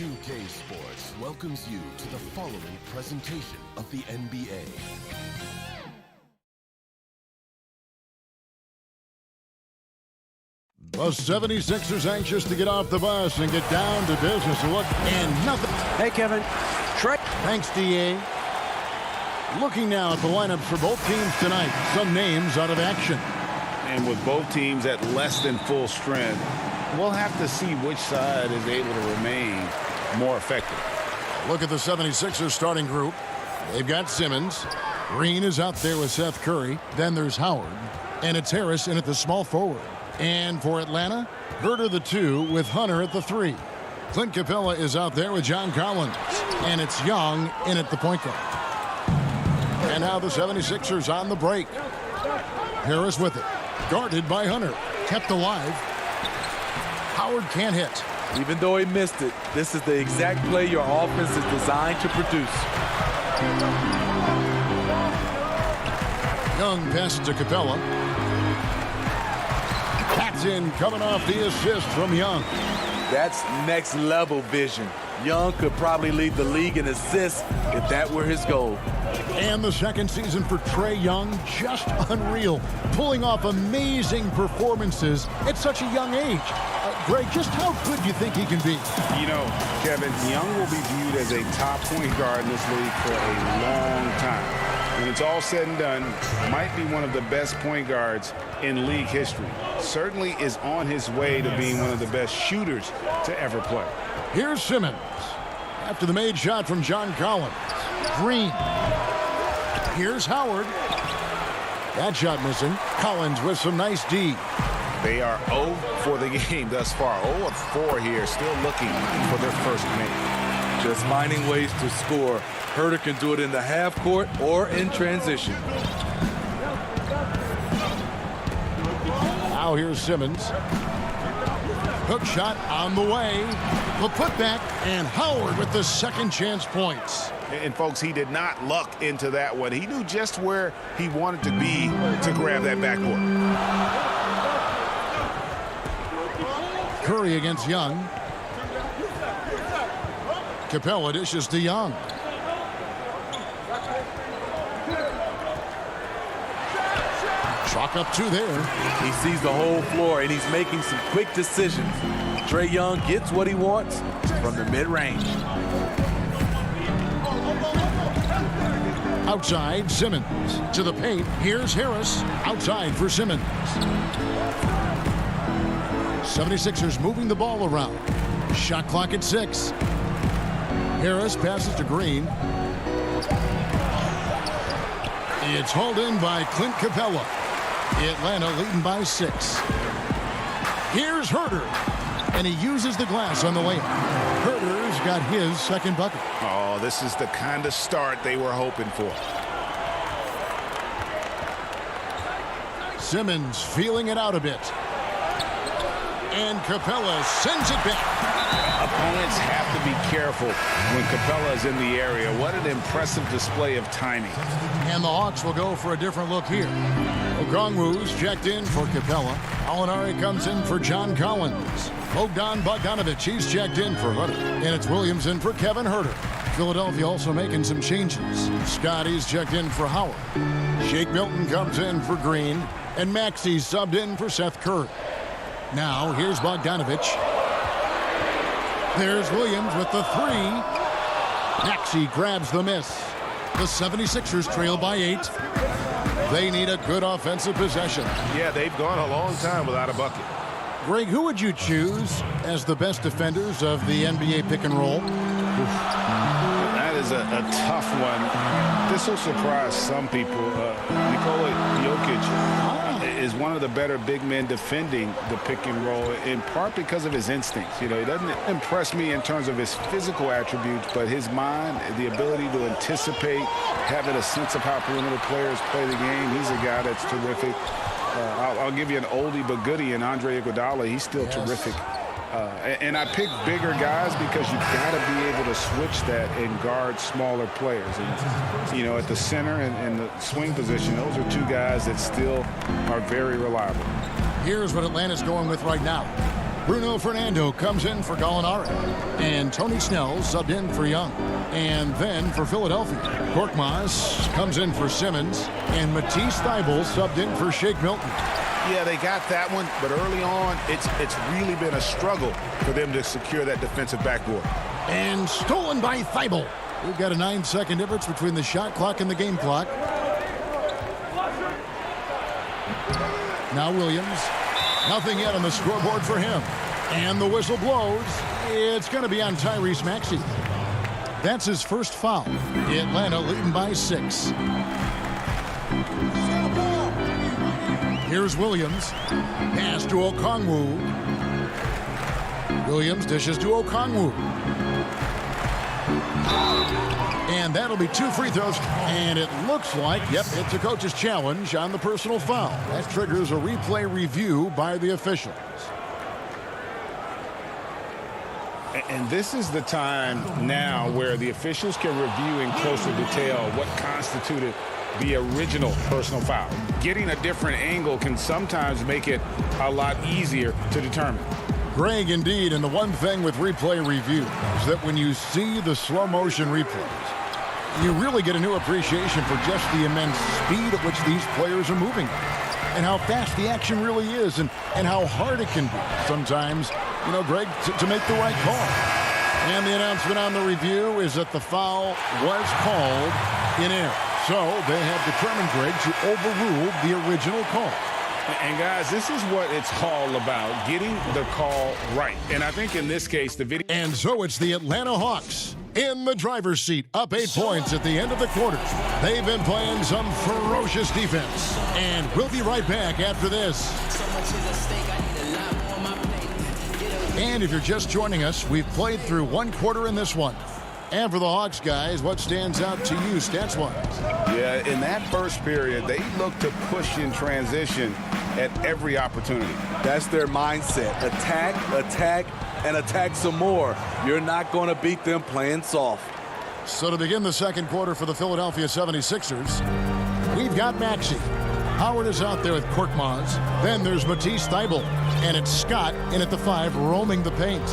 2K Sports welcomes you to the following presentation of the NBA. The 76ers anxious to get off the bus and get down to business. A look and nothing. Hey, Kevin. Trey. Thanks, D.A. Looking now at the lineups for both teams tonight. Some names out of action. And with both teams at less than full strength, we'll have to see which side is able to remain more effective. Look at the 76ers starting group. They've got Simmons. Green is out there with Seth Curry. Then there's Howard. And it's Harris in at the small forward. And for Atlanta, Herter the 2 with Hunter at the 3. Clint Capella is out there with John Collins. And it's Young in at the point guard. And now the 76ers on the break. Harris with it. Guarded by Hunter. Kept alive. Howard can't hit. Even though he missed it, this is the exact play your offense is designed to produce. Young passes to Capella. That's in, coming off the assist from Young. That's next level vision. Young could probably lead the league in assists if that were his goal. And the second season for Trae Young, just unreal. Pulling off amazing performances at such a young age. Greg, just how good do you think he can be? You know, Kevin, Young will be viewed as a top point guard in this league for a long time. When it's all said and done, might be one of the best point guards in league history. Certainly is on his way to being one of the best shooters to ever play. Here's Simmons. After the made shot from John Collins. Green. Here's Howard. That shot missing. Collins with some nice D. They are 0 for the game thus far. 0 of 4 here, still looking for their first make. Just finding ways to score. Herter can do it in the half court or in transition. Now here's Simmons. Hook shot on the way. The putback, and Howard with the second chance points. And folks, he did not luck into that one. He knew just where he wanted to be to grab that backboard. Curry against Young. Capella dishes to Young. Chalk up 2 there. He sees the whole floor, and he's making some quick decisions. Trae Young gets what he wants from the mid-range. Outside, Simmons. To the paint, here's Harris. Outside for Simmons. 76ers moving the ball around. Shot clock at 6. Harris passes to Green. It's hauled in by Clint Capella. Atlanta leading by 6. Here's Herter. And he uses the glass on the layup. Herter's got his second bucket. Oh, this is the kind of start they were hoping for. Simmons feeling it out a bit. And Capella sends it back. Opponents have to be careful when Capella is in the area. What an impressive display of timing. And the Hawks will go for a different look here. Okongwu's checked in for Capella. Alinari comes in for John Collins. Bogdan Bogdanovic, he's checked in for Hunter. And it's Williams in for Kevin Herter. Philadelphia also making some changes. Scotty's checked in for Howard. Shake Milton comes in for Green. And Maxey's subbed in for Seth Curry. Now, here's Bogdanovic. There's Williams with the 3. Maxey grabs the miss. The 76ers trail by 8. They need a good offensive possession. Yeah, they've gone a long time without a bucket. Greg, who would you choose as the best defenders of the NBA pick and roll? That is a tough one. This will surprise some people. Nikola Jokic is one of the better big men defending the pick and roll, in part because of his instincts. You know, he doesn't impress me in terms of his physical attributes, but his mind, the ability to anticipate, having a sense of how perimeter players play the game. He's a guy that's terrific. I'll give you an oldie but goodie in Andre Iguodala. He's still terrific. And I pick bigger guys because you've got to be able to switch that and guard smaller players. And, you know, at the center and the swing position, those are 2 guys that still are very reliable. Here's what Atlanta's going with right now. Bruno Fernando comes in for Gallinari. And Tony Snell subbed in for Young. And then for Philadelphia, Korkmaz comes in for Simmons. And Matisse Thybulle subbed in for Shake Milton. Yeah, they got that one, but early on, it's really been a struggle for them to secure that defensive backboard. And stolen by Thybulle. We've got a 9-second difference between the shot clock and the game clock. Now Williams. Nothing yet on the scoreboard for him. And the whistle blows. It's going to be on Tyrese Maxey. That's his first foul. Atlanta leading by 6. Here's Williams. Pass to Okongwu. Williams dishes to Okongwu. And that'll be 2 free throws. And it looks like, yep, it's a coach's challenge on the personal foul. That triggers a replay review by the officials. And this is the time now where the officials can review in closer detail what constituted the original personal foul. Getting a different angle can sometimes make it a lot easier to determine. Greg, indeed, and the one thing with replay review is that when you see the slow motion replays, you really get a new appreciation for just the immense speed at which these players are moving and how fast the action really is and how hard it can be sometimes, Greg, to make the right call. And the announcement on the review is that the foul was called in error. So they have determined, Greg, to overrule the original call. And guys, this is what it's all about, getting the call right. And I think in this case, the video... And so it's the Atlanta Hawks in the driver's seat, up 8 points at the end of the quarter. They've been playing some ferocious defense. And we'll be right back after this. And if you're just joining us, we've played through 1 quarter in this one. And for the Hawks, guys, what stands out to you stats-wise? Yeah, in that first period, they looked to push in transition at every opportunity. That's their mindset. Attack, attack, and attack some more. You're not going to beat them playing soft. So to begin the second quarter for the Philadelphia 76ers, we've got Maxey. Howard is out there with Korkmaz. Then there's Matisse Thybulle. And it's Scott in at the 5, roaming the paint.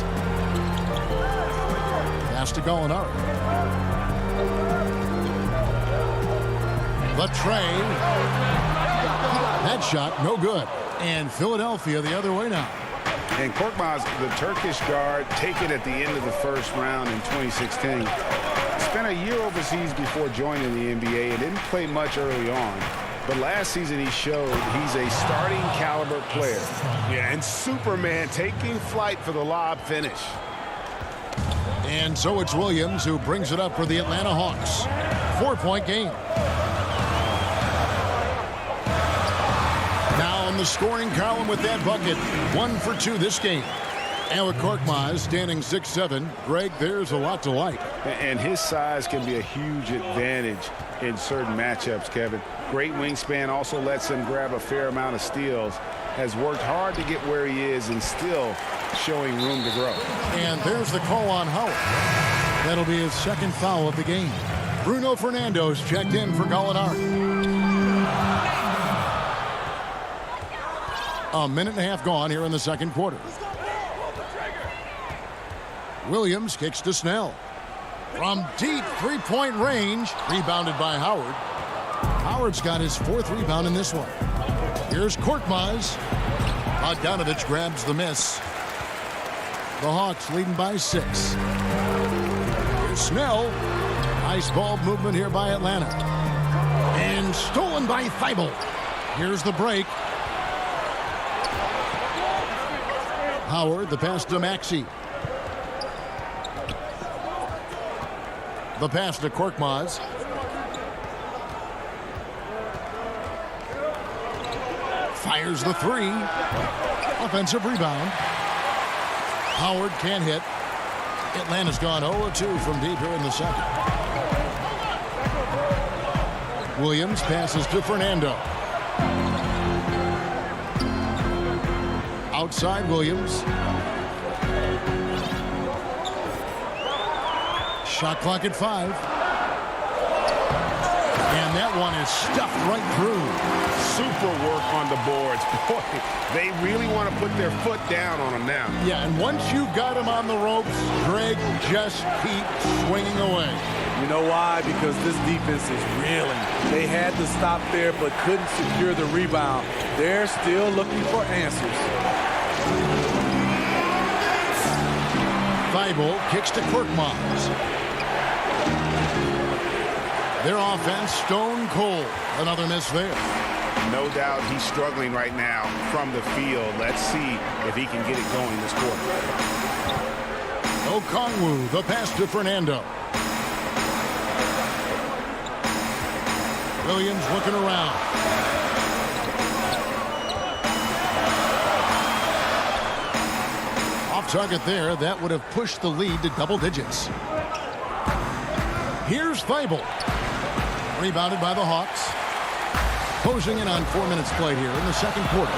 Pass to Gallinari. The tray. That shot, no good. And Philadelphia the other way now. And Korkmaz, the Turkish guard, taken at the end of the first round in 2016. Spent a year overseas before joining the NBA and didn't play much early on. But last season he showed he's a starting caliber player. Yeah, and Superman taking flight for the lob finish. And so it's Williams who brings it up for the Atlanta Hawks. 4-point game. Now in the scoring column with that bucket. 1 for 2 this game. And with Korkmaz standing 6'7", Greg, there's a lot to like. And his size can be a huge advantage in certain matchups, Kevin. Great wingspan, also lets him grab a fair amount of steals. Has worked hard to get where he is and still showing room to grow. And there's the call on Howard. That'll be his second foul of the game. Bruno Fernando's checked in for Gallinari. A minute and a half gone here in the second quarter. Williams kicks to Snell. From deep three-point range, rebounded by Howard. Howard's got his 4th rebound in this one. Here's Korkmaz. Bogdanovich grabs the miss. The Hawks leading by 6. Here's Snell. Nice ball movement here by Atlanta. And stolen by Thybulle. Here's the break. Howard, the pass to Maxey. The pass to Korkmaz. Fires the 3. Offensive rebound. Howard can't hit. Atlanta's gone 0-2 from deep here in the second. Williams passes to Fernando. Outside Williams. Shot clock at 5. And that one is stuffed right through. super work on the boards. Boy, they really want to put their foot down on him now. Yeah, and once you've got him on the ropes, Greg, just keep swinging away. You know why? Because this defense is reeling. They had to stop there but couldn't secure the rebound. They're still looking for answers. Thibault kicks to Korkmaz. Their offense stone cold. Another miss there. No doubt he's struggling right now from the field. Let's see if he can get it going this quarter. Okongwu, the pass to Fernando. Williams looking around. Off target there. That would have pushed the lead to double digits. Here's Thibault. Rebounded by the Hawks. Closing in on 4 minutes played here in the second quarter.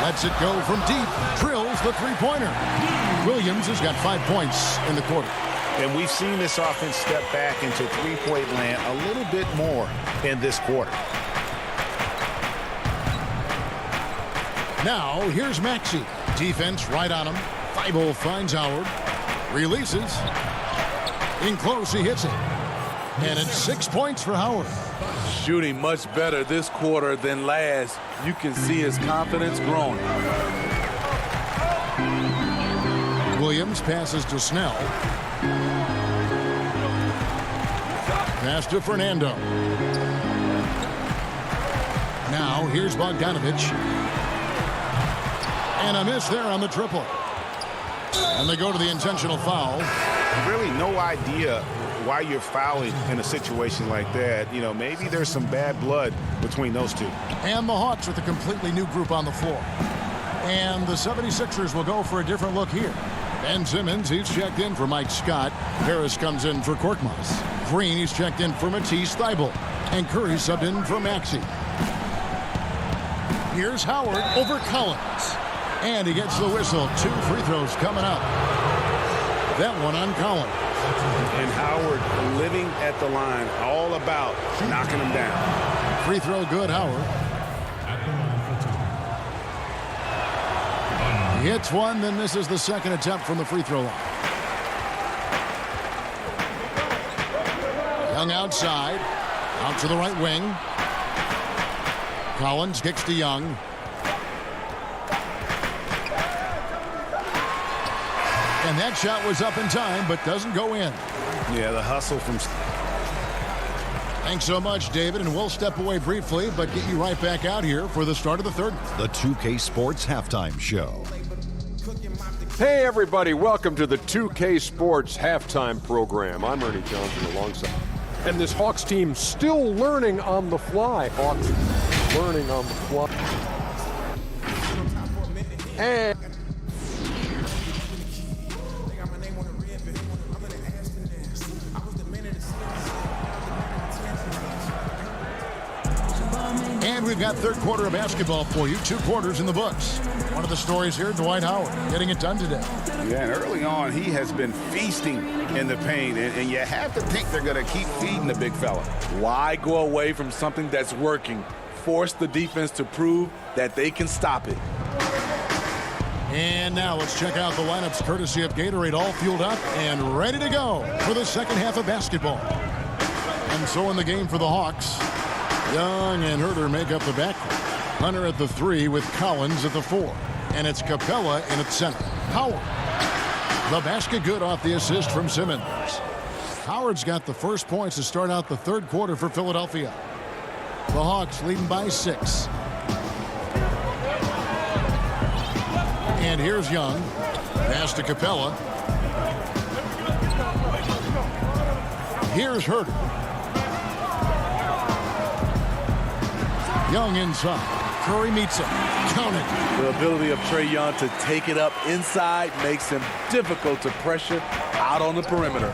Lets it go from deep. Drills the three-pointer. Williams has got 5 points in the quarter. And we've seen this offense step back into three-point land a little bit more in this quarter. Now, here's Maxey. Defense right on him. Thibault finds Howard. Releases. In close, he hits it. And it's 6 points for Howard. Shooting much better this quarter than last. You can see his confidence growing. Williams passes to Snell. Pass to Fernando. Now, here's Bogdanovich. And a miss there on the triple. And they go to the intentional foul. Really no idea why you're fouling in a situation like that. You know, maybe there's some bad blood between those two. And the Hawks with a completely new group on the floor. And the 76ers will go for a different look here. Ben Simmons, he's checked in for Mike Scott. Harris comes in for Korkmaz. Green, he's checked in for Matisse Thybulle. And Curry subbed in for Maxey. Here's Howard over Collins. And he gets the whistle. 2 free throws coming up. That one on Collins. And Howard living at the line, all about knocking him down. Free throw good, Howard. He hits one, then misses the second attempt from the free throw line. Young outside. Out to the right wing. Collins kicks to Young. And that shot was up in time, but doesn't go in. Yeah, the hustle from... Thanks so much, David, and we'll step away briefly, but get you right back out here for the start of the third. The 2K Sports Halftime Show. Hey, everybody. Welcome to the 2K Sports Halftime Program. I'm Ernie Johnson alongside. And this Hawks team still learning on the fly. Hawks learning on the fly. And... And we've got third quarter of basketball for you. 2 quarters in the books. One of the stories here, Dwight Howard getting it done today. Yeah, and early on, he has been feasting in the paint, and you have to think they're going to keep feeding the big fella. Why go away from something that's working? Force the defense to prove that they can stop it. And now let's check out the lineups courtesy of Gatorade, all fueled up and ready to go for the second half of basketball. And so in the game for the Hawks, Young and Herter make up the backcourt. Hunter at the 3 with Collins at the 4. And it's Capella in at center. Howard. The basket good off the assist from Simmons. Howard's got the first points to start out the third quarter for Philadelphia. The Hawks leading by 6. And here's Young. Pass to Capella. Here's Herter. Young inside. Curry meets him. Counted. The ability of Trae Young to take it up inside makes him difficult to pressure out on the perimeter.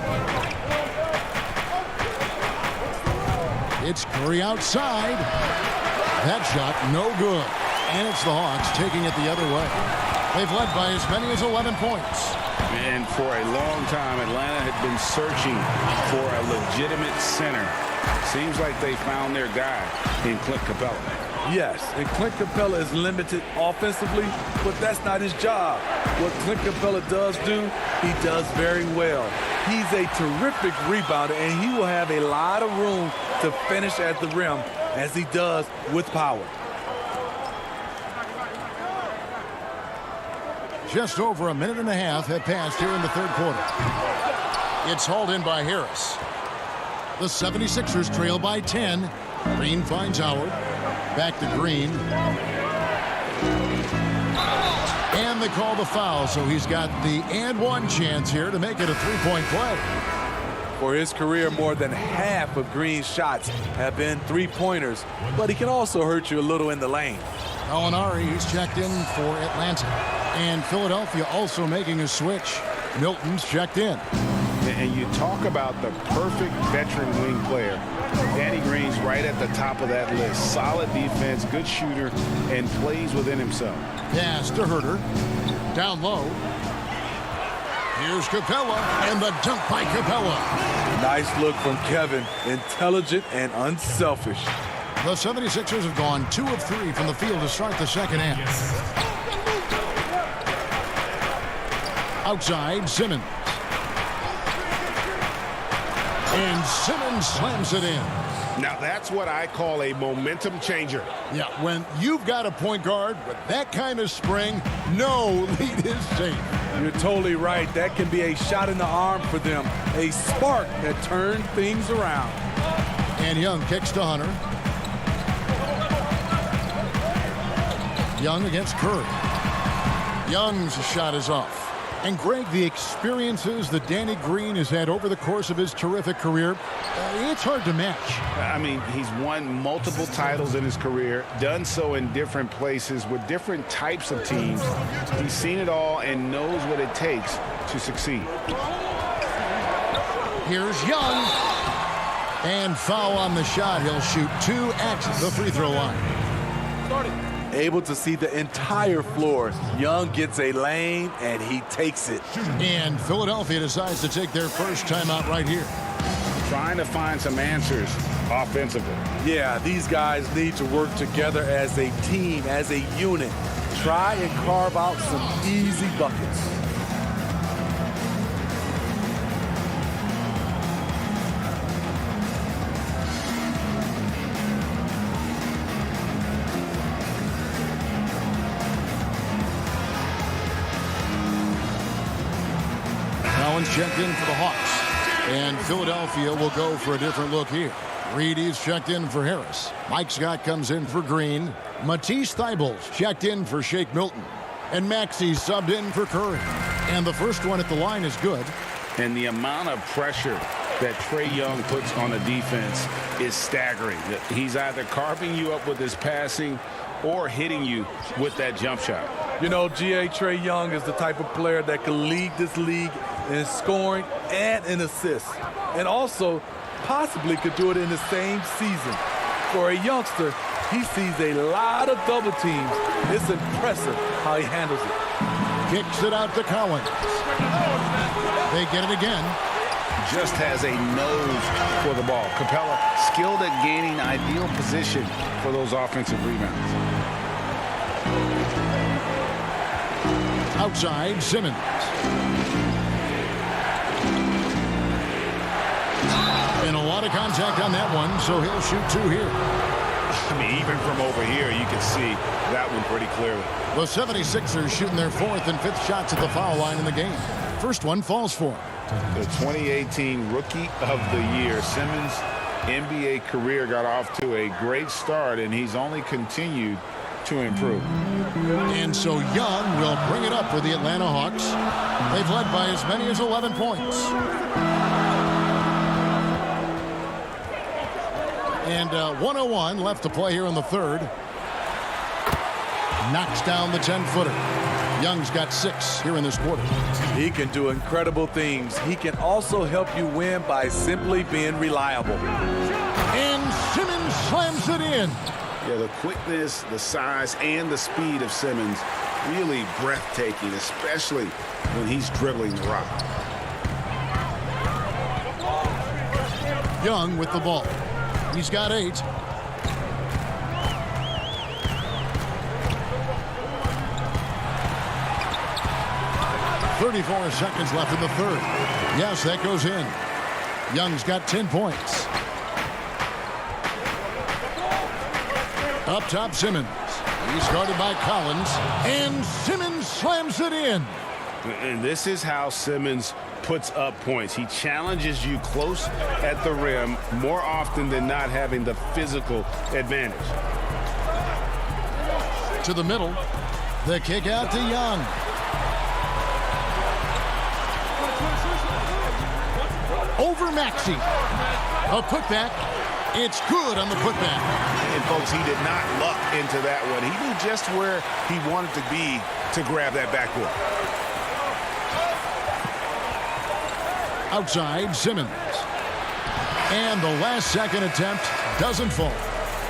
It's Curry outside. That shot no good. And it's the Hawks taking it the other way. They've led by as many as 11 points. And for a long time, Atlanta had been searching for a legitimate center Seems like they found their guy in Clint Capella. Yes, and Clint Capella is limited offensively, but that's not his job. What Clint Capella does do, he does very well. He's a terrific rebounder, and he will have a lot of room to finish at the rim, as he does with power. Just over a minute and a half have passed here in the third quarter. It's hauled in by Harris. The 76ers trail by 10. Green finds Howard. Back to Green. And they call the foul, so he's got the and one chance here to make it a three-point play. For his career, more than half of Green's shots have been three-pointers, but he can also hurt you a little in the lane. Gallinari, he's checked in for Atlanta. And Philadelphia also making a switch. Milton's checked in. And you talk about the perfect veteran wing player. Danny Green's right at the top of that list. Solid defense, good shooter, and plays within himself. Pass to Herter. Down low. Here's Capella, and the dunk by Capella. Nice look from Kevin. Intelligent and unselfish. The 76ers have gone 2 of 3 from the field to start the second half. Outside, Simmons. And Simmons slams it in. Now that's what I call a momentum changer. Yeah, when you've got a point guard with that kind of spring, no lead is safe. You're totally right. That can be a shot in the arm for them. A spark that turned things around. And Young kicks to Hunter. Young against Curry. Young's shot is off. And Greg, the experiences that Danny Green has had over the course of his terrific career, it's hard to match. I mean, he's won multiple titles in his career, done so in different places with different types of teams. He's seen it all and knows what it takes to succeed. Here's Young. And foul on the shot. He'll shoot 2 at the free throw line. Able to see the entire floor. Young gets a lane, and he takes it. And Philadelphia decides to take their first timeout right here. Trying to find some answers offensively. Yeah, these guys need to work together as a team, as a unit. Try and carve out some easy buckets. Checked in for the Hawks. And Philadelphia will go for a different look here. Reedy's checked in for Harris. Mike Scott comes in for Green. Matisse Thybulle's checked in for Shake Milton. And Maxey's subbed in for Curry. And the first one at the line is good. And the amount of pressure that Trae Young puts on the defense is staggering. He's either carving you up with his passing or hitting you with that jump shot. You know, Trae Young is the type of player that can lead this league in scoring and in assists, and also possibly could do it in the same season. For a youngster, he sees a lot of double teams. It's impressive how he handles it. Kicks it out to Collins. They get it again. Just has a nose for the ball. Capella skilled at gaining ideal position for those offensive rebounds. Outside, Simmons. And a lot of contact on that one, so he'll shoot 2 here. I mean, even from over here, you can see that one pretty clearly. The 76ers shooting their 4th and 5th shots at the foul line in the game. First one falls for him. The 2018 Rookie of the Year. Simmons' NBA career got off to a great start, and he's only continued to improve. And so Young will bring it up for the Atlanta Hawks. They've led by as many as 11 points. And 1:01 left to play here in the third. Knocks down the 10-footer. Young's got 6 here in this quarter. He can do incredible things. He can also help you win by simply being reliable. And Simmons slams it in. Yeah, the quickness, the size, and the speed of Simmons really breathtaking, especially when he's dribbling the rock. Young with the ball. He's got 8. "34 seconds left in the third." Yes, that goes in. Young's got 10 points. Up top, Simmons. He's guarded by Collins, and Simmons slams it in. And this is how Simmons puts up points. He challenges you close at the rim more often than not, having the physical advantage. To the middle. The kick out to Young. Over Maxey. A putback. It's good on the putback. And folks, he did not luck into that one. He knew just where he wanted to be to grab that backboard. Outside, Simmons. And the last second attempt doesn't fall.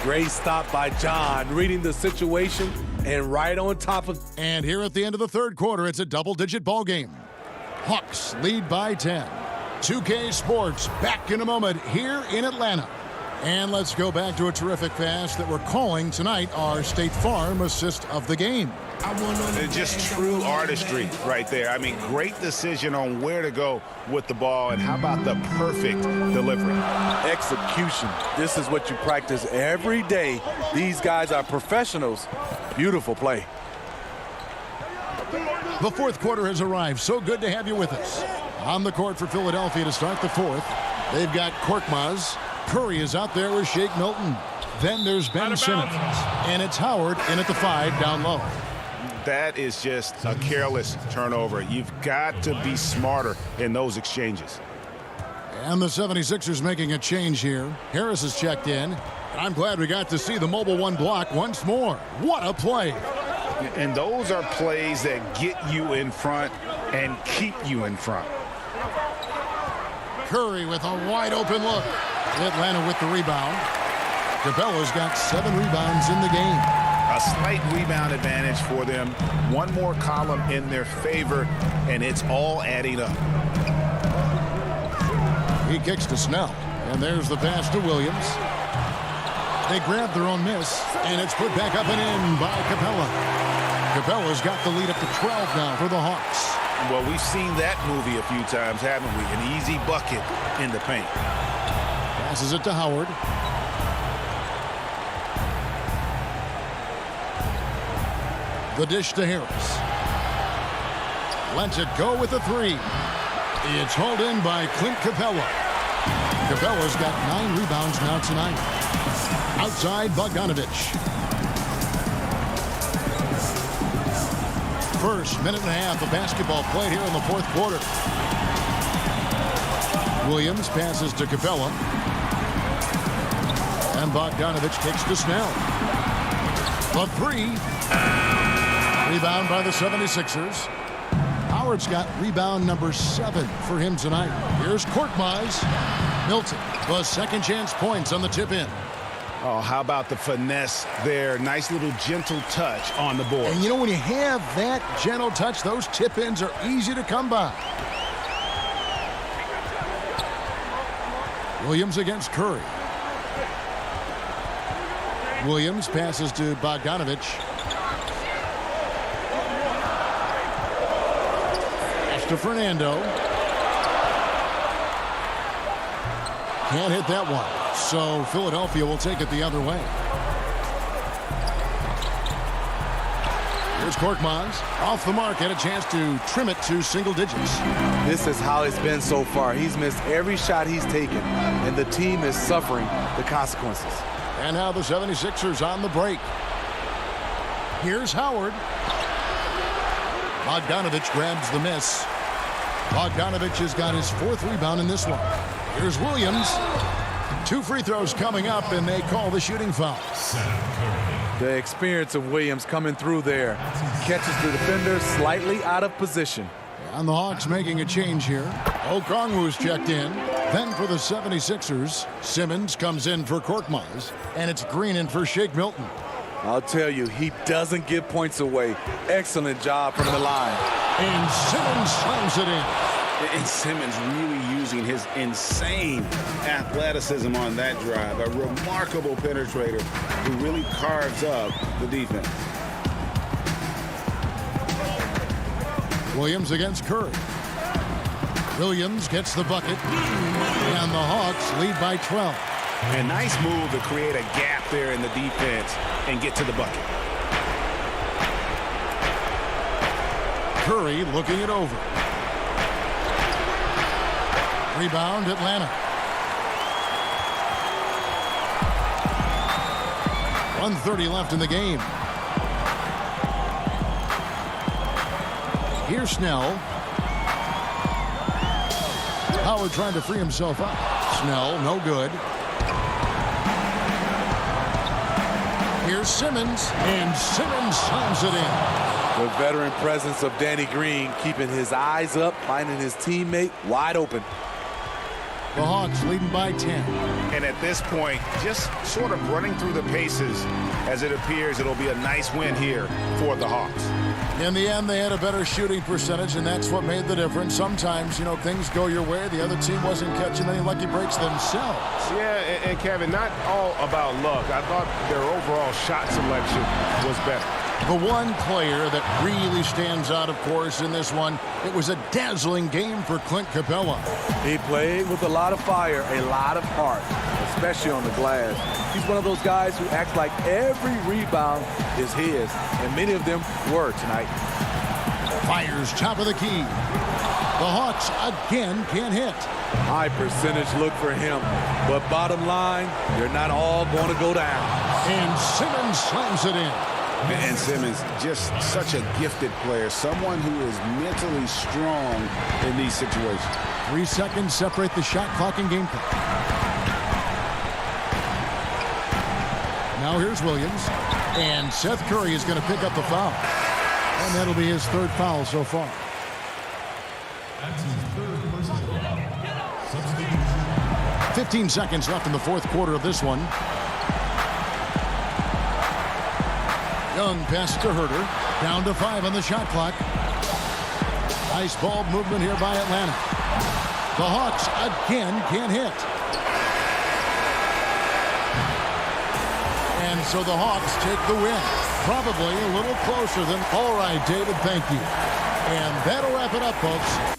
Great stop by John, reading the situation and right on top of. And here at the end of the third quarter, it's a double-digit ball game. Hawks lead by 10. 2K Sports back in a moment here in Atlanta. And let's go back to a terrific pass that we're calling tonight our State Farm assist of the game. It's just true artistry right there. I mean, great decision on where to go with the ball, and how about the perfect delivery? Execution. This is what you practice every day. These guys are professionals. Beautiful play. The fourth quarter has arrived. So good to have you with us. On the court for Philadelphia to start the fourth, they've got Korkmaz. Curry is out there with Shake Milton. Then there's Ben Simmons. And it's Howard in at the 5 down low. That is just a careless turnover. You've got to be smarter in those exchanges. And the 76ers making a change here. Harris has checked in. I'm glad we got to see the mobile one block once more. What a play. And those are plays that get you in front and keep you in front. Curry with a wide open look. Atlanta with the rebound. Capella's got 7 rebounds in the game. A slight rebound advantage for them. One more column in their favor, and it's all adding up. He kicks to Snell. And there's the pass to Williams. They grab their own miss, and it's put back up and in by Capella. Capella's got the lead up to 12 now for the Hawks. Well, we've seen that movie a few times, haven't we? An easy bucket in the paint. Passes it to Howard. The dish to Harris. Lets it go with a 3. It's hauled in by Clint Capella. Capella's got 9 rebounds now tonight. Outside, Bogdanovich. First minute and a half of basketball played here in the fourth quarter. Williams passes to Capella. And Bogdanovich kicks to Snell. The 3. Rebound by the 76ers. Howard's got rebound number 7 for him tonight. Here's Korkmaz. Milton, the second chance points on the tip in. Oh, how about the finesse there? Nice little gentle touch on the board. And you know, when you have that gentle touch, those tip ins are easy to come by. Williams against Curry. Williams passes to Bogdanovich. To Fernando. Can't hit that one. So Philadelphia will take it the other way. Here's Korkmaz. Off the mark, had a chance to trim it to single digits. This is how it's been so far. He's missed every shot he's taken, and the team is suffering the consequences. And now the 76ers on the break. Here's Howard. Bogdanovich grabs the miss. Bogdanovich has got his 4th rebound in this one. Here's Williams. 2 free throws coming up, and they call the shooting foul. The experience of Williams coming through there. Catches the defender slightly out of position. And the Hawks making a change here. Okongwu's checked in. Then for the 76ers, Simmons comes in for Korkmaz, and it's Green in for Shake Milton. I'll tell you, he doesn't give points away. Excellent job from the line. And Simmons slams it in. And Simmons really using his insane athleticism on that drive. A remarkable penetrator who really carves up the defense. Williams against Curry. Williams gets the bucket, and the Hawks lead by 12. A nice move to create a gap there in the defense and get to the bucket. Curry looking it over. Rebound, Atlanta. 1:30 left in the game. Here's Snell. Howard trying to free himself up. Snell, no good. Here's Simmons, and Simmons slams it in. The veteran presence of Danny Green keeping his eyes up, finding his teammate wide open. The Hawks leading by 10. And at this point, just sort of running through the paces as it appears it'll be a nice win here for the Hawks. In the end, they had a better shooting percentage, and that's what made the difference. Sometimes, you know, things go your way. The other team wasn't catching any lucky breaks themselves. Yeah, and Kevin, not all about luck. I thought their overall shot selection was better. The one player that really stands out, of course, in this one, it was a dazzling game for Clint Capella. He played with a lot of fire, a lot of heart, especially on the glass. He's one of those guys who acts like every rebound is his, and many of them were tonight. Fires top of the key. The Hawks again can't hit. High percentage look for him, but bottom line, they're not all going to go down. And Simmons slams it in. And Simmons, just such a gifted player, someone who is mentally strong in these situations. 3 seconds separate the shot clock and game clock. Now here's Williams, and Seth Curry is going to pick up the foul. And that'll be his third foul so far. 15 seconds left in the fourth quarter of this one. Young pass to Herter. Down to 5 on the shot clock. Nice ball movement here by Atlanta. The Hawks again can't hit. And so the Hawks take the win. Probably a little closer than. All right, David, thank you. And that'll wrap it up, folks.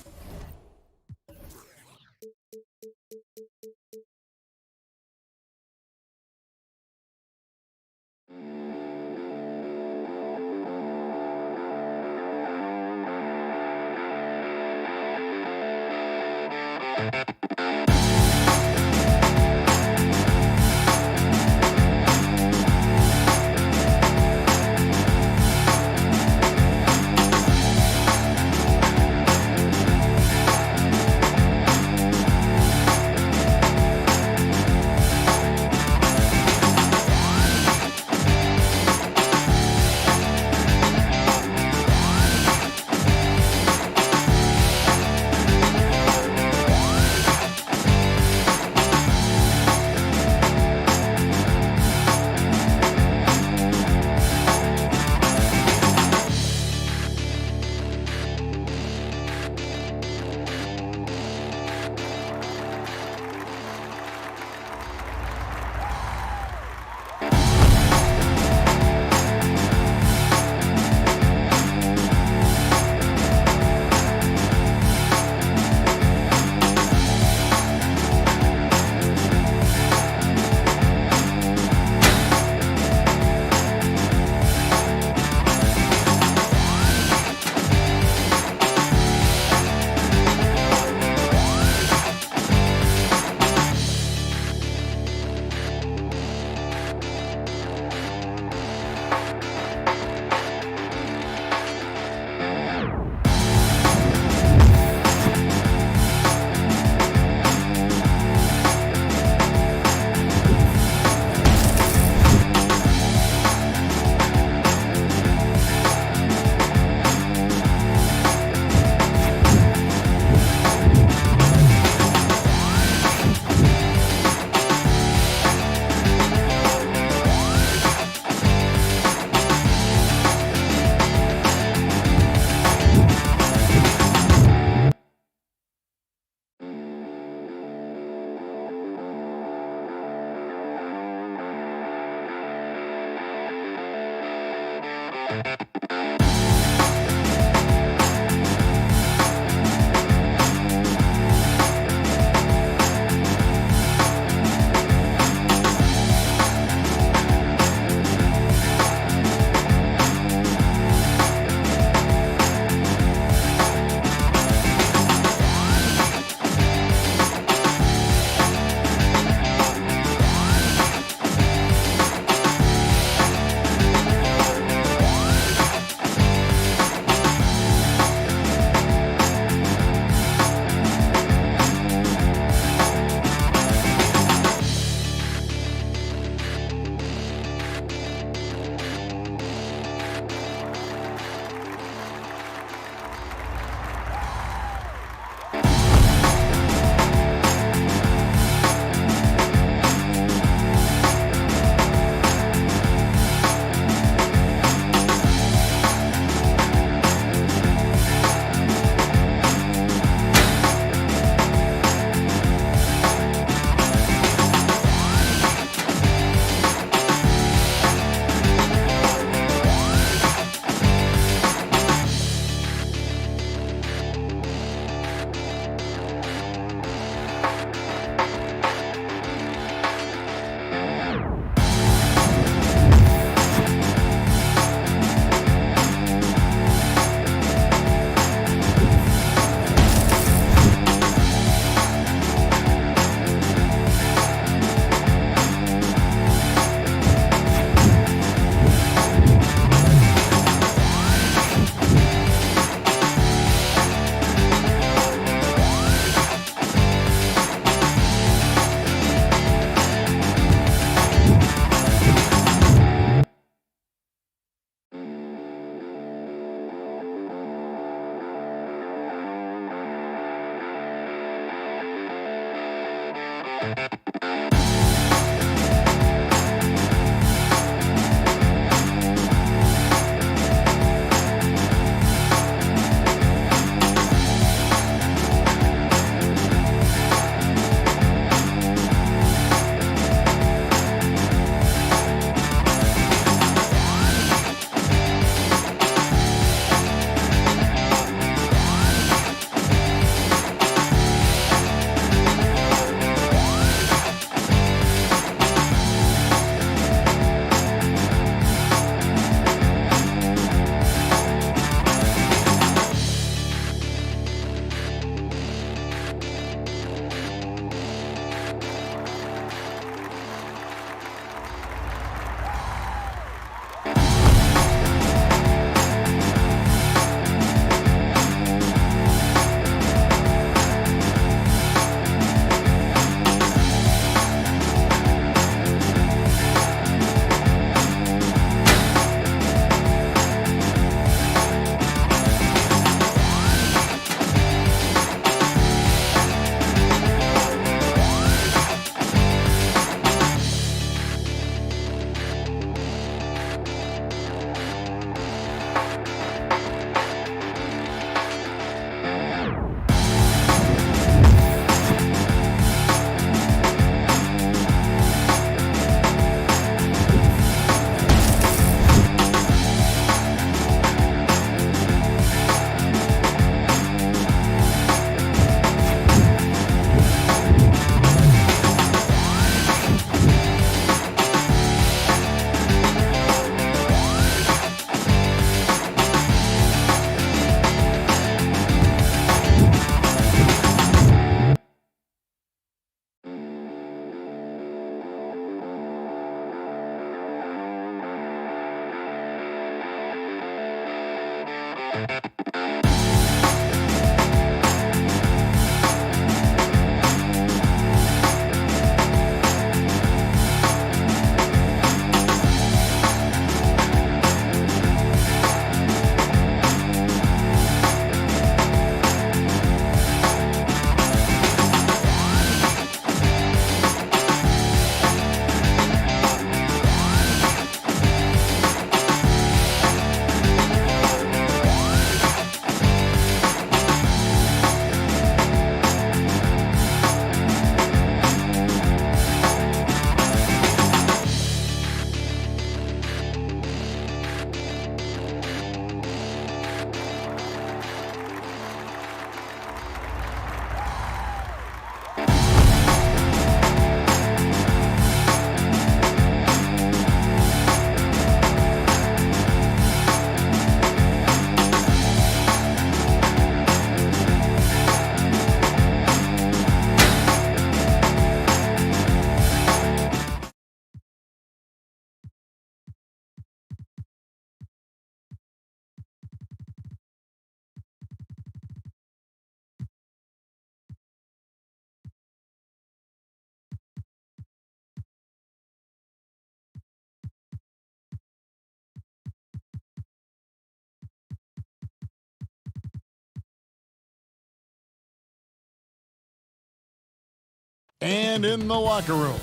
And in the locker room,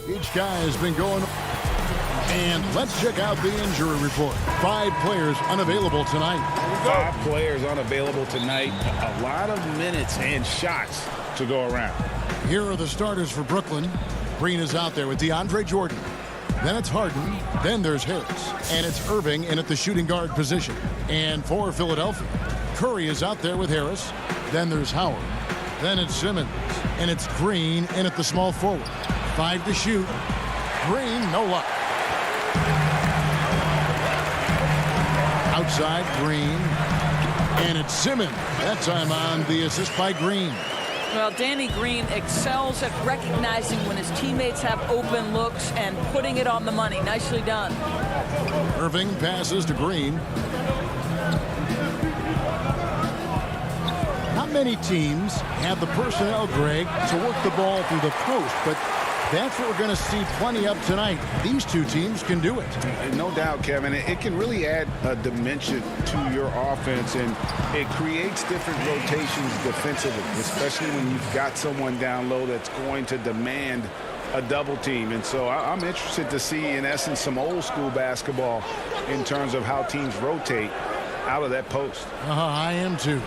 each guy has been going. And let's check out the injury report. 5 players unavailable tonight. 5 players unavailable tonight. A lot of minutes and shots to go around. Here are the starters for Brooklyn. Green is out there with DeAndre Jordan. Then it's Harden. Then there's Harris. And it's Irving in at the shooting guard position. And for Philadelphia, Curry is out there with Harris. Then there's Howard. Then it's Simmons. And it's Green in at the small forward. 5 to shoot. Green, no luck. Outside, Green. And it's Simmons. That time on the assist by Green. Well, Danny Green excels at recognizing when his teammates have open looks and putting it on the money. Nicely done. Irving passes to Green. Not many teams have the personnel, Greg, to work the ball through the post, but That's what we're going to see plenty of tonight. These two teams can do it. No doubt, Kevin. It can really add a dimension to your offense, and it creates different rotations defensively, especially when you've got someone down low that's going to demand a double team. And so I'm interested to see, in essence, some old school basketball in terms of how teams rotate out of that post. I am too.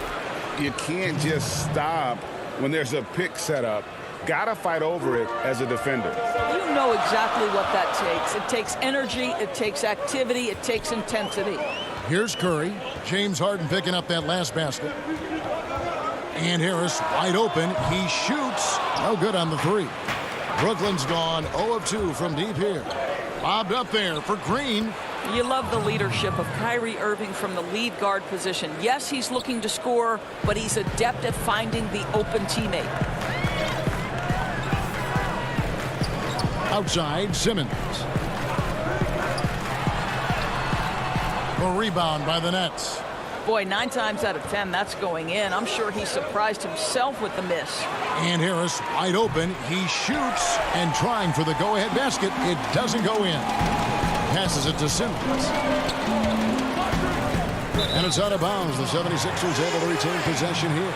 You can't just stop when there's a pick set up. Gotta fight over it as a defender. You know exactly what that takes. It takes energy, it takes activity, it takes intensity. Here's Curry. James Harden picking up that last basket. And Harris wide open. He shoots. No good on the three. Brooklyn's gone 0 of 2 from deep here. Bobbed up there for Green. You love the leadership of Kyrie Irving from the lead guard position. Yes, he's looking to score, but he's adept at finding the open teammate. Outside, Simmons. A rebound by the Nets. Boy, 9 times out of 10, that's going in. I'm sure he surprised himself with the miss. And Harris wide open. He shoots and trying for the go-ahead basket. It doesn't go in. Passes it to Simmons. And it's out of bounds. The 76ers able to retain possession here.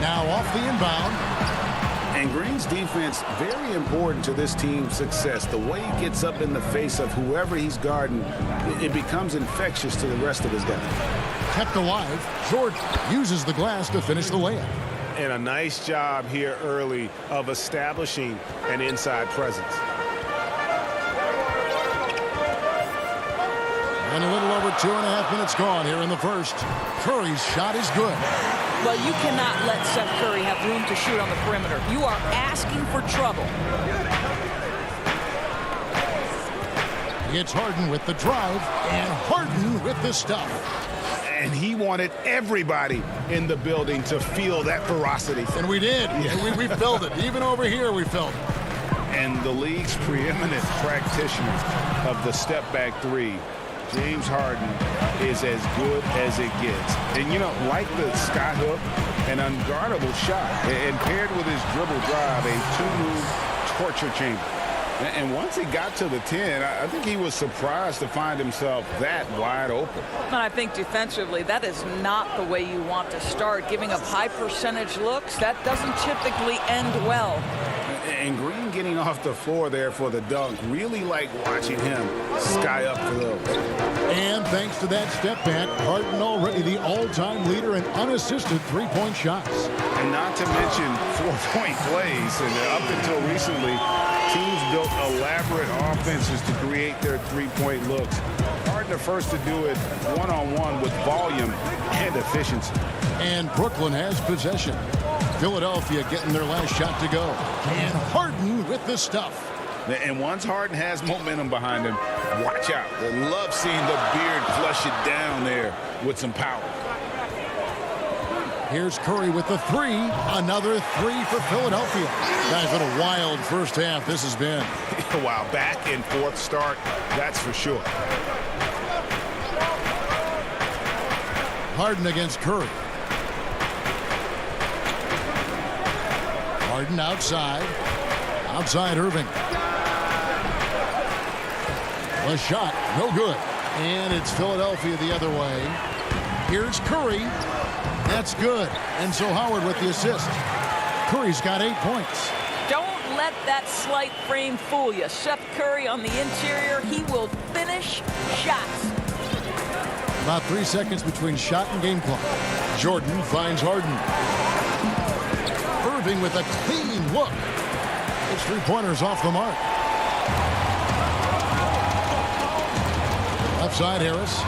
Now off the inbound. And Green's defense, very important to this team's success. The way he gets up in the face of whoever he's guarding, it becomes infectious to the rest of his guys. Kept alive. Jordan uses the glass to finish the layup. And a nice job here early of establishing an inside presence. And a little over 2.5 minutes gone here in the first. Curry's shot is good. Well, you cannot let Seth Curry have room to shoot on the perimeter. You are asking for trouble. It's Harden with the drive, and Harden with the stuff. And he wanted everybody in the building to feel that ferocity. And we did. Yeah. We felt it. Even over here, we felt it. And the league's preeminent practitioner of the step-back three, James Harden, is as good as it gets. And, you know, like the skyhook, an unguardable shot, and paired with his dribble drive, a two-move torture chamber. And once he got to the 10, I think he was surprised to find himself that wide open. And I think defensively, that is not the way you want to start. Giving up high percentage looks, that doesn't typically end well. And Green getting off the floor there for the dunk, really like watching him sky up for those. And thanks to that step back, Harden already the all-time leader in unassisted three-point shots. And not to mention four-point plays. And up until recently, teams built elaborate offenses to create their three-point looks. Harden the first to do it one-on-one with volume and efficiency. And Brooklyn has possession. Philadelphia getting their last shot to go. And Harden with the stuff. And once Harden has momentum behind him, watch out. I love seeing the beard flush it down there with some power. Here's Curry with the three. Another three for Philadelphia. Guys, what a wild first half this has been. Wow, back and forth start, that's for sure. Harden against Curry. Harden outside. Outside Irving. A shot, no good. And it's Philadelphia the other way. Here's Curry. That's good. And so Howard with the assist. Curry's got 8 points. Don't let that slight frame fool you. Seth Curry on the interior, he will finish shots. About 3 seconds between shot and game clock. Jordan finds Harden. Irving with a clean look. It's three-pointers off the mark. Outside Harris.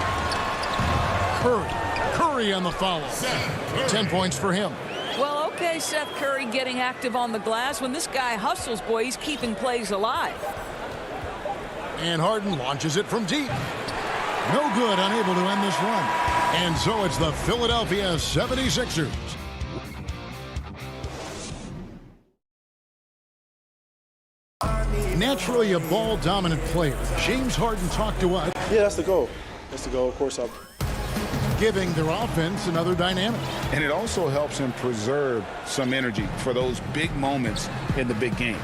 Curry on the foul. 10 points for him. Well, okay, Seth Curry getting active on the glass. When this guy hustles, boy, he's keeping plays alive. And Harden launches it from deep. No good, unable to end this run. And so it's the Philadelphia 76ers. Naturally a ball-dominant player, James Harden talked to us. Yeah, that's the goal. That's the goal. Of course, giving their offense another dynamic. And it also helps him preserve some energy for those big moments in the big games.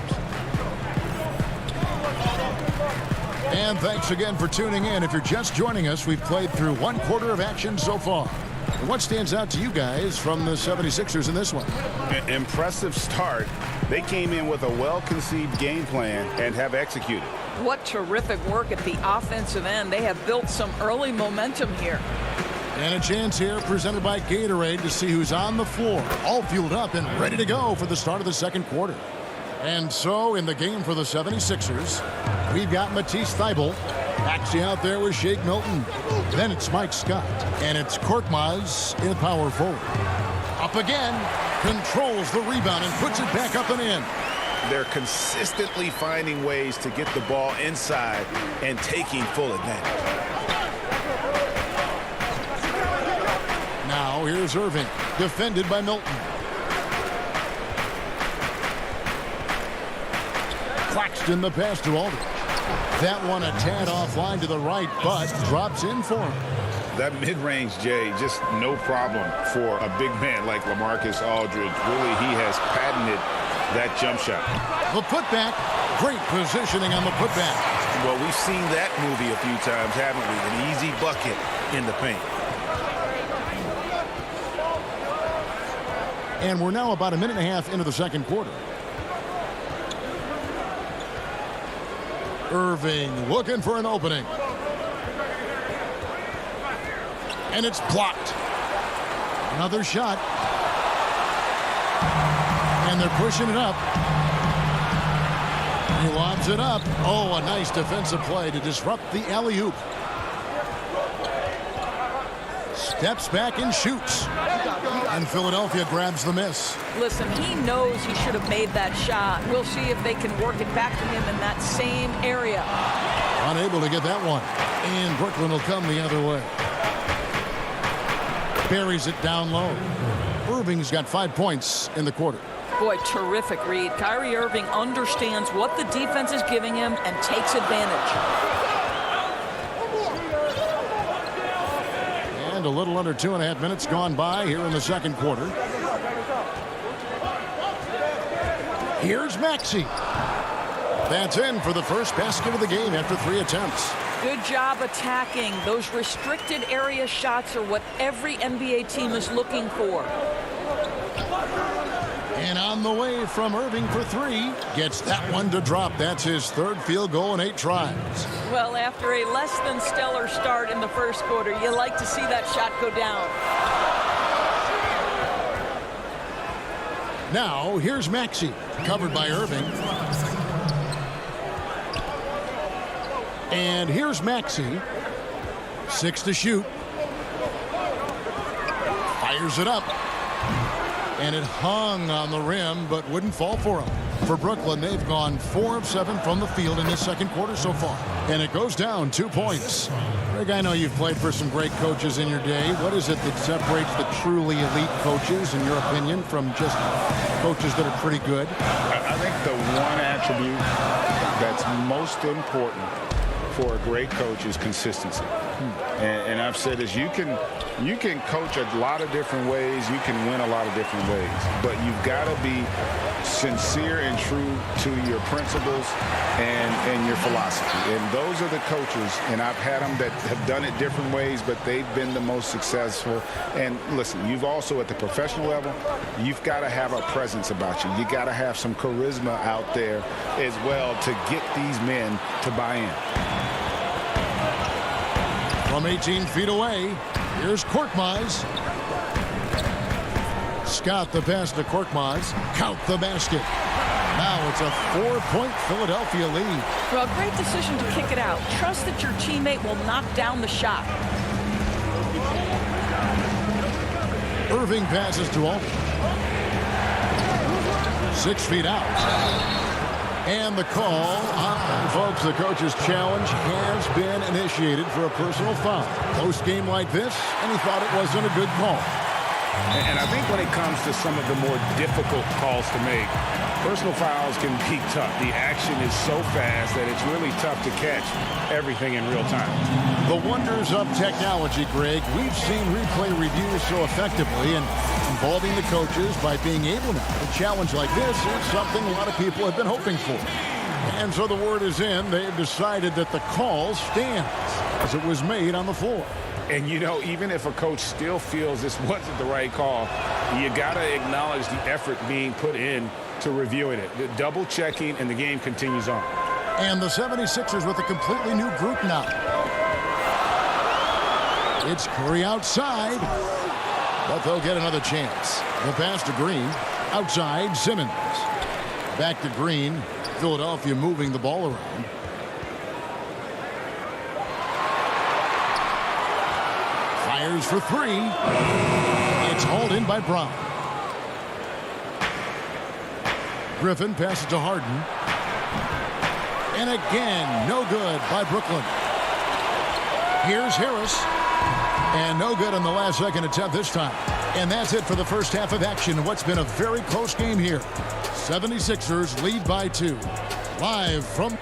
And thanks again for tuning in. If you're just joining us, we've played through one quarter of action so far. And what stands out to you guys from the 76ers in this one? Impressive start. They came in with a well-conceived game plan and have executed. What terrific work at the offensive end. They have built some early momentum here. And a chance here presented by Gatorade to see who's on the floor, all fueled up and ready to go for the start of the second quarter. And so in the game for the 76ers, we've got Matisse Thybulle. Actually out there with Shake Milton. Then it's Mike Scott. And it's Korkmaz in power forward. Up again, controls the rebound and puts it back up and in. They're consistently finding ways to get the ball inside and taking full advantage. Now here's Irving, defended by Milton. Claxton the pass to Aldridge. That one a tad offline to the right, but drops in for him. That mid-range, Jay, just no problem for a big man like LaMarcus Aldridge. Really, he has patented that jump shot. The putback, great positioning on the putback. Well, we've seen that movie a few times, haven't we? An easy bucket in the paint. And we're now about a minute and a half into the second quarter. Irving looking for an opening. And it's blocked. Another shot. And they're pushing it up. He lobs it up. Oh, a nice defensive play to disrupt the alley-oop. Steps back and shoots. And Philadelphia grabs the miss. Listen, he knows he should have made that shot. We'll see if they can work it back to him in that same area. Unable to get that one. And Brooklyn will come the other way. Buries it down low. Irving's got 5 points in the quarter. Boy, terrific read. Kyrie Irving understands what the defense is giving him and takes advantage. And a little under 2.5 minutes gone by here in the second quarter. Here's Maxey. That's in for the first basket of the game after 3 attempts. Good job attacking. Those restricted area shots are what every NBA team is looking for. And on the way from Irving for 3. Gets that one to drop. That's his third field goal in 8 tries. Well, after a less than stellar start in the first quarter, you like to see that shot go down. Now, here's Maxey. Covered by Irving. And here's Maxey. 6 to shoot. Fires it up. And it hung on the rim, but wouldn't fall for him. For Brooklyn, they've gone 4 of 7 from the field in this second quarter so far. And it goes down 2 points. Greg, I know you've played for some great coaches in your day. What is it that separates the truly elite coaches, in your opinion, from just coaches that are pretty good? I think the one attribute that's most important for a great coach is consistency. And I've said this, you can coach a lot of different ways, you can win a lot of different ways, but you've got to be sincere and true to your principles and your philosophy. And those are the coaches, and I've had them that have done it different ways, but they've been the most successful. And listen, you've also at the professional level, you've got to have a presence about you. You got to have some charisma out there as well to get these men to buy in. From 18 feet away, here's Korkmaz. Scott the pass to Korkmaz. Count the basket. Now it's a 4-point Philadelphia lead. Well, great decision to kick it out. Trust that your teammate will knock down the shot. Irving passes to Aldridge. 6 feet out. And the call, folks, the coach's challenge has been initiated for a personal foul. Post game like this, and he thought it wasn't a good call. And I think when it comes to some of the more difficult calls to make, personal fouls can be tough. The action is so fast that it's really tough to catch everything in real time. The wonders of technology, Greg. We've seen replay reviews so effectively, and involving the coaches by being able now to challenge like this is something a lot of people have been hoping for. And so the word is in. They've decided that the call stands as it was made on the floor. And, you know, even if a coach still feels this wasn't the right call, you got to acknowledge the effort being put in to reviewing it. The double checking, and the game continues on. And the 76ers with a completely new group now. It's Curry outside, but they'll get another chance. The pass to Green. Outside, Simmons. Back to Green. Philadelphia moving the ball around. Fires for three. It's hauled in by Brown. Griffin passes to Harden. And again, no good by Brooklyn. Here's Harris. And no good on the last second attempt this time. And that's it for the first half of action in what's been a very close game here. 76ers lead by 2. Live from...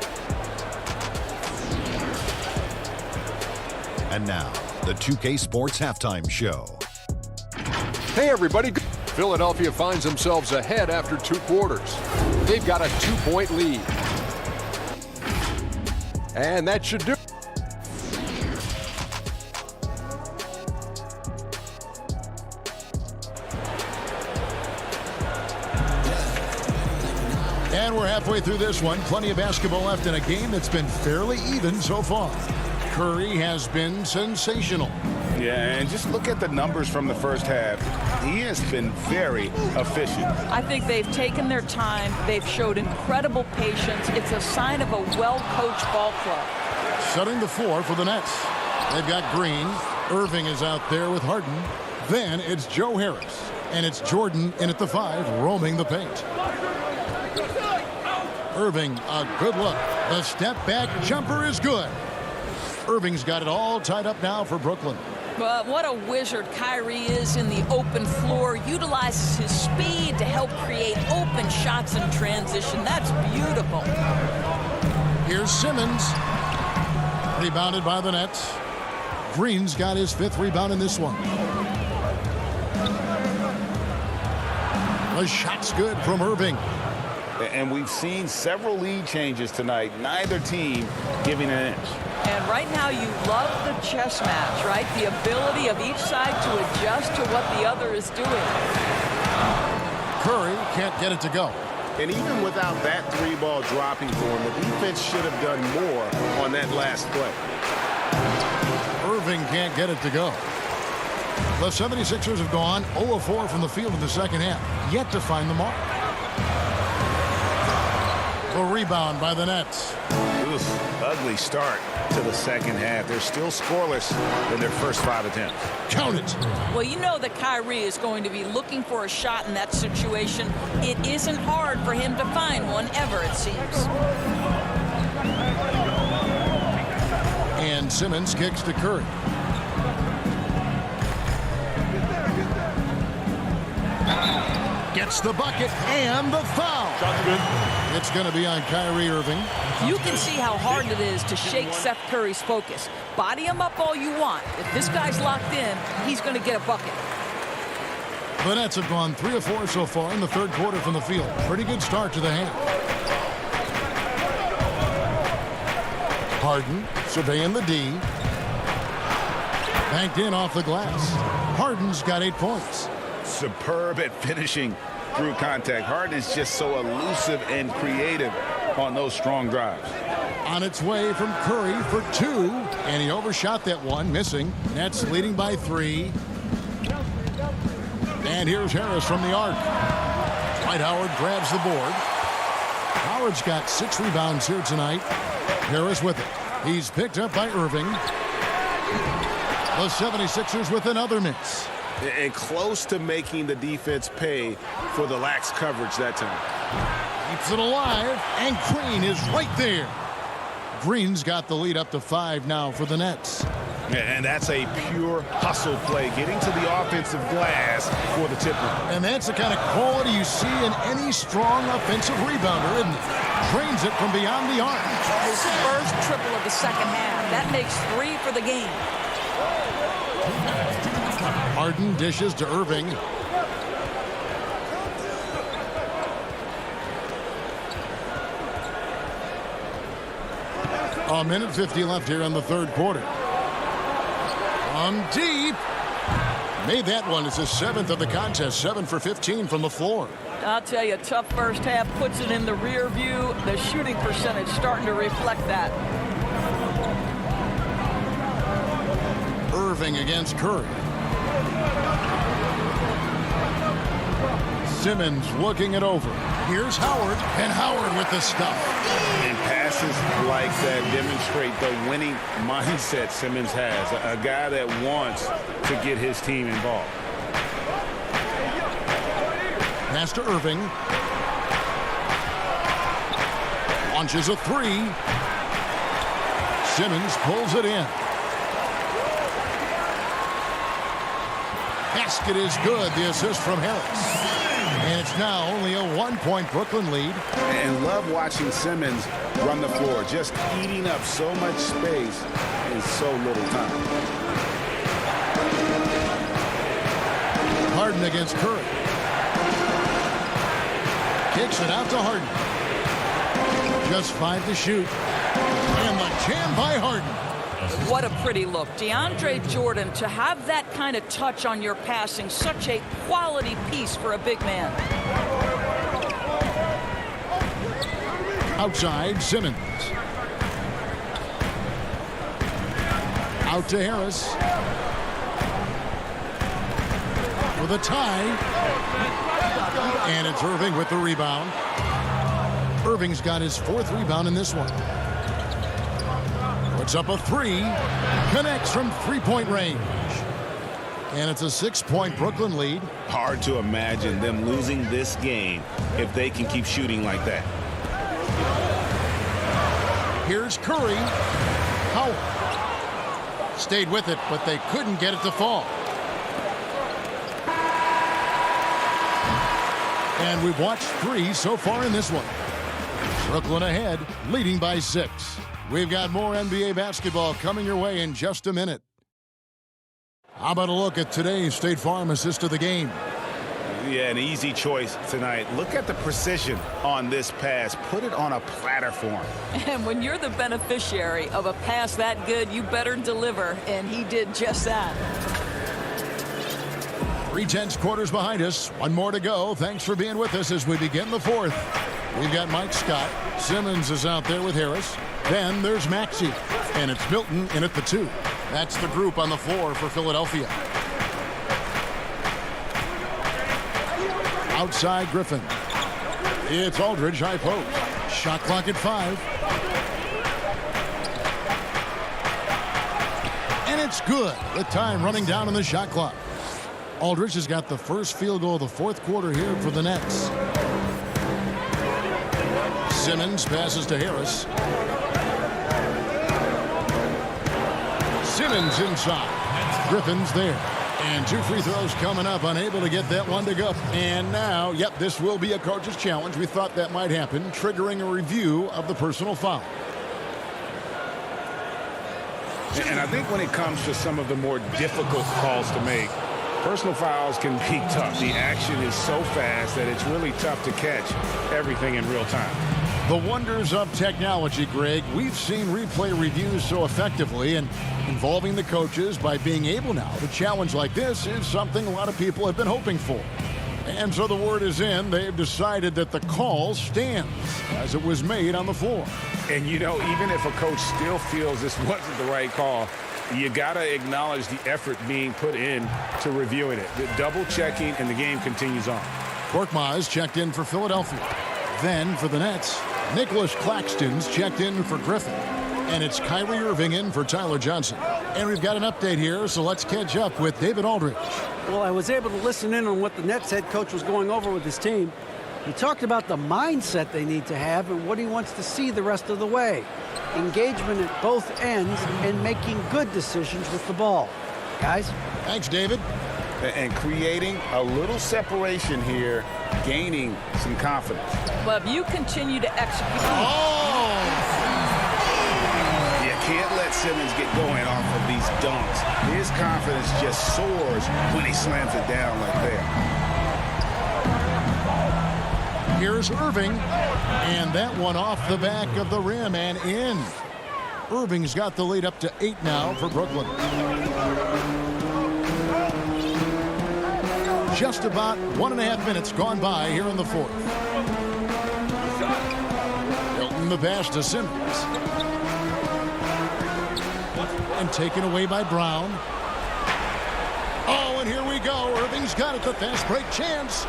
And now, the 2K Sports Halftime Show. Hey, everybody. Philadelphia finds themselves ahead after 2 quarters. They've got a 2-point lead. And that should do it. And we're halfway through this one. Plenty of basketball left in a game that's been fairly even so far. Curry has been sensational. Yeah, and just look at the numbers from the first half. He has been very efficient. I think they've taken their time. They've showed incredible patience. It's a sign of a well-coached ball club. Setting the floor for the Nets. They've got Green. Irving is out there with Harden. Then it's Joe Harris. And it's Jordan in at the 5, roaming the paint. Irving, a good look. The step-back jumper is good. Irving's got it all tied up now for Brooklyn. But what a wizard Kyrie is in the open floor. Utilizes his speed to help create open shots in transition. That's beautiful. Here's Simmons. Rebounded by the Nets. Green's got his 5th rebound in this one. The shot's good from Irving. And we've seen several lead changes tonight. Neither team giving an inch. And right now you love the chess match, right? The ability of each side to adjust to what the other is doing. Curry can't get it to go. And even without that 3-ball dropping for him, the defense should have done more on that last play. Irving can't get it to go. The 76ers have gone 0 of 4 from the field in the second half, yet to find the mark. The rebound by the Nets. Ugly start to the second half. They're still scoreless in their first 5 attempts. Count it. Well, you know that Kyrie is going to be looking for a shot in that situation. It isn't hard for him to find one ever, it seems. And Simmons kicks to Curry. Gets the bucket and the foul. It's going to be on Kyrie Irving. You can see how hard it is to shake Seth Curry's focus. Body him up all you want. If this guy's locked in, he's going to get a bucket. The Nets have gone 3 of 4 so far in the third quarter from the field. Pretty good start to the half. Harden surveying the D. Banked in off the glass. Harden's got 8 points. Superb at finishing through contact. Harden is just so elusive and creative on those strong drives. On its way from Curry for 2, and he overshot that one, missing. Nets leading by 3. And here's Harris from the arc. Dwight Howard grabs the board. Howard's got 6 rebounds here tonight. Harris with it. He's picked up by Irving. The 76ers with another miss. And close to making the defense pay for the lax coverage that time. Keeps it alive, and Green is right there. Green's got the lead up to 5 now for the Nets. And that's a pure hustle play, getting to the offensive glass for the tipper. And that's the kind of quality you see in any strong offensive rebounder, isn't it? Drains it from beyond the arc. His first triple of the second half. That makes 3 for the game. Harden dishes to Irving. A minute 50 left here in the third quarter. From deep. Made that one. It's his 7th of the contest. 7 for 15 from the floor. I'll tell you, tough first half puts it in the rear view. The shooting percentage starting to reflect that. Irving against Curry. Simmons looking it over. Here's Howard, and Howard with the stuff. And passes like that demonstrate the winning mindset Simmons has. A guy that wants to get his team involved. Pass to Irving. Launches a 3. Simmons pulls it in. Basket is good. The assist from Harris. And it's now only a 1-point Brooklyn lead. And love watching Simmons run the floor, just eating up so much space in so little time. Harden against Curry. Kicks it out to Harden. Just 5 to shoot. And the jam by Harden. What a pretty look. DeAndre Jordan, to have that kind of touch on your passing, such a quality piece for a big man. Outside, Simmons. Out to Harris. For the tie. And it's Irving with the rebound. Irving's got his 4th rebound in this one. Puts up a 3. Connects from 3-point range. And it's a 6-point Brooklyn lead. Hard to imagine them losing this game if they can keep shooting like that. Here's Curry. Howard. Stayed with it, but they couldn't get it to fall. And we've watched 3 so far in this one. Brooklyn ahead, leading by 6. We've got more NBA basketball coming your way in just a minute. How about a look at today's State Farm assist of the game? Yeah, an easy choice tonight. Look at the precision on this pass. Put it on a platter form. And when you're the beneficiary of a pass that good, you better deliver, and he did just that. 3/10 quarters behind us. 1 more to go. Thanks for being with us as we begin the 4th. We've got Mike Scott. Simmons is out there with Harris. Then there's Maxey. And it's Milton in at the 2. That's the group on the floor for Philadelphia. Outside Griffin. It's Aldridge high post. Shot clock at 5. And it's good with time running down on the shot clock. Aldridge has got the first field goal of the 4th quarter here for the Nets. Simmons passes to Harris. Simmons inside. Griffin's there. And 2 free throws coming up, unable to get that one to go. And now, yep, this will be a coach's challenge. We thought that might happen, triggering a review of the personal foul. And I think when it comes to some of the more difficult calls to make, personal fouls can be tough. The action is so fast that it's really tough to catch everything in real time. The wonders of technology, Greg. We've seen replay reviews so effectively, and involving the coaches by being able now to challenge like this is something a lot of people have been hoping for. And so the word is in. They've decided that the call stands as it was made on the floor. And, you know, even if a coach still feels this wasn't the right call, you got to acknowledge the effort being put in to reviewing it. The double checking, and the game continues on. Korkmaz checked in for Philadelphia. Then for the Nets, Nicholas Claxton's checked in for Griffin. And it's Kyrie Irving in for Tyler Johnson. And we've got an update here, so let's catch up with David Aldridge. Well, I was able to listen in on what the Nets head coach was going over with his team. He talked about the mindset they need to have and what he wants to see the rest of the way. Engagement at both ends and making good decisions with the ball. Guys? Thanks, David. And creating a little separation here, gaining some confidence. Well, if you continue to execute... You can't let Simmons get going off of these dunks. His confidence just soars when he slams it down like that. Here's Irving, and that one off the back of the rim and in. Irving's got the lead up to 8 now for Brooklyn. Just about 1.5 minutes gone by here in the fourth. Hilton the pass to Simmons. And taken away by Brown. Oh, and here we go. Irving's got it, the fast break chance.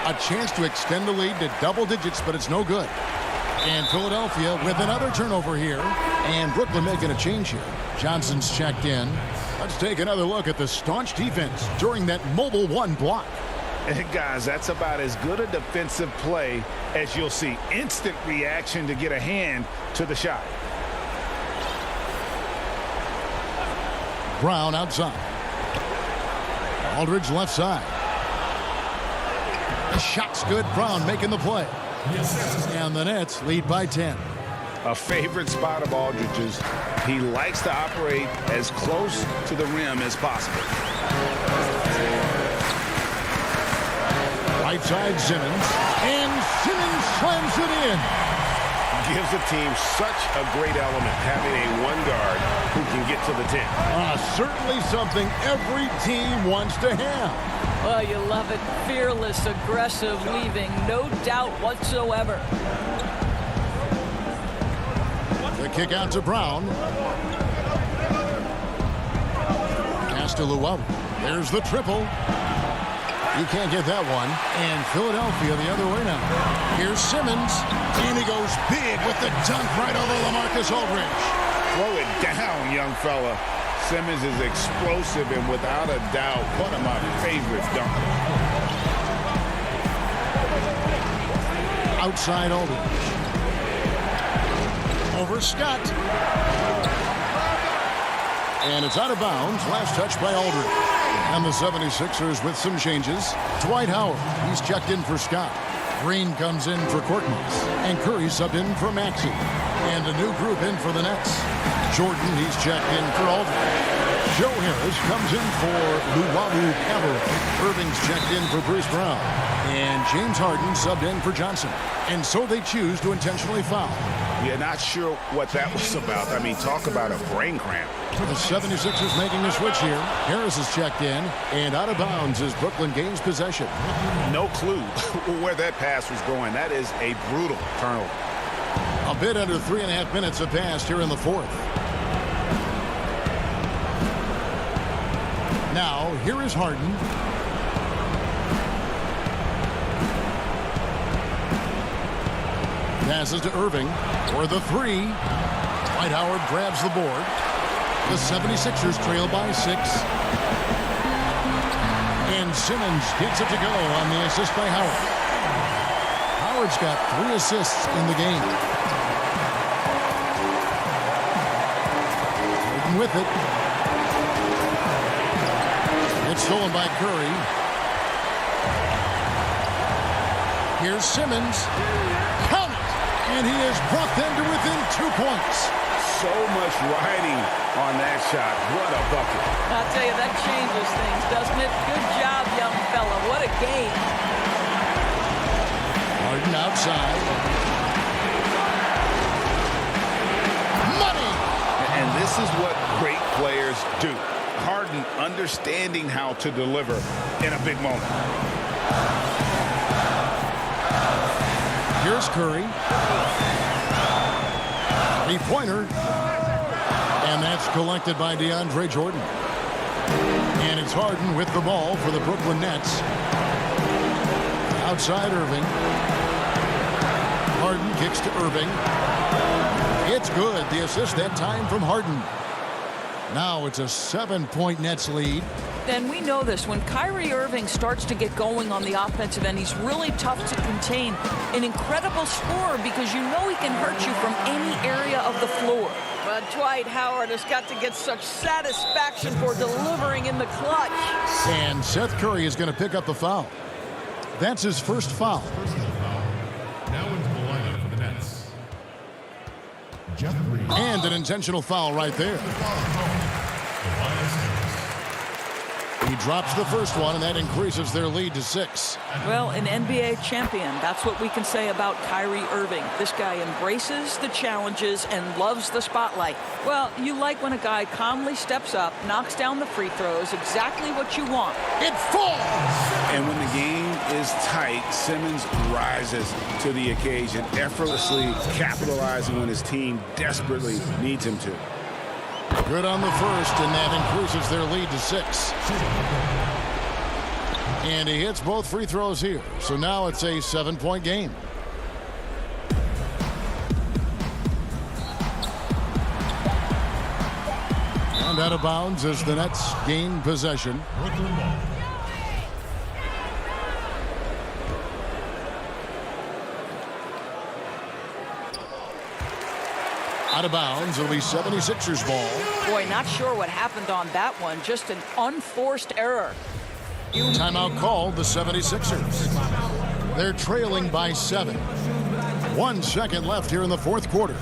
A chance to extend the lead to double digits, but it's no good. And Philadelphia with another turnover here. And Brooklyn making a change here. Johnson's checked in. Let's take another look at the staunch defense during that mobile 1 block. And guys, that's about as good a defensive play as you'll see. Instant reaction to get a hand to the shot. Brown outside. Aldridge left side. The shot's good. Brown making the play. And the Nets lead by 10. A favorite spot of Aldridge's. He likes to operate as close to the rim as possible. Right side Simmons. And Simmons slams it in. Gives the team such a great element having a 1 guard who can get to the 10. Certainly something every team wants to have. Well, you love it. Fearless, aggressive, leaving no doubt whatsoever. The kick out to Brown. Pass to Luau. There's the triple. You can't get that one. And Philadelphia the other way now. Here's Simmons. And he goes big with the dunk right over LaMarcus Aldridge. Throw it down, young fella. Simmons is explosive and without a doubt one of my favorite dunkers. Outside Aldridge. Over Scott. And it's out of bounds. Last touch by Aldridge. And the 76ers with some changes. Dwight Howard, he's checked in for Scott. Green comes in for Korkmaz. And Curry subbed in for Maxey. And a new group in for the Nets. Jordan, he's checked in for Aldridge. Joe Harris comes in for Luau Cabarrot. Irving's checked in for Bruce Brown. And James Harden subbed in for Johnson. And so they choose to intentionally foul. Yeah, not sure what that was about. I mean, talk about a brain cramp. The 76ers making a switch here. Harris is checked in. And out of bounds as Brooklyn gains possession. No clue where that pass was going. That is a brutal turnover. A bit under 3.5 minutes have passed here in the fourth. Now, here is Harden. Passes to Irving for the 3. Dwight Howard grabs the board. The 76ers trail by 6. And Simmons gets it to go on the assist by Howard. Howard's got 3 assists in the game. Harden with it. It's stolen by Curry. Here's Simmons. Count it! And he has brought them to within 2 points. So much riding on that shot. What a bucket. I'll tell you, that changes things, doesn't it? Good job, young fella. What a game. Harden outside. Money! And this is what great players do. Harden understanding how to deliver in a big moment. Here's Curry. 3-pointer. And that's collected by DeAndre Jordan. And it's Harden with the ball for the Brooklyn Nets. Outside Irving. Harden kicks to Irving. It's good. The assist that time from Harden. Now it's a 7-point Nets lead. And we know this. When Kyrie Irving starts to get going on the offensive end, he's really tough to contain. An incredible scorer because you know he can hurt you from any area of the floor. But Dwight Howard has got to get such satisfaction for delivering in the clutch. And Seth Curry is going to pick up the foul. That's his first foul. Now into the lineup for the Nets. And an intentional foul right there. He drops the first one, and that increases their lead to 6. Well, an NBA champion. That's what we can say about Kyrie Irving. This guy embraces the challenges and loves the spotlight. Well, you like when a guy calmly steps up, knocks down the free throws, exactly what you want. It falls! And when the game is tight, Simmons rises to the occasion, effortlessly capitalizing when his team desperately needs him to. Good on the first, and that increases their lead to 6. And he hits both free throws here. So now it's a 7-point game. And out of bounds as the Nets gain possession. Out of bounds, it'll be 76ers ball. Boy, not sure what happened on that one. Just an unforced error. Timeout called the 76ers. They're trailing by 7. 1 second left here in the fourth quarter.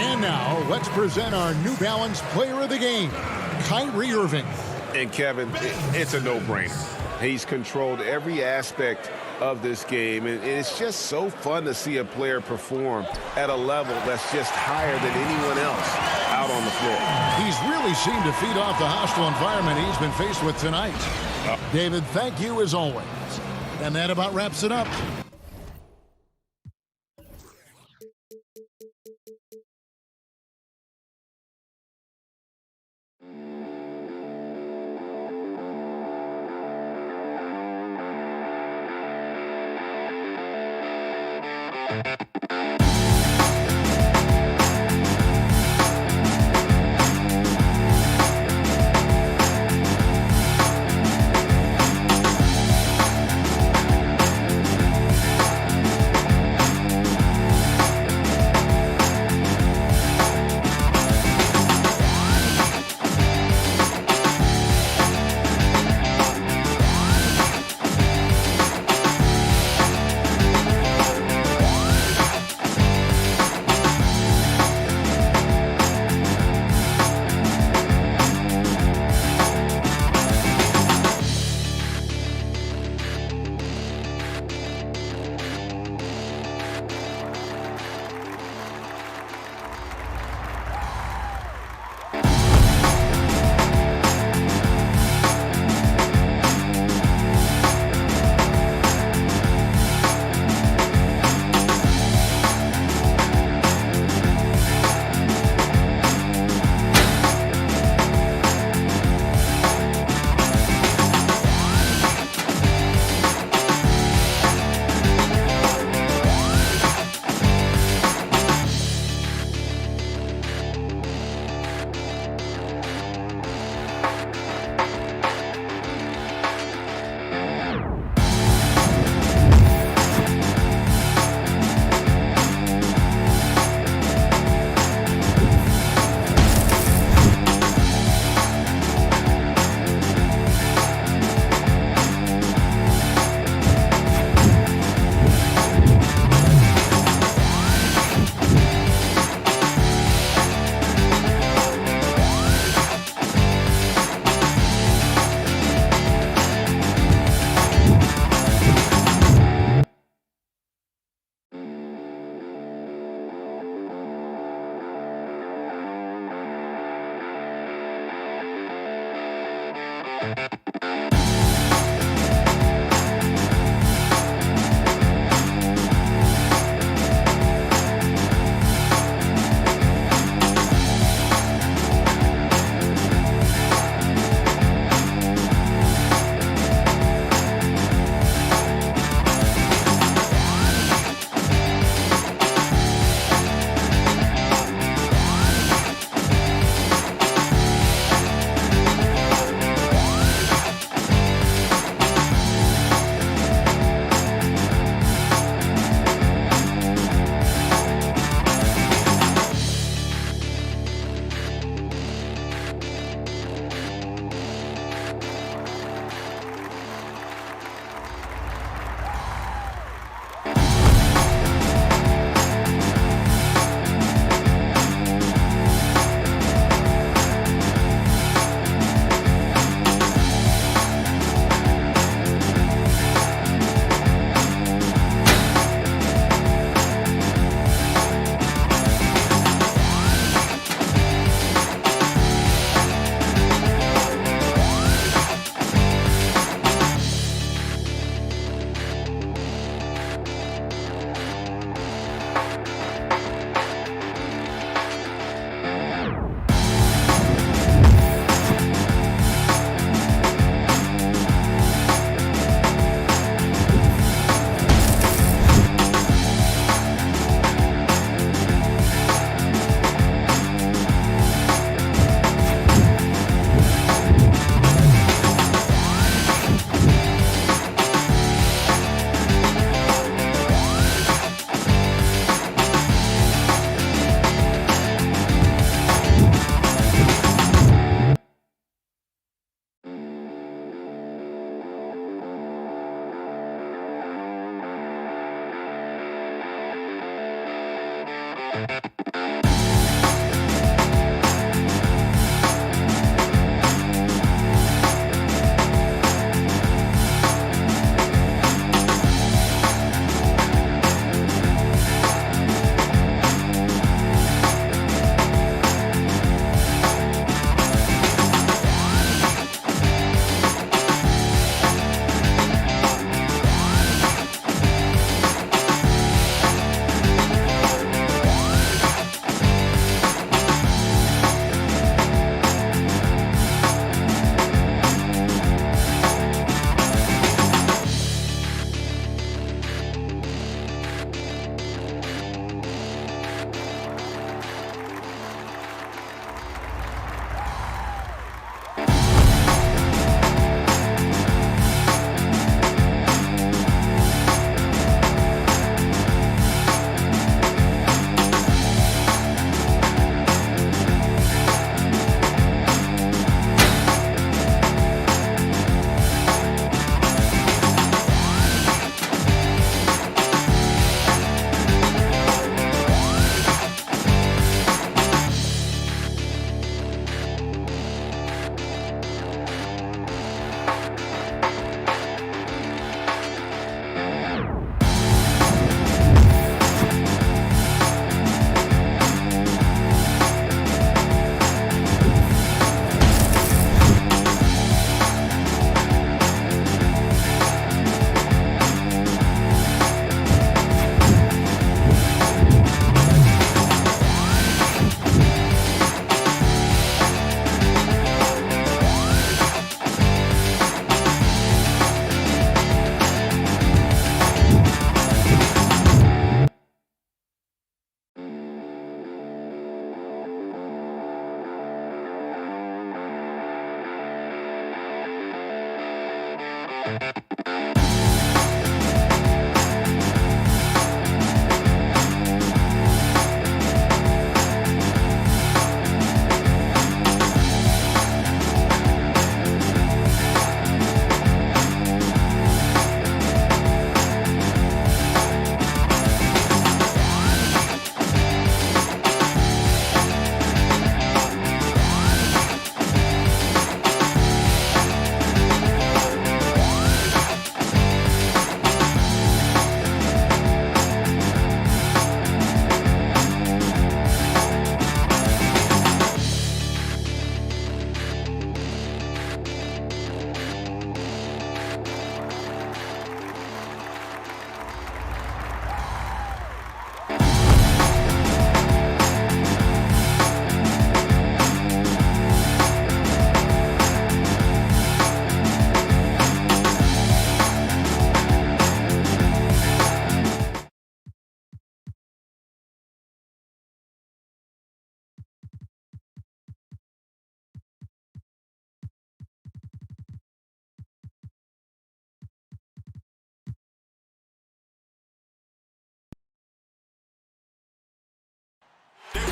And now, let's present our New Balance Player of the Game, Kyrie Irving. And Kevin, it's a no-brainer. He's controlled every aspect of this game, and it's just so fun to see a player perform at a level that's just higher than anyone else out on the floor. He's really seemed to feed off the hostile environment he's been faced with tonight. David, thank you as always. And that about wraps it up.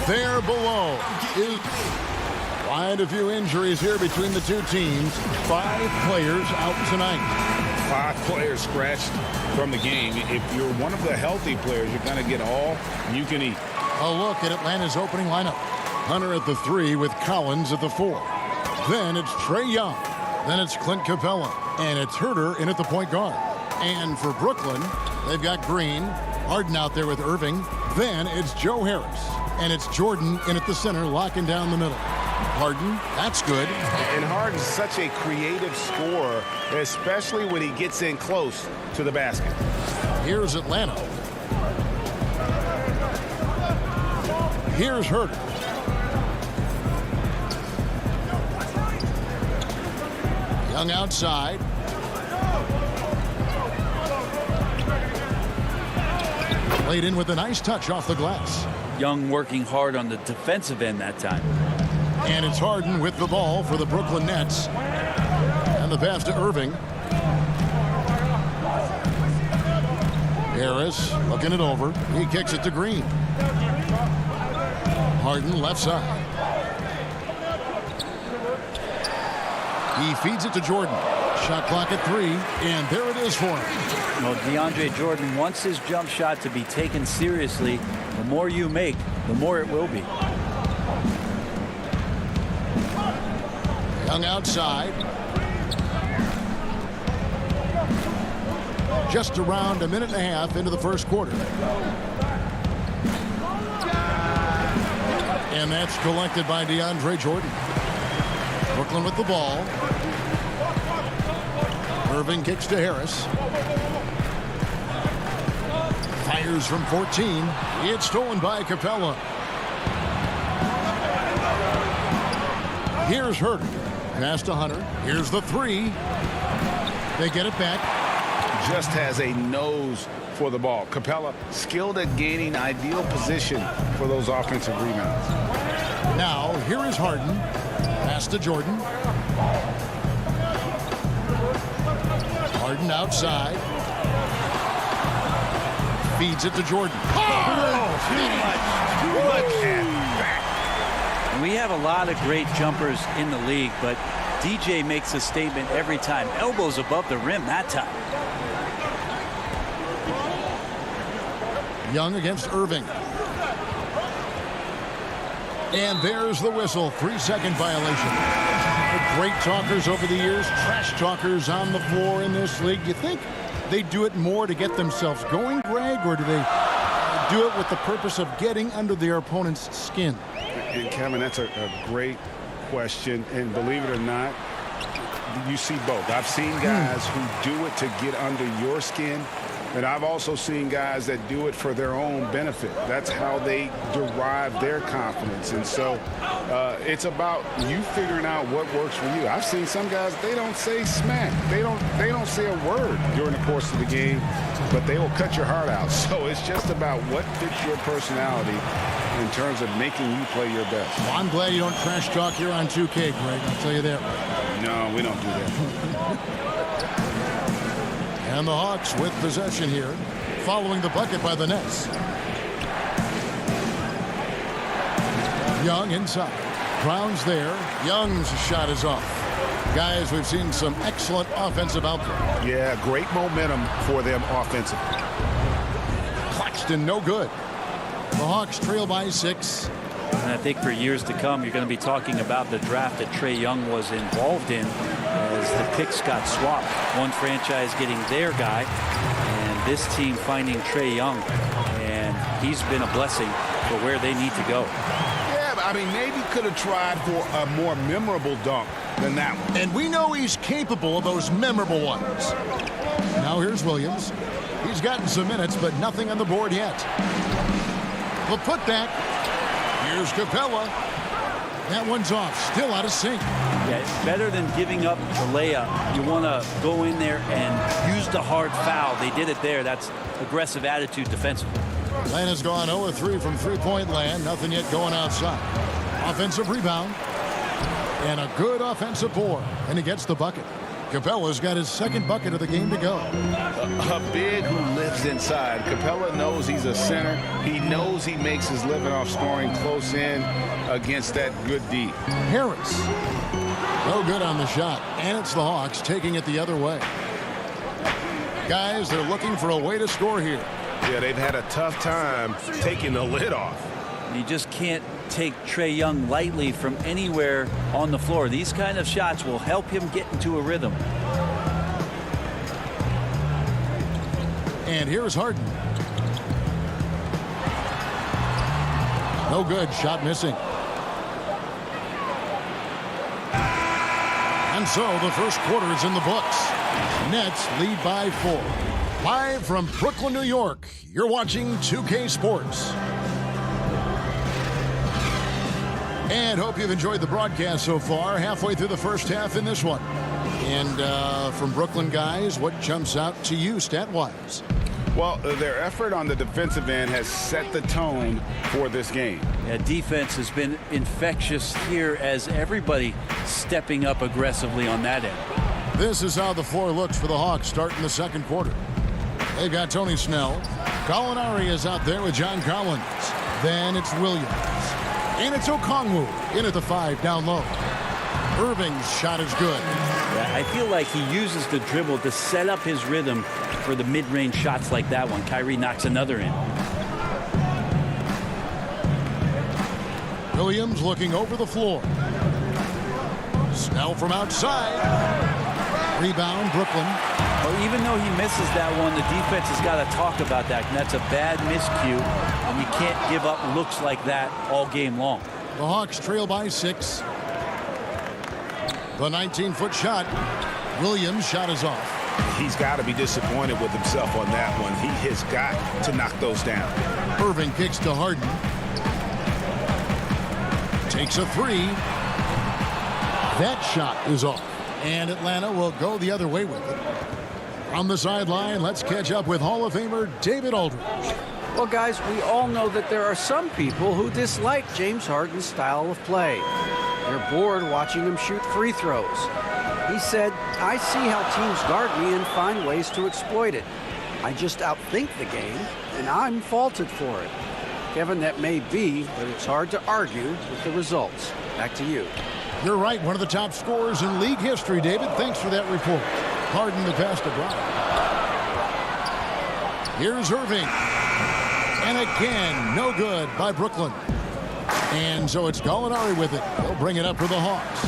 There below is quite a few injuries here between the two teams. 5 players out tonight. 5 players scratched from the game. If you're one of the healthy players, you're going to get all you can eat. A look at Atlanta's opening lineup. Hunter at the 3 with Collins at the 4. Then it's Trae Young. Then it's Clint Capella. And it's Herter in at the point guard. And for Brooklyn, they've got Green. Harden out there with Irving. Then it's Joe Harris. And it's Jordan in at the center, locking down the middle. Harden, that's good. And Harden's such a creative scorer, especially when he gets in close to the basket. Here's Atlanta. Here's Herter. Young outside. Played in with a nice touch off the glass. Young working hard on the defensive end that time. And it's Harden with the ball for the Brooklyn Nets. And the pass to Irving. Harris looking it over. He kicks it to Green. Harden left side. He feeds it to Jordan. Shot clock at 3, and there it is for him. Well, DeAndre Jordan wants his jump shot to be taken seriously. The more you make, the more it will be. Young outside. Just around a minute and a half into the first quarter. And that's collected by DeAndre Jordan. Brooklyn with the ball. Irving kicks to Harris. Fires from 14. It's stolen by Capella. Here's Herter. Pass to Hunter. Here's the 3. They get it back. Just has a nose for the ball. Capella skilled at gaining ideal position for those offensive rebounds. Now, here is Harden. Pass to Jordan. Harden outside. Feeds it to Jordan. And we have a lot of great jumpers in the league, but DJ makes a statement every time. Elbows above the rim that time. Young against Irving. And there's the whistle. 3-second violation. Great talkers over the years, trash talkers on the floor in this league. Do you think they do it more to get themselves going, Greg, or do they do it with the purpose of getting under their opponent's skin? And Kevin, that's a great question. And believe it or not, you see both. I've seen guys who do it to get under your skin. And I've also seen guys that do it for their own benefit. That's how they derive their confidence. And so it's about you figuring out what works for you. I've seen some guys, they don't say smack. They don't say a word during the course of the game, but they will cut your heart out. So it's just about what fits your personality in terms of making you play your best. Well, I'm glad you don't trash talk here on 2K, Greg. I'll tell you that. No, we don't do that. And the Hawks with possession here, following the bucket by the Nets. Young inside. Brown's there. Young's shot is off. Guys, we've seen some excellent offensive output. Yeah, great momentum for them offensively. Claxton, no good. The Hawks trail by 6. And I think for years to come, you're going to be talking about the draft that Trae Young was involved in as the picks got swapped. One franchise getting their guy, and this team finding Trae Young. And he's been a blessing for where they need to go. Yeah, but I mean, maybe could have tried for a more memorable dunk than that one. And we know he's capable of those memorable ones. Now here's Williams. He's gotten some minutes, but nothing on the board yet. The putback. Here's Capella. That one's off. Still out of sync. Yeah, it's better than giving up the layup. You want to go in there and use the hard foul. They did it there. That's aggressive attitude defensively. Atlanta's gone 0-3 from three-point land. Nothing yet going outside. Offensive rebound. And a good offensive board. And he gets the bucket. Capella's got his second bucket of the game to go. A big who lives inside. Capella knows he's a center. He knows he makes his living off scoring close in against that good D. Harris. No good on the shot. And it's the Hawks taking it the other way. Guys, they're looking for a way to score here. Yeah, they've had a tough time taking the lid off. You just can't take Trae Young lightly from anywhere on the floor. These kind of shots will help him get into a rhythm. And here's Harden. No good. Shot missing. And so the first quarter is in the books. Nets lead by 4. Live from Brooklyn, New York, you're watching 2K Sports. And hope you've enjoyed the broadcast so far. Halfway through the first half in this one. And from Brooklyn, guys, what jumps out to you stat-wise? Well, their effort on the defensive end has set the tone for this game. Yeah, defense has been infectious here as everybody stepping up aggressively on that end. This is how the floor looks for the Hawks starting the second quarter. They've got Tony Snell. Gallinari is out there with John Collins. Then it's Williams. And it's Okongwu in at the 5 down low. Irving's shot is good. Yeah, I feel like he uses the dribble to set up his rhythm for the mid-range shots like that one. Kyrie knocks another in. Williams looking over the floor. Snell from outside. Rebound, Brooklyn. Well, even though he misses that one, the defense has got to talk about that. And that's a bad miscue, and you can't give up looks like that all game long. The Hawks trail by 6. The 19-foot shot. Williams' shot is off. He's got to be disappointed with himself on that one. He has got to knock those down. Irving kicks to Harden. Takes a 3. That shot is off. And Atlanta will go the other way with it. On the sideline, let's catch up with Hall of Famer David Aldridge. Well, guys, we all know that there are some people who dislike James Harden's style of play. They're bored watching him shoot free throws. He said, "I see how teams guard me and find ways to exploit it. I just outthink the game, and I'm faulted for it." Kevin, that may be, but it's hard to argue with the results. Back to you. You're right, one of the top scorers in league history, David. Thanks for that report. Harden the pass to Brown. Here's Irving. And again, no good by Brooklyn. And so it's Gallinari with it. He'll bring it up for the Hawks.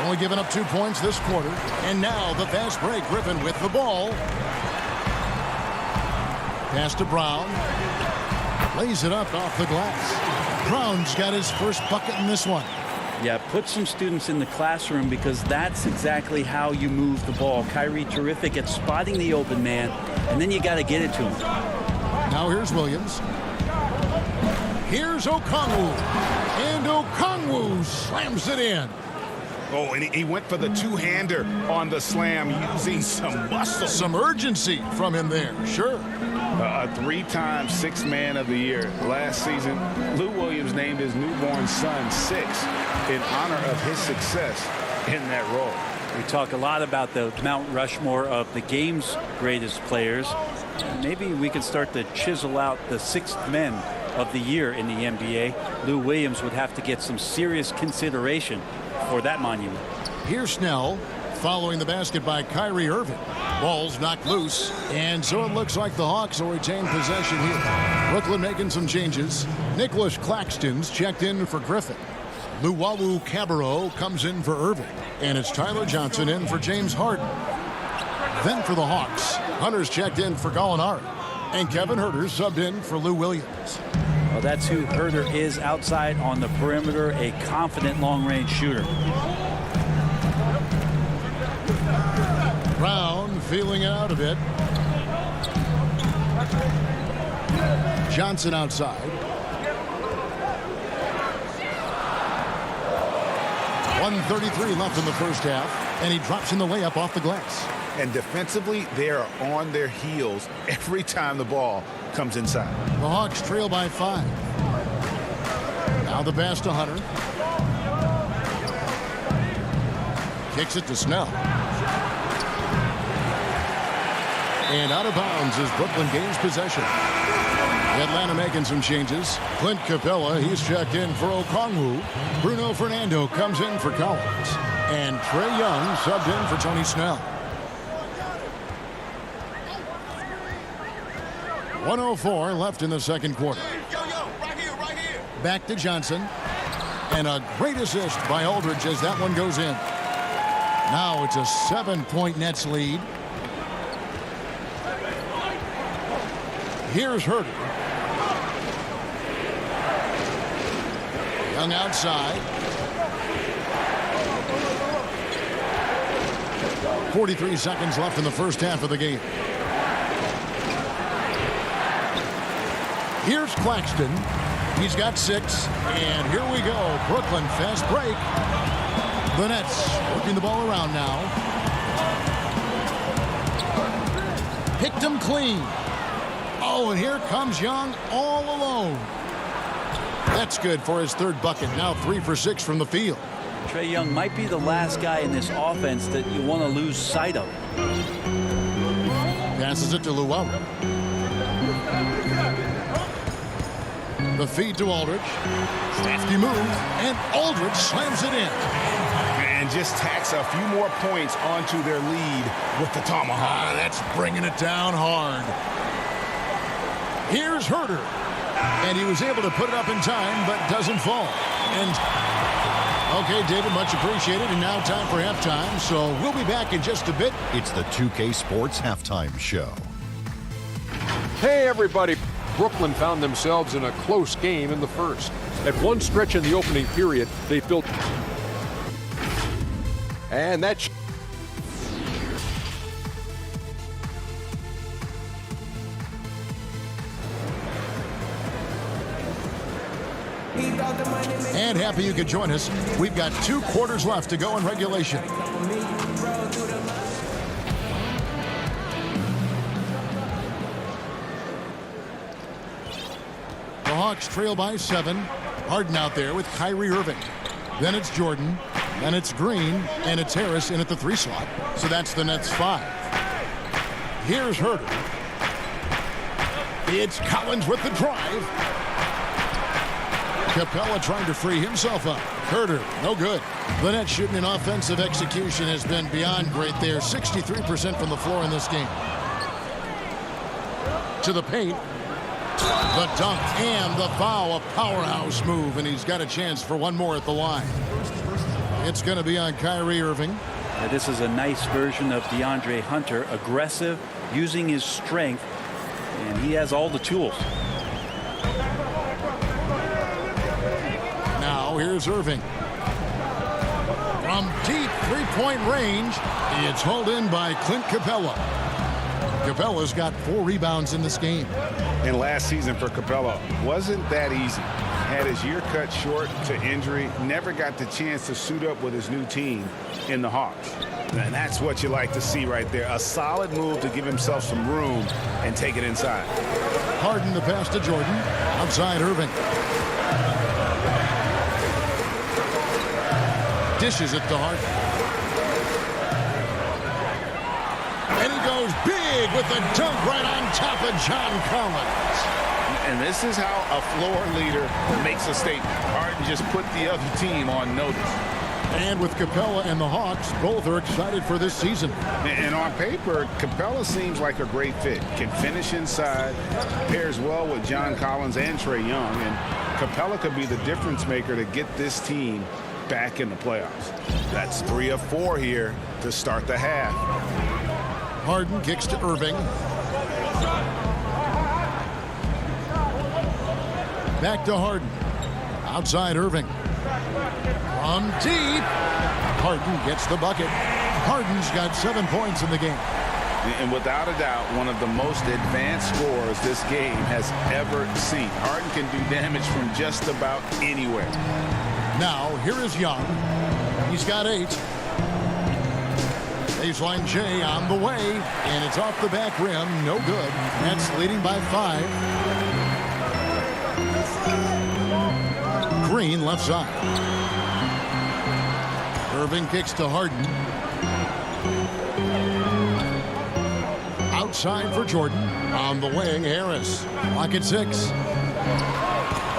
Only giving up 2 points this quarter. And now the fast break. Griffin with the ball. Pass to Brown. Lays it up off the glass. Brown's got his first bucket in this one. Yeah, put some students in the classroom because that's exactly how you move the ball. Kyrie terrific at spotting the open man, and then you got to get it to him. Now here's Williams. Here's Okongwu. And Okongwu slams it in. Oh, and he went for the two-hander on the slam using some muscle. Some urgency from him there, sure. A 3-time Sixth Man of the Year. Last season, Lou Williams named his newborn son 6 in honor of his success in that role. We talk a lot about the Mount Rushmore of the game's greatest players. Maybe we can start to chisel out the sixth men of the year in the NBA. Lou Williams would have to get some serious consideration for that monument. Here's Snell following the basket by Kyrie Irving. Ball's knocked loose, and so it looks like the Hawks will retain possession here. Brooklyn making some changes. Nicholas Claxton's checked in for Griffin. Luwawu Cabarrot comes in for Irving, and it's Tyler Johnson in for James Harden. Then for the Hawks, Hunter's checked in for Gallinari, and Kevin Huerter subbed in for Lou Williams. Well, that's who Huerter is outside on the perimeter, a confident long-range shooter. Brown feeling it out a bit. Johnson outside. 1:33 left in the first half, and he drops in the layup off the glass. And defensively, they are on their heels every time the ball comes inside. The Hawks trail by 5. Now the pass to Hunter. Kicks it to Snell. And out of bounds as Brooklyn gains possession. Atlanta making some changes. Clint Capella, he's checked in for Okongwu. Bruno Fernando comes in for Collins. And Trae Young subbed in for Tony Snell. 1:04 left in the second quarter. Back to Johnson. And a great assist by Aldridge as that one goes in. Now it's a 7-point Nets lead. Here's Huerter. Young outside. 43 seconds left in the first half of the game. Here's Claxton. He's got 6. And here we go. Brooklyn fast break. The Nets working the ball around now. Picked him clean. Oh, and here comes Young all alone. That's good for his third bucket. Now 3 for 6 from the field. Trae Young might be the last guy in this offense that you want to lose sight of. Passes it to Luwawu. The feed to Aldridge. Crafty move, and Aldridge slams it in. And just tacks a few more points onto their lead with the tomahawk. That's bringing it down hard. Here's Huerter. And he was able to put it up in time, but doesn't fall. And okay, David, much appreciated. And now time for halftime. So we'll be back in just a bit. It's the 2K Sports Halftime Show. Hey, everybody. Brooklyn found themselves in a close game in the first. At one stretch in the opening period, they built. And that's. And happy you could join us. We've got 2 quarters left to go in regulation. The Hawks trail by 7. Harden out there with Kyrie Irving. Then it's Jordan. Then it's Green. And it's Harris in at the 3 slot. So that's the Nets 5. Here's Huerter. It's Collins with the drive. Capella trying to free himself up. Huerter, no good. The Nets shooting in offensive execution has been beyond great there. 63% from the floor in this game. To the paint. The dunk and the foul. A powerhouse move, and he's got a chance for one more at the line. It's going to be on Kyrie Irving. Now, this is a nice version of DeAndre Hunter. Aggressive, using his strength, and he has all the tools. Here's Irving. From deep 3-point range, it's hauled in by Clint Capella. Capella's got 4 rebounds in this game. And last season for Capella wasn't that easy. Had his year cut short to injury, never got the chance to suit up with his new team in the Hawks. And that's what you like to see right there. A solid move to give himself some room and take it inside. Harden the pass to Jordan. Outside Irving. Dishes it to Harden. And he goes big with the dunk right on top of John Collins. And this is how a floor leader makes a statement. Harden just put the other team on notice. And with Capella and the Hawks, both are excited for this season. And on paper, Capella seems like a great fit. Can finish inside, pairs well with John Collins and Trae Young. And Capella could be the difference maker to get this team back in the playoffs. That's 3 of 4 here to start the half. Harden kicks to Irving. Back to Harden. Outside Irving. From deep. Harden gets the bucket. Harden's got 7 points in the game. And without a doubt, one of the most advanced scorers this game has ever seen. Harden can do damage from just about anywhere. Now, here is Young. He's got 8. Baseline J on the way, and it's off the back rim. No good. Nets leading by 5. Green left side. Irving kicks to Harden. Outside for Jordan. On the wing, Harris. Clock at 6.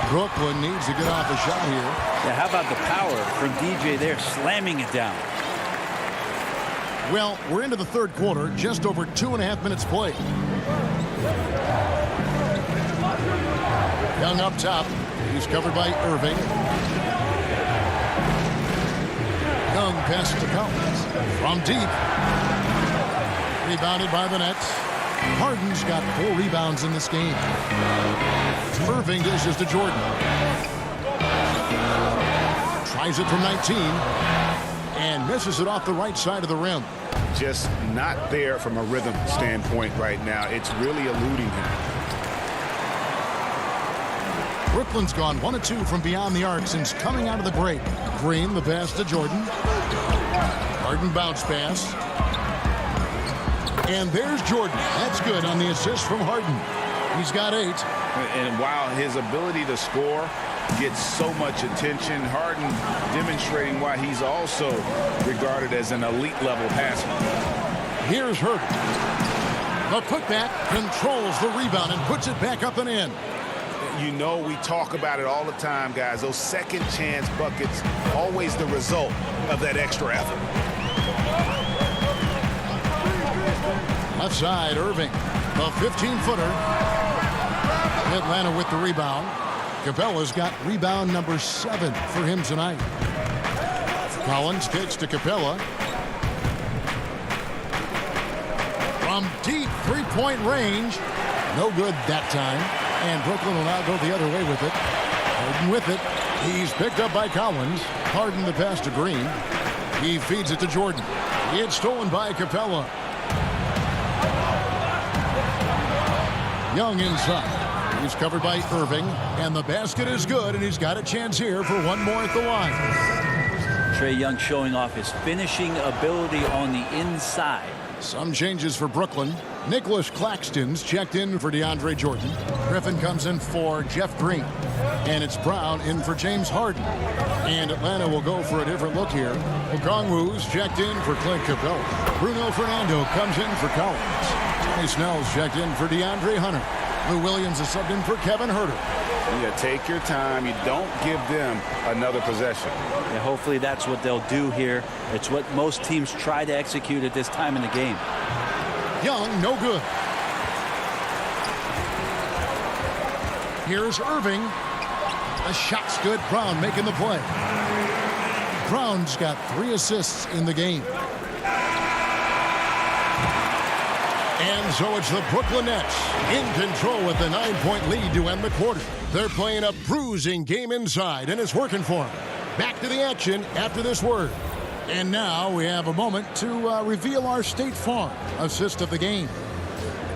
Brooklyn needs to get off a shot here. Yeah, how about the power from DJ there, slamming it down? Well, we're into the third quarter, just over 2.5 minutes played. Young up top. He's covered by Irving. Young passes to Collins. From deep. Rebounded by the Nets. Harden's got 4 rebounds in this game. Irving dishes to Jordan. Tries it from 19. And misses it off the right side of the rim. Just not there from a rhythm standpoint right now. It's really eluding him. Brooklyn's gone 1 of 2 from beyond the arc since coming out of the break. Green, the pass to Jordan. Harden bounce pass. And there's Jordan. That's good on the assist from Harden. He's got 8. And while his ability to score gets so much attention, Harden demonstrating why he's also regarded as an elite level passer. Here's Herb. The putback controls the rebound and puts it back up and in. You know, we talk about it all the time, guys. Those second chance buckets, always the result of that extra effort. Left side, Irving. The 15-footer. Atlanta with the rebound. Capella's got rebound number 7 for him tonight. Collins kicks to Capella. From deep 3-point range. No good that time. And Brooklyn will now go the other way with it. Harden with it. He's picked up by Collins. Harden the pass to Green. He feeds it to Jordan. It's stolen by Capella. Young inside. He's covered by Irving. And the basket is good, and he's got a chance here for one more at the line. Trae Young showing off his finishing ability on the inside. Some changes for Brooklyn. Nicholas Claxton's checked in for DeAndre Jordan. Griffin comes in for Jeff Green. And it's Brown in for James Harden. And Atlanta will go for a different look here. Okongwu's checked in for Clint Capella. Bruno Fernando comes in for Collins. Johnny Snell's checked in for DeAndre Hunter. Lou Williams is subbed in for Kevin Huerter. You take your time. You don't give them another possession. Yeah, hopefully that's what they'll do here. It's what most teams try to execute at this time in the game. Young, no good. Here's Irving. The shot's good. Brown making the play. Brown's got 3 assists in the game. And so it's the Brooklyn Nets in control with the 9-point lead to end the quarter. They're playing a bruising game inside, and it's working for them. Back to the action after this word. And now we have a moment to reveal our State Farm assist of the game.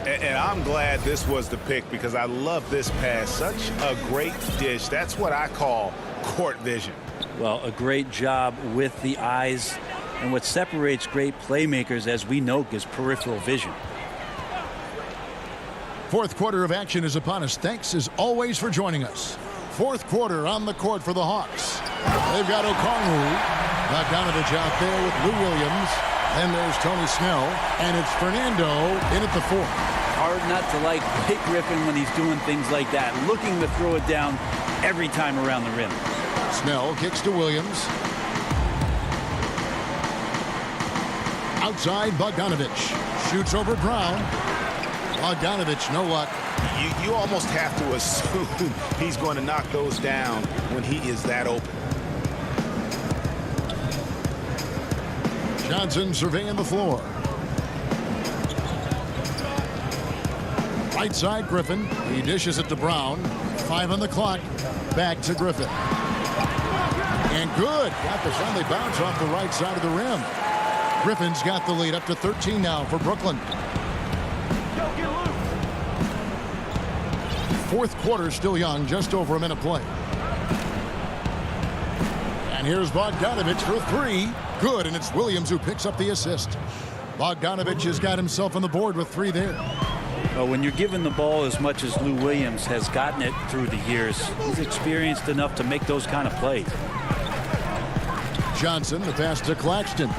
And I'm glad this was the pick because I love this pass. Such a great dish. That's what I call court vision. Well, a great job with the eyes. And what separates great playmakers, as we know, is peripheral vision. Fourth quarter of action is upon us. Thanks, as always, for joining us. Fourth quarter on the court for the Hawks. They've got Okongwu. Bogdanovich out there with Lou Williams. Then there's Tony Snell, and it's Fernando in at the 4. Hard not to like Blake Griffin when he's doing things like that, looking to throw it down every time around the rim. Snell kicks to Williams. Outside, Bogdanovich shoots over Brown. Bogdanovich, no luck. You almost have to assume he's going to knock those down when he is that open. Johnson surveying the floor. Right side, Griffin. He dishes it to Brown. 5 on the clock. Back to Griffin. And good. Got the friendly bounce off the right side of the rim. Griffin's got the lead up to 13 now for Brooklyn. Fourth quarter still young, just over a minute play. And here's Bogdanovich for 3. Good, and it's Williams who picks up the assist. Bogdanovich has got himself on the board with 3 there. Well, when you're given the ball as much as Lou Williams has gotten it through the years, he's experienced enough to make those kind of plays. Johnson, the pass to Claxton.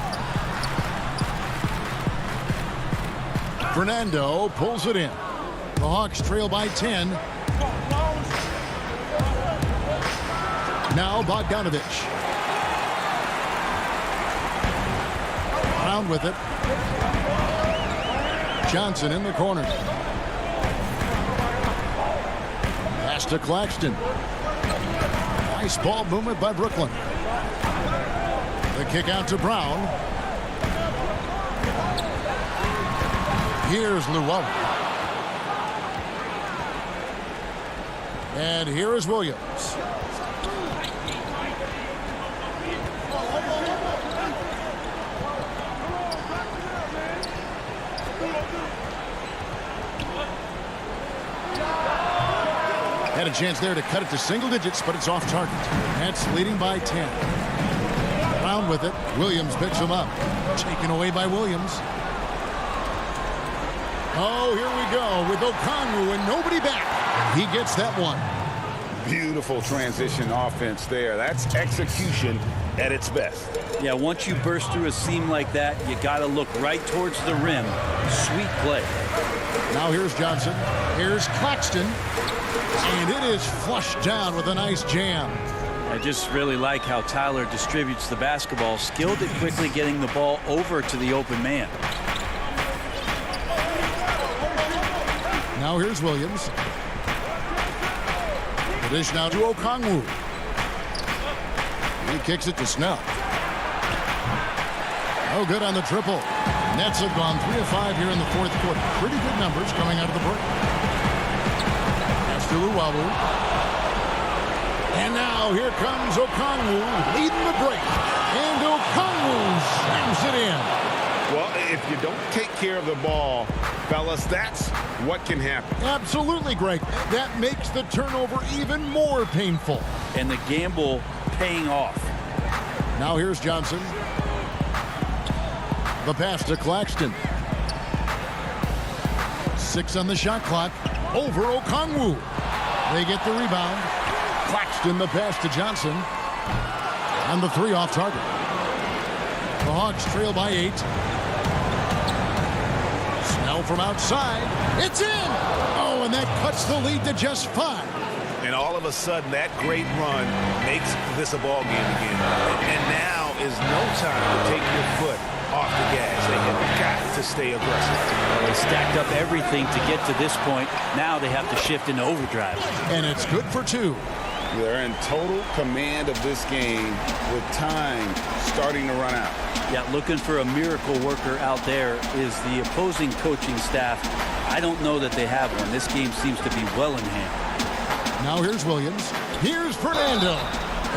Fernando pulls it in. The Hawks trail by 10. Now Bogdanovich. Brown with it. Johnson in the corner. Pass to Claxton. Nice ball movement by Brooklyn. The kick out to Brown. Here's Llewellyn. And here is Williams. Had a chance there to cut it to single digits, but it's off target. Nets leading by 10. Brown with it. Williams picks him up. Taken away by Williams. Oh, here we go with Okongwu and nobody back. He gets that one. Beautiful transition offense there. That's execution at its best. Yeah, once you burst through a seam like that, you got to look right towards the rim. Sweet play. Now here's Johnson. Here's Claxton. And it is flushed down with a nice jam. I just really like how Tyler distributes the basketball, skilled at quickly getting the ball over to the open man. Now here's Williams. The dish now to Okongwu. He kicks it to Snell. Oh, good on the triple. Nets have gone 3 of 5 here in the fourth quarter. Pretty good numbers coming out of the break. That's to Llewellyn. And now here comes Okongwu leading the break. And Okongwu slams it in. Well, if you don't take care of the ball, fellas, that's what can happen. Absolutely, Greg. That makes the turnover even more painful. And the gamble paying off. Now here's Johnson. The pass to Claxton. 6 on the shot clock. Over Okongwu. They get the rebound. Claxton the pass to Johnson. And the 3 off target. The Hawks trail by 8. Snell from outside. It's in! Oh, and that cuts the lead to just 5. And all of a sudden, that great run makes this a ball game again. And now is no time to take your foot off the gas. They have got to stay aggressive. Well, they stacked up everything to get to this point. Now they have to shift into overdrive. And it's good for 2. They're in total command of this game with time starting to run out. Yeah, looking for a miracle worker out there is the opposing coaching staff. I don't know that they have one. This game seems to be well in hand. Now here's Williams. Here's Fernando.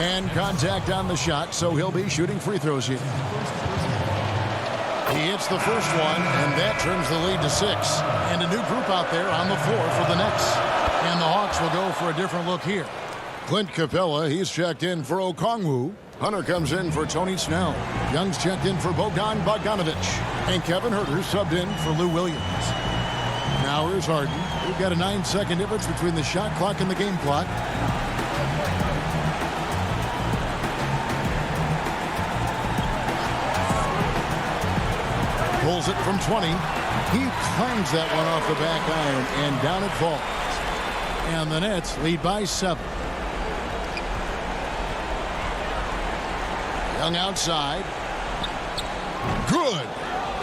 And contact on the shot, so he'll be shooting free throws here. He hits the first one, and that trims the lead to 6. And a new group out there on the floor for the Knicks. And the Hawks will go for a different look here. Clint Capella, he's checked in for Okongwu. Hunter comes in for Tony Snell. Young's checked in for Bogdanovich. And Kevin Huerter subbed in for Lou Williams. Now here's Harden. We've got a 9-second difference between the shot clock and the game clock. Pulls it from 20. He clangs that one off the back iron, and down it falls. And the Nets lead by 7. Young outside. Good.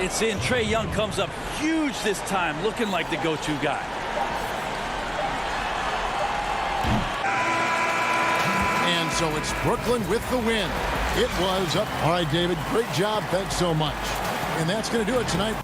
It's in. Trae Young comes up huge this time, looking like the go-to guy. And so it's Brooklyn with the win. It was up. All right, David, great job. Thanks so much. And that's going to do it tonight.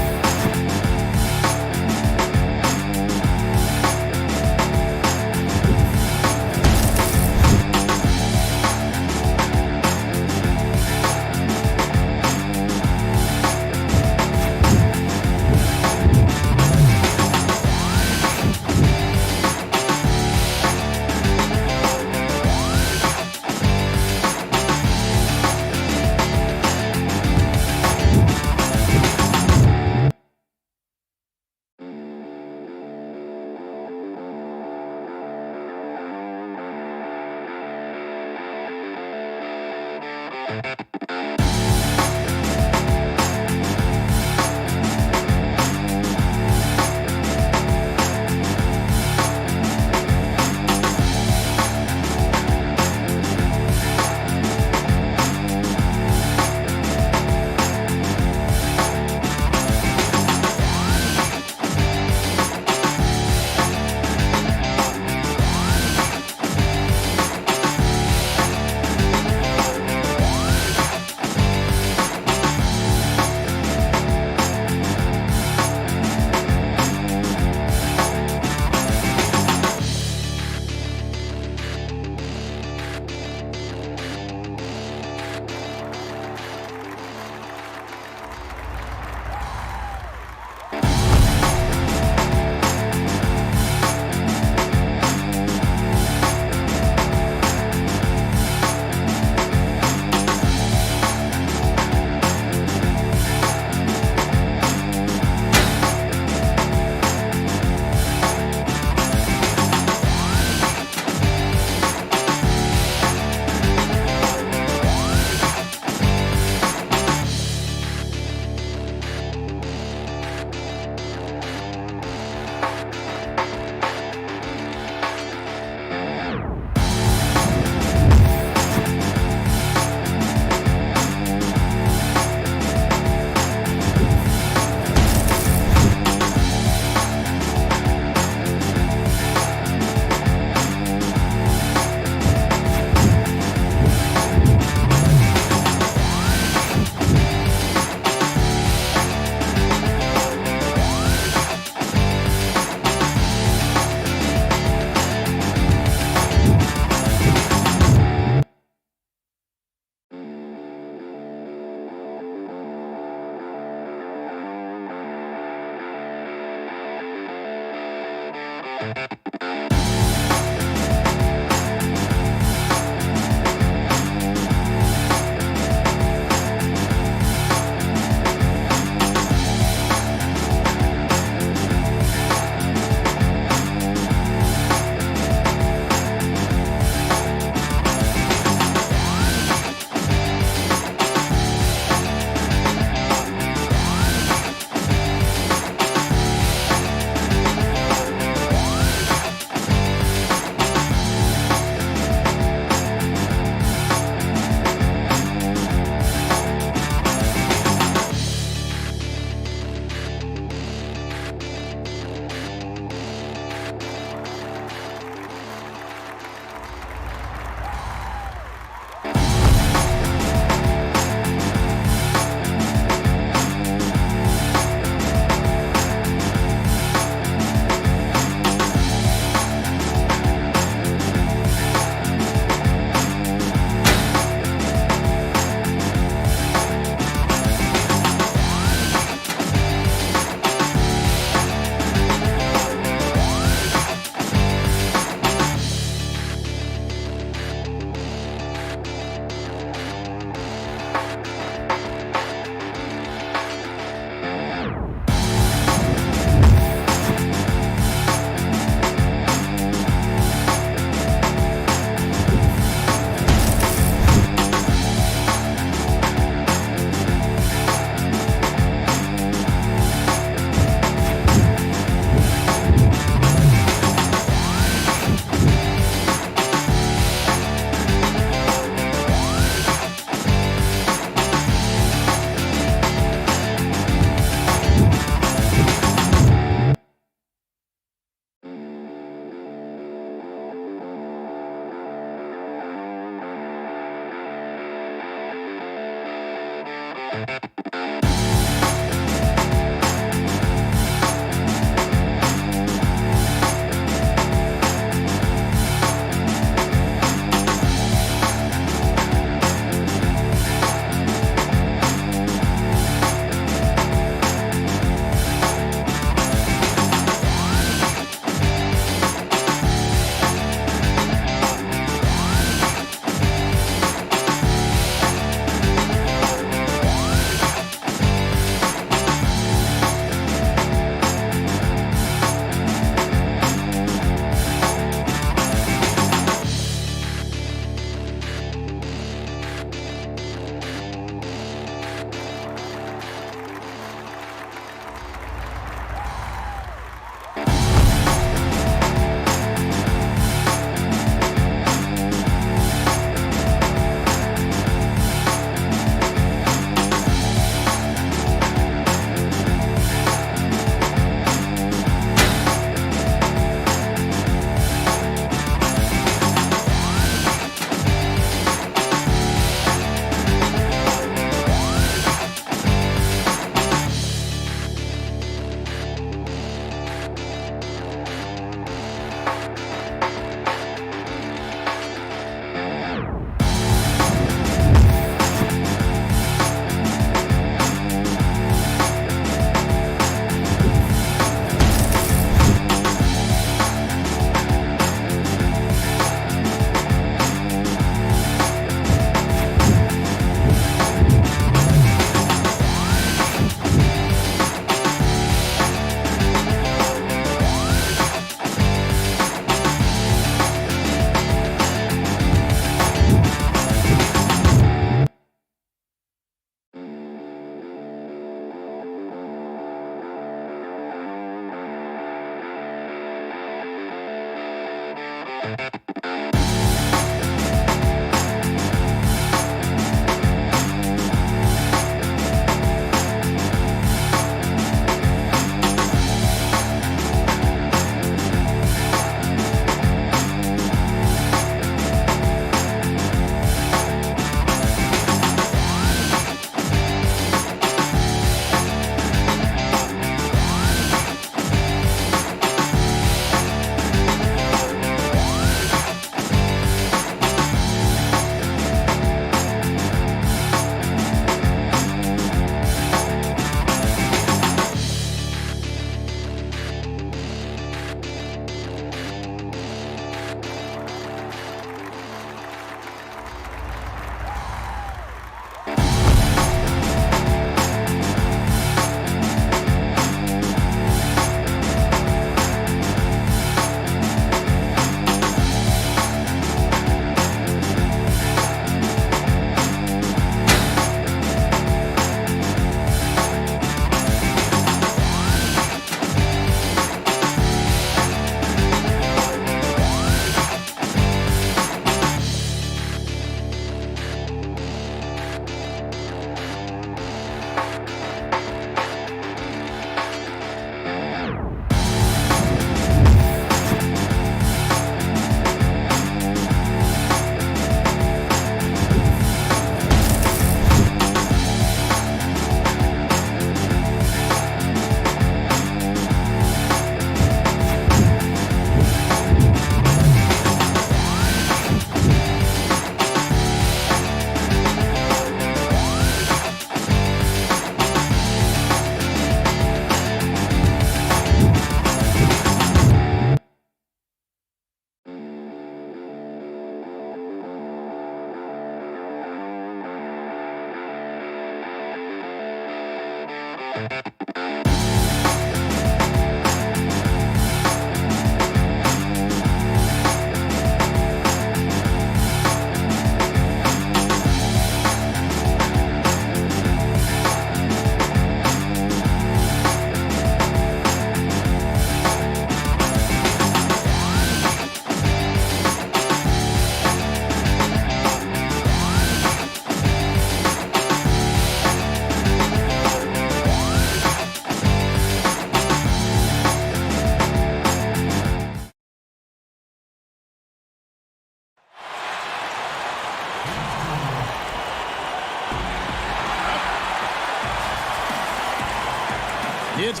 It's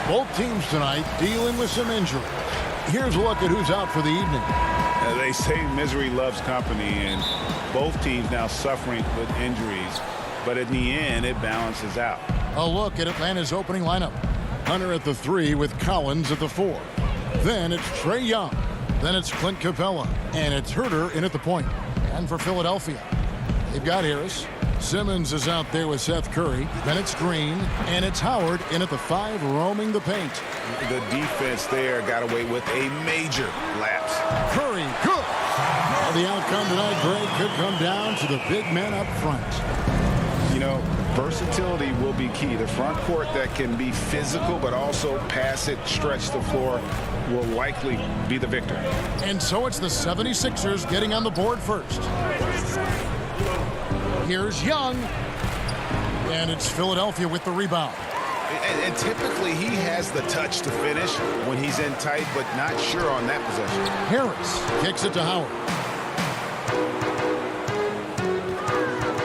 both teams tonight dealing with some injuries. Here's a look at who's out for the evening. They say misery loves company, and both teams now suffering with injuries. But in the end, it balances out. A look at Atlanta's opening lineup. Hunter at the 3 with Collins at the 4. Then it's Trae Young. Then it's Clint Capella. And it's Herter in at the point. And for Philadelphia, they've got Harris. Simmons is out there with Seth Curry. Then it's Green. And it's Howard in at the 5 roaming the paint. The defense there got away with a major lapse. Curry, good. Well, the outcome tonight, Greg, could come down to the big men up front. You know, versatility will be key. The front court that can be physical but also pass it, stretch the floor will likely be the victor. And so it's the 76ers getting on the board first. Here's Young. And it's Philadelphia with the rebound. And typically he has the touch to finish when he's in tight, but not sure on that possession. Harris kicks it to Howard.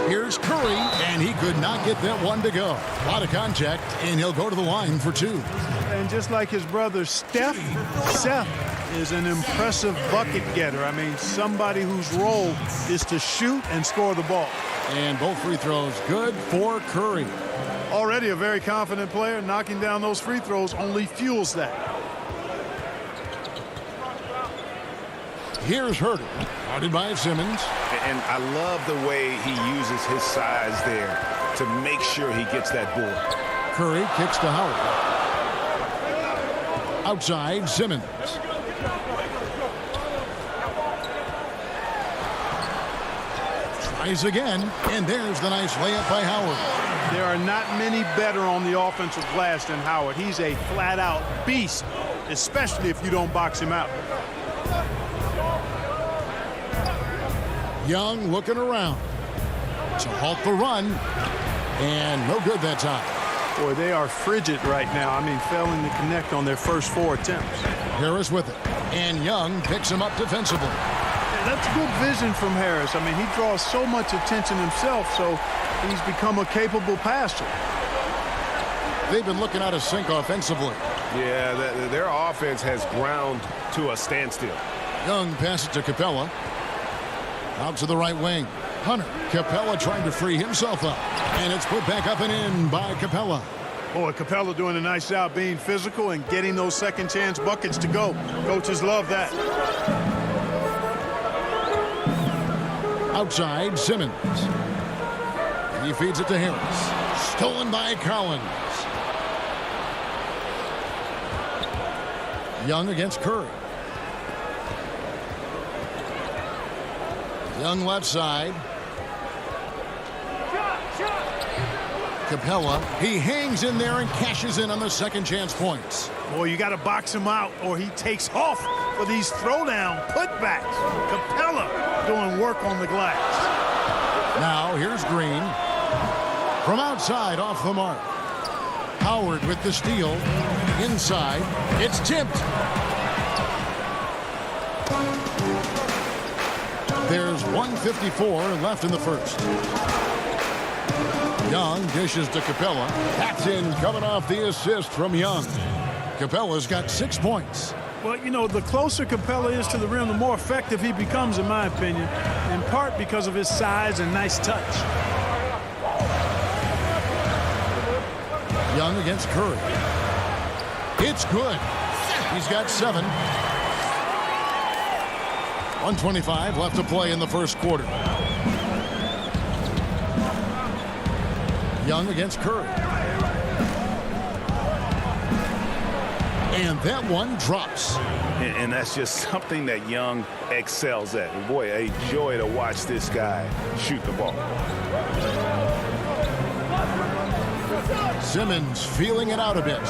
Here's Curry, and he could not get that one to go. A lot of contact, and he'll go to the line for 2. And just like his brother Seth is an impressive bucket getter. I mean, somebody whose role is to shoot and score the ball. And both free throws good for Curry. Already a very confident player. Knocking down those free throws only fuels that. Here's Herter, guarded by Simmons. And I love the way he uses his size there to make sure he gets that board. Curry kicks to Howard. Outside, Simmons. Tries again, and there's the nice layup by Howard. There are not many better on the offensive glass than Howard. He's a flat-out beast, especially if you don't box him out. Young looking around to halt the run, and no good that time. Boy, they are frigid right now. I mean, failing to connect on their first 4 attempts. Harris with it, and Young picks him up defensively. That's good vision from Harris. I mean, he draws so much attention himself, so he's become a capable passer. They've been looking out of sync offensively. Yeah, their offense has ground to a standstill. Young passes to Capella. Out to the right wing. Hunter. Capella trying to free himself up. And it's put back up and in by Capella. Boy, Capella doing a nice job being physical and getting those second chance buckets to go. Coaches love that. Outside, Simmons. He feeds it to Harris. Stolen by Collins. Young against Curry. Young left side. Capella. He hangs in there and cashes in on the second chance points. Boy, you got to box him out or he takes off for these throwdown putbacks. Capella doing work on the glass. Now here's Green. From outside off the mark. Howard with the steal. Inside. It's tipped. There's 1:54 left in the first. Young dishes to Capella. That's in, coming off the assist from Young. Capella's got 6 points. Well, you know, the closer Capella is to the rim, the more effective he becomes, in my opinion, in part because of his size and nice touch. Young against Curry. It's good. He's got 7. 1:25 left to play in the first quarter. Young against Curry. And that one drops. And that's just something that Young excels at. And boy, a joy to watch this guy shoot the ball. Simmons feeling it out a bit.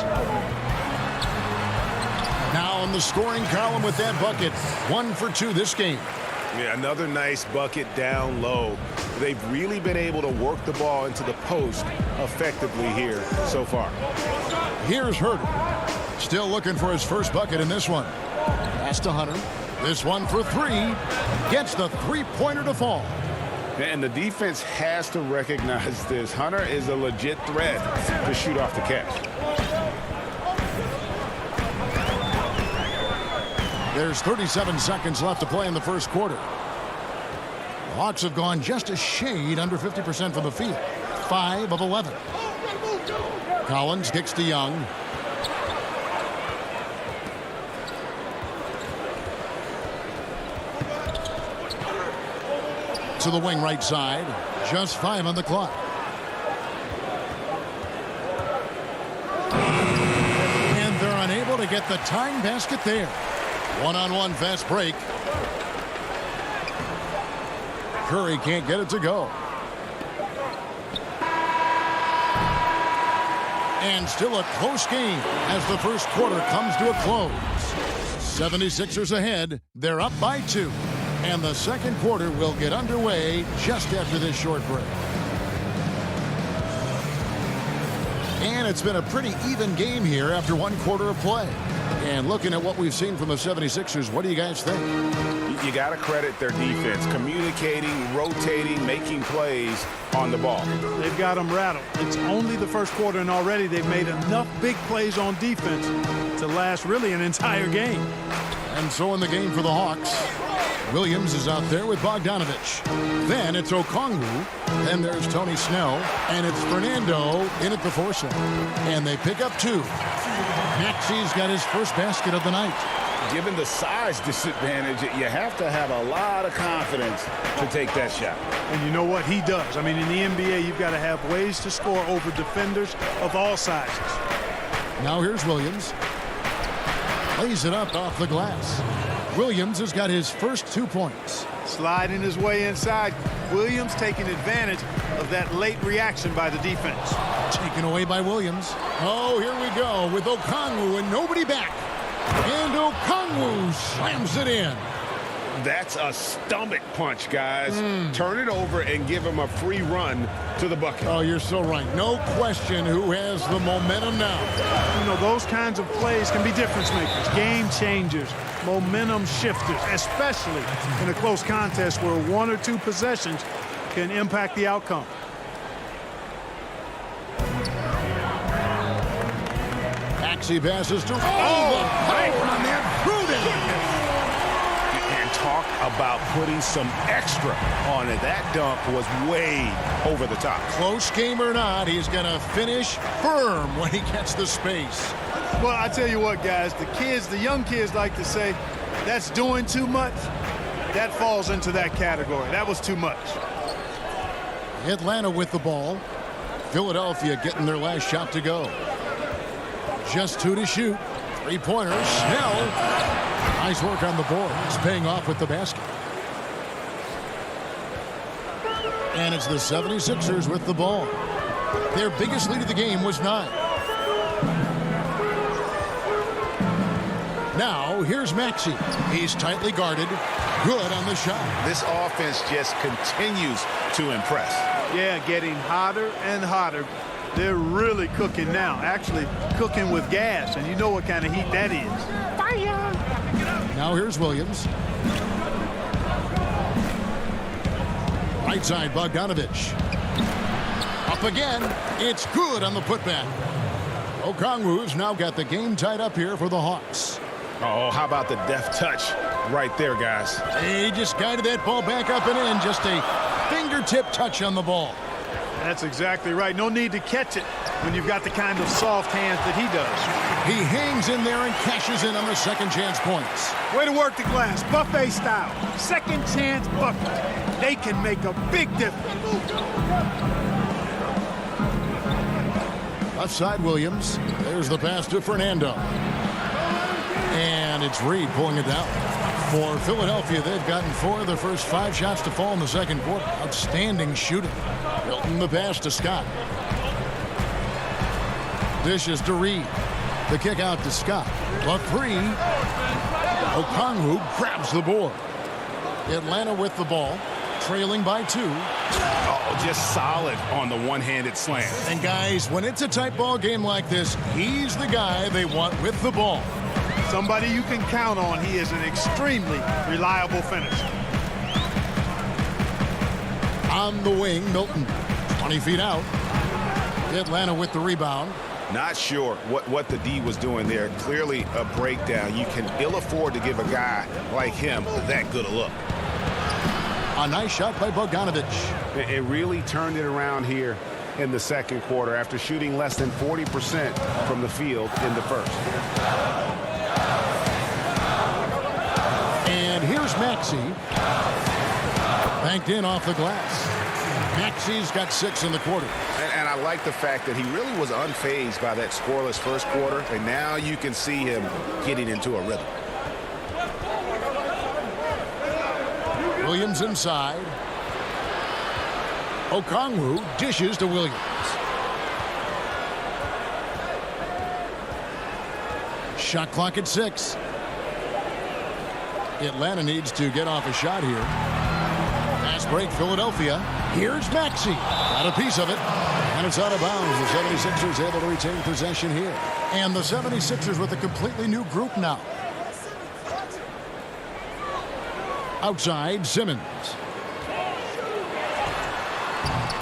Now in the scoring column with that bucket. 1 for 2 this game. Yeah, another nice bucket down low. They've really been able to work the ball into the post effectively here so far. Here's Herter. Still looking for his first bucket in this one. Pass to Hunter. This one for 3. Gets the three-pointer to fall. And the defense has to recognize this. Hunter is a legit threat to shoot off the catch. There's 37 seconds left to play in the first quarter. The Hawks have gone just a shade under 50% from the field. 5 of 11. Collins kicks to Young. To the wing right side. Just 5 on the clock. And they're unable to get the tying basket there. One-on-one fast break. Curry can't get it to go. And still a close game as the first quarter comes to a close. 76ers ahead. They're up by 2. And the second quarter will get underway just after this short break. And it's been a pretty even game here after 1 quarter of play. And looking at what we've seen from the 76ers, what do you guys think? You got to credit their defense, communicating, rotating, making plays on the ball. They've got them rattled. It's only the first quarter, and already they've made enough big plays on defense to last really an entire game. And so in the game for the Hawks, Williams is out there with Bogdanovich. Then it's Okongwu. Then there's Tony Snell. And it's Fernando in at the forcing. And they pick up 2. Maxey's got his first basket of the night. Given the size disadvantage, you have to have a lot of confidence to take that shot. And you know what? He does. I mean, in the NBA, you've got to have ways to score over defenders of all sizes. Now here's Williams. Lays it up off the glass. Williams has got his first 2 points. Sliding his way inside. Williams taking advantage of that late reaction by the defense. Taken away by Williams. Oh, here we go with Okongwu and nobody back. And Okongwu slams it in. That's a stomach punch, guys. Turn it over and give him a free run to the bucket. Oh, you're so right. No question who has the momentum now. You know, those kinds of plays can be difference makers, game changers, momentum shifters, especially in a close contest where 1 or 2 possessions can impact the outcome. Maxey passes to on that prudent. And talk about putting some extra on it. That dunk was way over the top. Close game or not, he's going to finish firm when he gets the space. Well, I tell you what, guys, the young kids like to say, that's doing too much. That falls into that category. That was too much. Atlanta with the ball. Philadelphia getting their last shot to go. Just 2 to shoot. 3-pointer. Snell. Nice work on the board. It's paying off with the basket. And it's the 76ers with the ball. Their biggest lead of the game was 9. Now, here's Maxey. He's tightly guarded. Good on the shot. This offense just continues to impress. Yeah, getting hotter and hotter. They're really cooking now. Actually, cooking with gas, and you know what kind of heat that is. Fire! Now here's Williams. Right side, Bogdanovich. Up again. It's good on the putback. Okongwu's now got the game tied up here for the Hawks. Oh, how about the deft touch right there, guys? He just guided that ball back up and in. Just a fingertip touch on the ball. That's exactly right. No need to catch it when you've got the kind of soft hands that he does. He hangs in there and cashes in on the second chance points. Way to work the glass, buffet style. Second chance bucket. They can make a big difference. Left side, Williams. There's the pass to Fernando. And it's Reed pulling it down. For Philadelphia, they've gotten 4 of their first 5 shots to fall in the second quarter. Outstanding shooting. Hilton the pass to Scott. Dishes to Reed. The kick out to Scott. A 3. Okongwu grabs the board. Atlanta with the ball. Trailing by 2. Oh, just solid on the one-handed slam. And guys, when it's a tight ball game like this, he's the guy they want with the ball. Somebody you can count on. He is an extremely reliable finisher. On the wing, Milton. 20 feet out. Atlanta with the rebound. Not sure what the D was doing there. Clearly a breakdown. You can ill afford to give a guy like him that good a look. A nice shot by Bogdanovich. It really turned it around here in the second quarter after shooting less than 40% from the field in the first. And here's Maxey. Banked in off the glass. Maxey's got 6 in the quarter. And I like the fact that he really was unfazed by that scoreless first quarter. And now you can see him getting into a rhythm. Williams inside. Okongwu dishes to Williams. Shot clock at 6. Atlanta needs to get off a shot here. Fast break, Philadelphia. Here's Maxey. Got a piece of it. And it's out of bounds. The 76ers able to retain possession here. And the 76ers with a completely new group now. Outside, Simmons.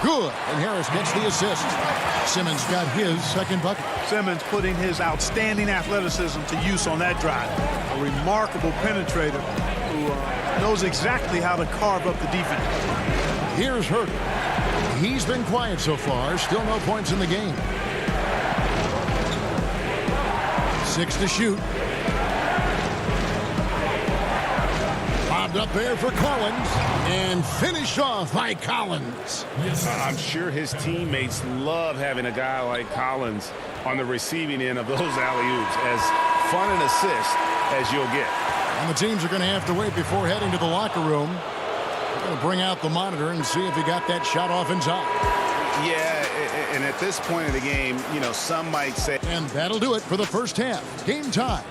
Good. And Harris gets the assist. Simmons got his second bucket. Simmons putting his outstanding athleticism to use on that drive. A remarkable penetrator who knows exactly how to carve up the defense. Here's Hurt. He's been quiet so far. Still no points in the game. 6 to shoot. Bobbed up there for Collins. And finished off by Collins. I'm sure his teammates love having a guy like Collins on the receiving end of those alley-oops. As fun an assist as you'll get. And the teams are going to have to wait before heading to the locker room. They're going to bring out the monitor and see if he got that shot off in time. Yeah, and at this point in the game, you know, some might say. And that'll do it for the first half. Game time.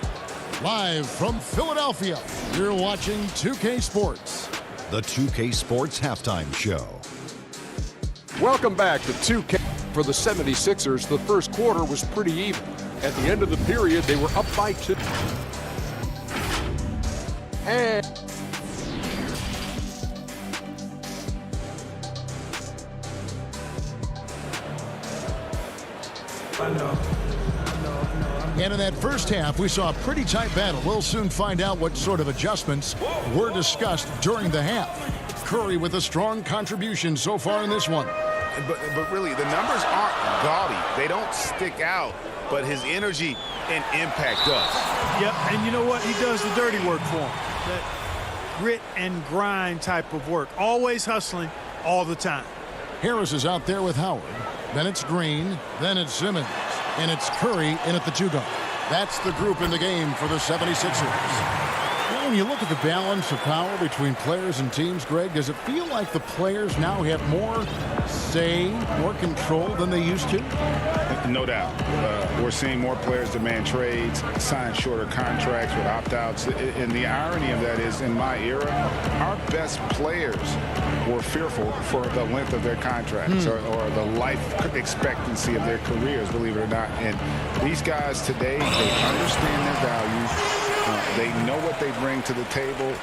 Live from Philadelphia, you're watching 2K Sports. The 2K Sports Halftime Show. Welcome back to 2K. For the 76ers, the first quarter was pretty even. At the end of the period, they were up by 2. And And in that first half, we saw a pretty tight battle. We'll soon find out what sort of adjustments were discussed during the half. Curry with a strong contribution so far in this one. But really, the numbers aren't gaudy. They don't stick out, but his energy and impact does. Yeah, and you know what? He does the dirty work for him. That grit and grind type of work. Always hustling all the time. Harris is out there with Howard. Then it's Green. Then it's Simmons. And it's Curry in at the 2-guard. That's the group in the game for the 76ers. Well, when you look at the balance of power between players and teams, Greg, does it feel like the players now have more say, more control than they used to? No doubt. We're seeing more players demand trades, sign shorter contracts with opt-outs. And the irony of that is, in my era, our best players were fearful for the length of their contracts or the life expectancy of their careers, believe it or not. And these guys today, they understand their value. They know what they bring to the table,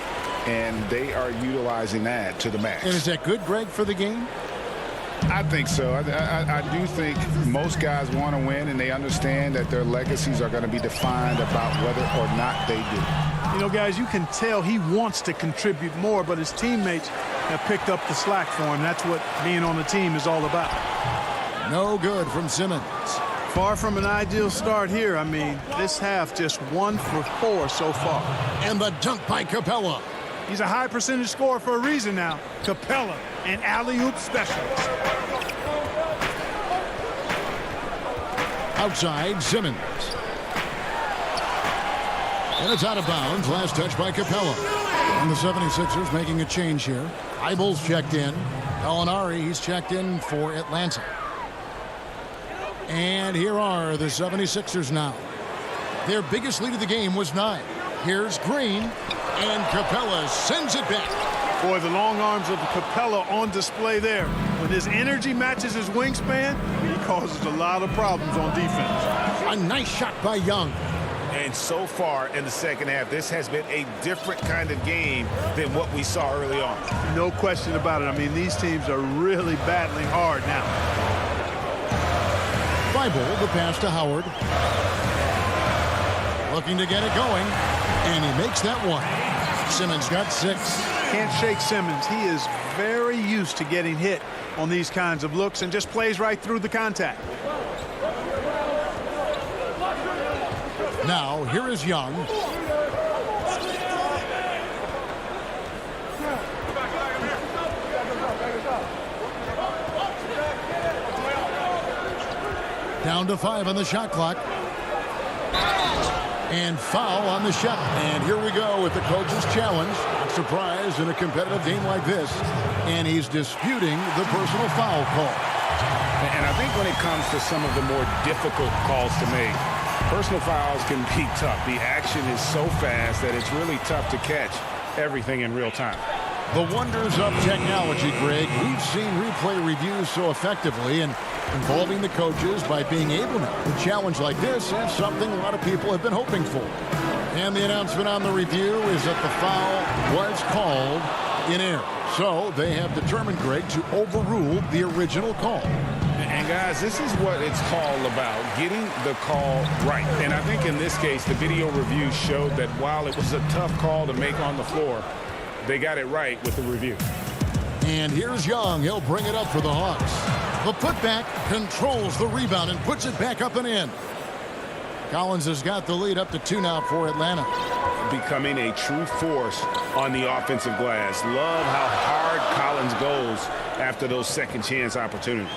and they are utilizing that to the max. And is that good, Greg, for the game? I think so. I do think most guys want to win, and they understand that their legacies are going to be defined about whether or not they do. You know, guys, you can tell he wants to contribute more, but his teammates have picked up the slack for him. That's what being on the team is all about. No good from Simmons. Far from an ideal start here. I mean, this half just 1 for 4 so far. And the dunk by Capella. He's a high percentage scorer for a reason now. Capella, an alley-oop specialist. Outside, Simmons. And it's out of bounds. Last touch by Capella. And the 76ers making a change here. Eibel's checked in. Gallinari, he's checked in for Atlanta. And here are the 76ers now. Their biggest lead of the game was 9. Here's Green. And Capella sends it back. Boy, the long arms of Capella on display there. When his energy matches his wingspan, he causes a lot of problems on defense. A nice shot by Young. And so far in the second half, this has been a different kind of game than what we saw early on. No question about it. I mean, these teams are really battling hard now. Bible, the pass to Howard. Looking to get it going. And he makes that one. Simmons got 6. Can't shake Simmons. He is very used to getting hit on these kinds of looks and just plays right through the contact. Now, here is Young. Down to 5 on the shot clock. And foul on the shot. And here we go with the coach's challenge. Not surprised in a competitive game like this. And he's disputing the personal foul call. And I think when it comes to some of the more difficult calls to make, personal fouls can be tough. The action is so fast that it's really tough to catch everything in real time. The wonders of technology, Greg. We've seen replay reviews so effectively, and involving the coaches by being able to challenge like this is something a lot of people have been hoping for. And the announcement on the review is that the foul was called in error. So they have determined, Greg, to overrule the original call. And guys, this is what it's all about, getting the call right. And I think in this case, the video review showed that while it was a tough call to make on the floor, they got it right with the review. And here's Young. He'll bring it up for the Hawks. The putback controls the rebound and puts it back up and in. Collins has got the lead up to 2 now for Atlanta. Becoming a true force on the offensive glass. Love how hard Collins goes after those second chance opportunities.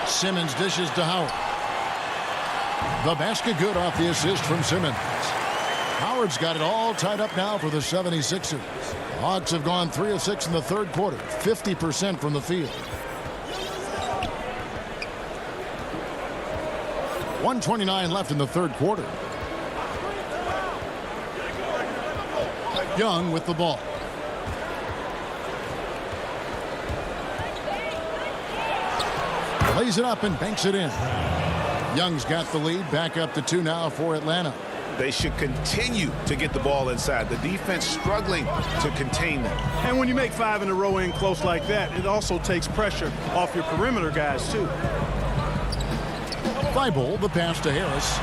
Simmons dishes to Howard. The basket good off the assist from Simmons. Howard's got it all tied up now for the 76ers. The Hawks have gone 3 of 6 in the third quarter, 50% from the field. 1:29 left in the third quarter. Young with the ball. Lays it up and banks it in. Young's got the lead. Back up to 2 now for Atlanta. They should continue to get the ball inside. The defense struggling to contain them. And when you make 5 in a row in close like that, it also takes pressure off your perimeter guys, too. Thibault, the pass to Harris.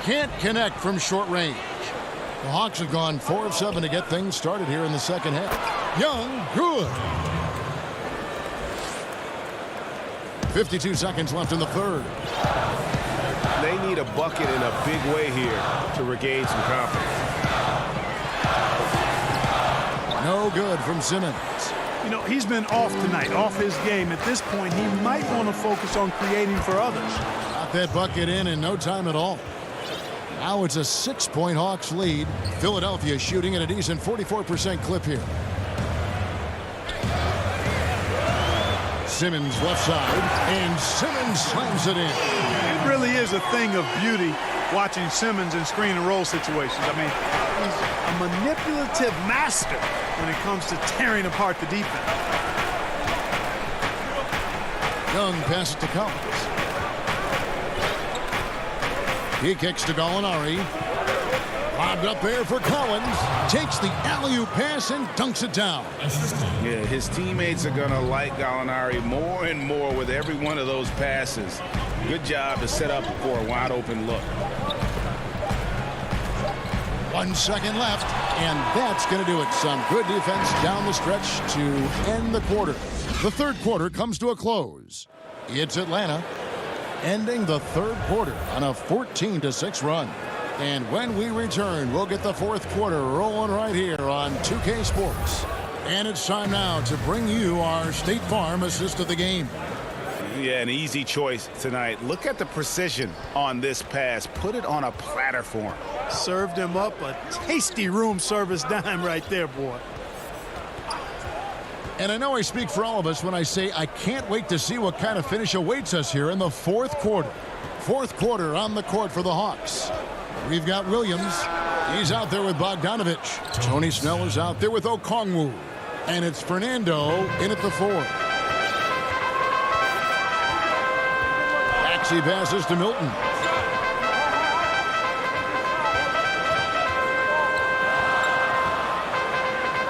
Can't connect from short range. The Hawks have gone 4 of 7 to get things started here in the second half. Young, good. 52 seconds left in the third. They need a bucket in a big way here to regain some confidence. No good from Simmons. You know, he's been off tonight, off his game. At this point, he might want to focus on creating for others. Got that bucket in no time at all. Now it's a 6-point Hawks lead. Philadelphia shooting at a decent 44% clip here. Simmons left side, and Simmons slams it in. It really is a thing of beauty watching Simmons in screen and roll situations. I mean, he's a manipulative master when it comes to tearing apart the defense. Young passes to Collins. He kicks to Gallinari. Lobbed up there for Collins. Takes the alley-oop pass and dunks it down. Yeah, his teammates are going to like Gallinari more and more with every one of those passes. Good job to set up for a wide-open look. 1 second left, and that's going to do it. Some good defense down the stretch to end the quarter. The third quarter comes to a close. It's Atlanta ending the third quarter on a 14-6 run. And when we return, we'll get the fourth quarter rolling right here on 2K Sports. And it's time now to bring you our State Farm assist of the game. Yeah, an easy choice tonight. Look at the precision on this pass. Put it on a platter for him. Served him up a tasty room service dime right there, boy. And I know I speak for all of us when I say I can't wait to see what kind of finish awaits us here in the fourth quarter. Fourth quarter on the court for the Hawks. We've got Williams. He's out there with Bogdanovich. Tony Snell is out there with Okongwu. And it's Fernando in at the 4. Maxey passes to Milton.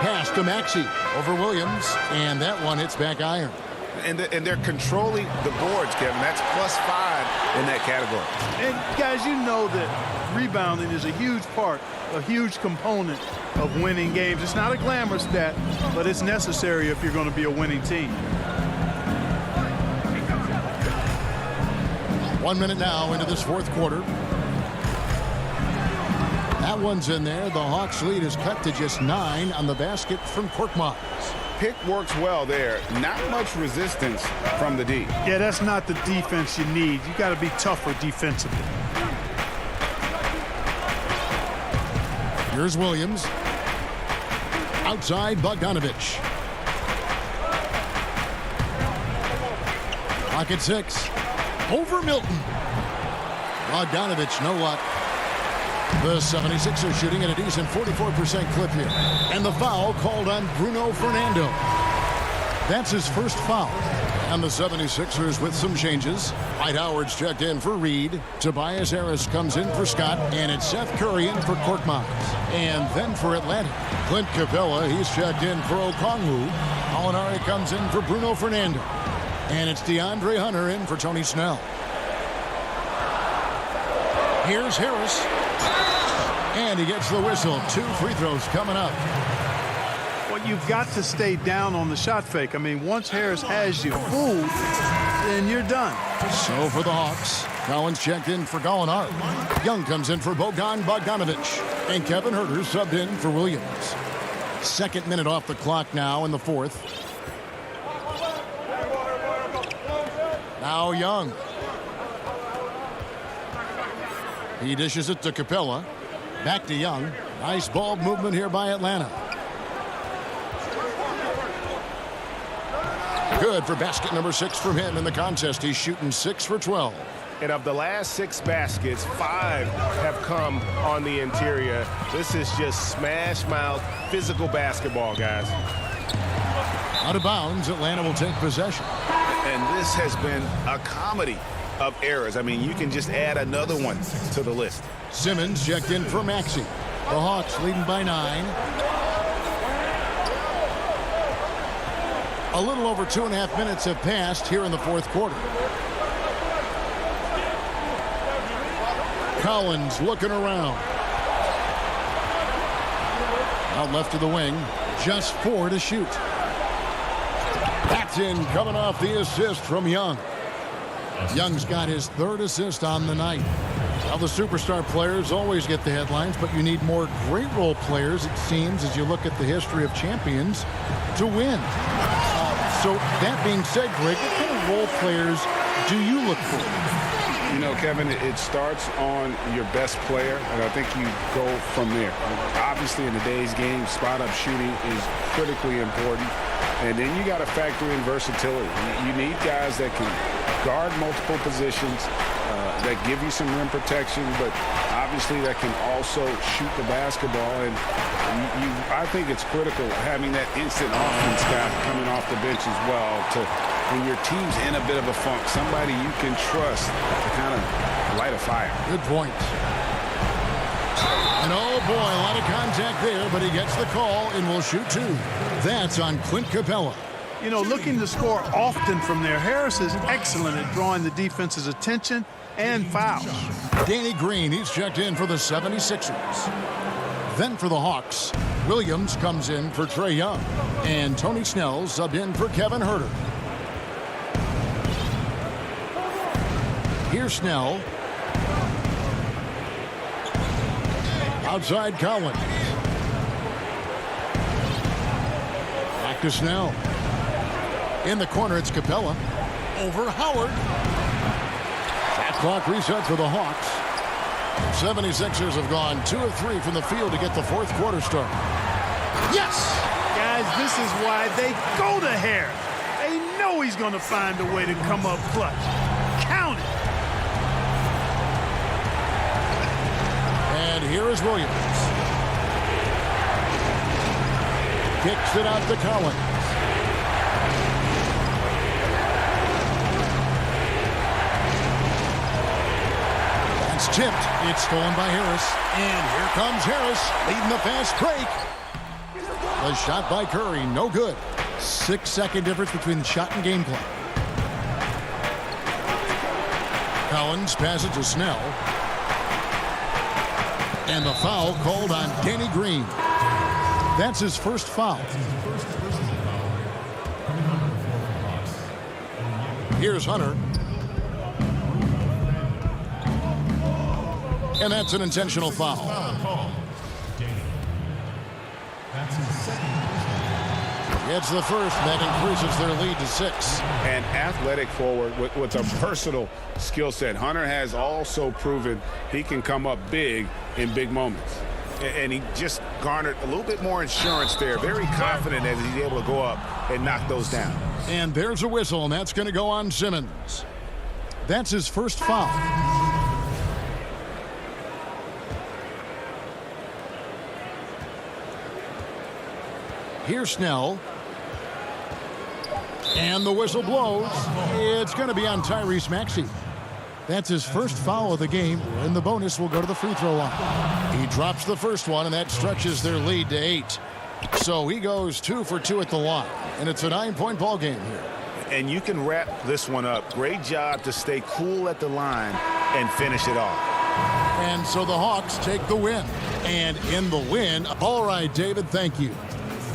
Pass to Maxey over Williams. And that one hits back iron. And they're controlling the boards, Kevin. That's +5 in that category. And guys, you know that rebounding is a huge part, a huge component of winning games. It's not a glamour stat, but it's necessary if you're going to be a winning team. 1 minute now into this fourth quarter. That one's in there. The Hawks lead is cut to just 9 on the basket from Korkmaz. Pick works well there. Not much resistance from the D. Yeah, that's not the defense you need. You got to be tougher defensively. Here's Williams. Outside Bogdanovich. Pocket 6. Over Milton. Bogdanovich, no luck. The 76ers shooting at a decent 44% clip here. And the foul called on Bruno Fernando. That's his first foul. And the 76ers with some changes. Dwight Howard's checked in for Reed. Tobias Harris comes in for Scott. And it's Seth Curry in for Korkmaz. And then for Atlanta, Clint Capella, he's checked in for Okongwu. Gallinari comes in for Bruno Fernando. And it's DeAndre Hunter in for Tony Snell. Here's Harris. And he gets the whistle. 2 free throws coming up. Well, you've got to stay down on the shot fake. I mean, once Harris has you fooled, then you're done. So for the Hawks, Collins checked in for Gallinari. Young comes in for Bogdanovich. And Kevin Huerter subbed in for Williams. Second minute off the clock now in the fourth. Now Young. He dishes it to Capella. Back to Young. Nice ball movement here by Atlanta. Good for basket number 6 from him in the contest. He's shooting 6 for 12. And of the last 6 baskets, 5 have come on the interior. This is just smash mouth physical basketball, guys. Out of bounds, Atlanta will take possession. And this has been a comedy of errors. I mean, you can just add another one to the list. Simmons checked in for Maxey. The Hawks leading by 9. A little over 2.5 minutes have passed here in the fourth quarter. Collins looking around. Out left of the wing. Just 4 to shoot. That's in, coming off the assist from Young. Young's got his 3rd assist on the night. Now, the superstar players always get the headlines, but you need more great role players, it seems, as you look at the history of champions, to win. So that being said, Greg, what kind of role players do you look for? You know, Kevin, it starts on your best player, and I think you go from there. Obviously, in today's game, spot-up shooting is critically important, and then you got to factor in versatility. You need guys that can guard multiple positions, that give you some rim protection, but obviously that can also shoot the basketball. And I think it's critical having that instant offense guy coming off the bench as well to, when your team's in a bit of a funk, somebody you can trust to kind of light a fire. Good point. And oh boy, a lot of contact there, but he gets the call and will shoot 2. That's on Clint Capella. You know, looking to score often from there, Harris is excellent at drawing the defense's attention and fouls. Danny Green, he's checked in for the 76ers. Then for the Hawks, Williams comes in for Trae Young. And Tony Snell subbed in for Kevin Huerter. Here's Snell. Outside Collins. Back to Snell. In the corner, it's Capella. Over Howard. That clock reset for the Hawks. 76ers have gone 2 of 3 from the field to get the fourth quarter started. Yes! Guys, this is why they go to Harris. They know he's going to find a way to come up clutch. Count it. And here is Williams. Kicks it out to Collins. It's tipped. It's stolen by Harris. And here comes Harris leading the fast break. The shot by Curry, no good. 6-second difference between the shot and game clock. Collins passes to Snell. And the foul called on Danny Green. That's his first foul. Here's Hunter. And that's an intentional foul. It's the first, and that increases their lead to 6. An athletic forward with a personal skill set. Hunter has also proven he can come up big in big moments. And he just garnered a little bit more insurance there. Very confident as he's able to go up and knock those down. And there's a whistle, and that's going to go on Simmons. That's his first foul. Here's Snell. And the whistle blows. It's going to be on Tyrese Maxey. That's his first foul of the game, and the bonus will go to the free throw line. He drops the first one, and that stretches their lead to 8. So he goes 2 for 2 at the line, and it's a 9-point ball game here. And you can wrap this one up. Great job to stay cool at the line and finish it off. And so the Hawks take the win. And in the win, all right, David, thank you.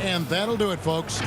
And that'll do it, folks.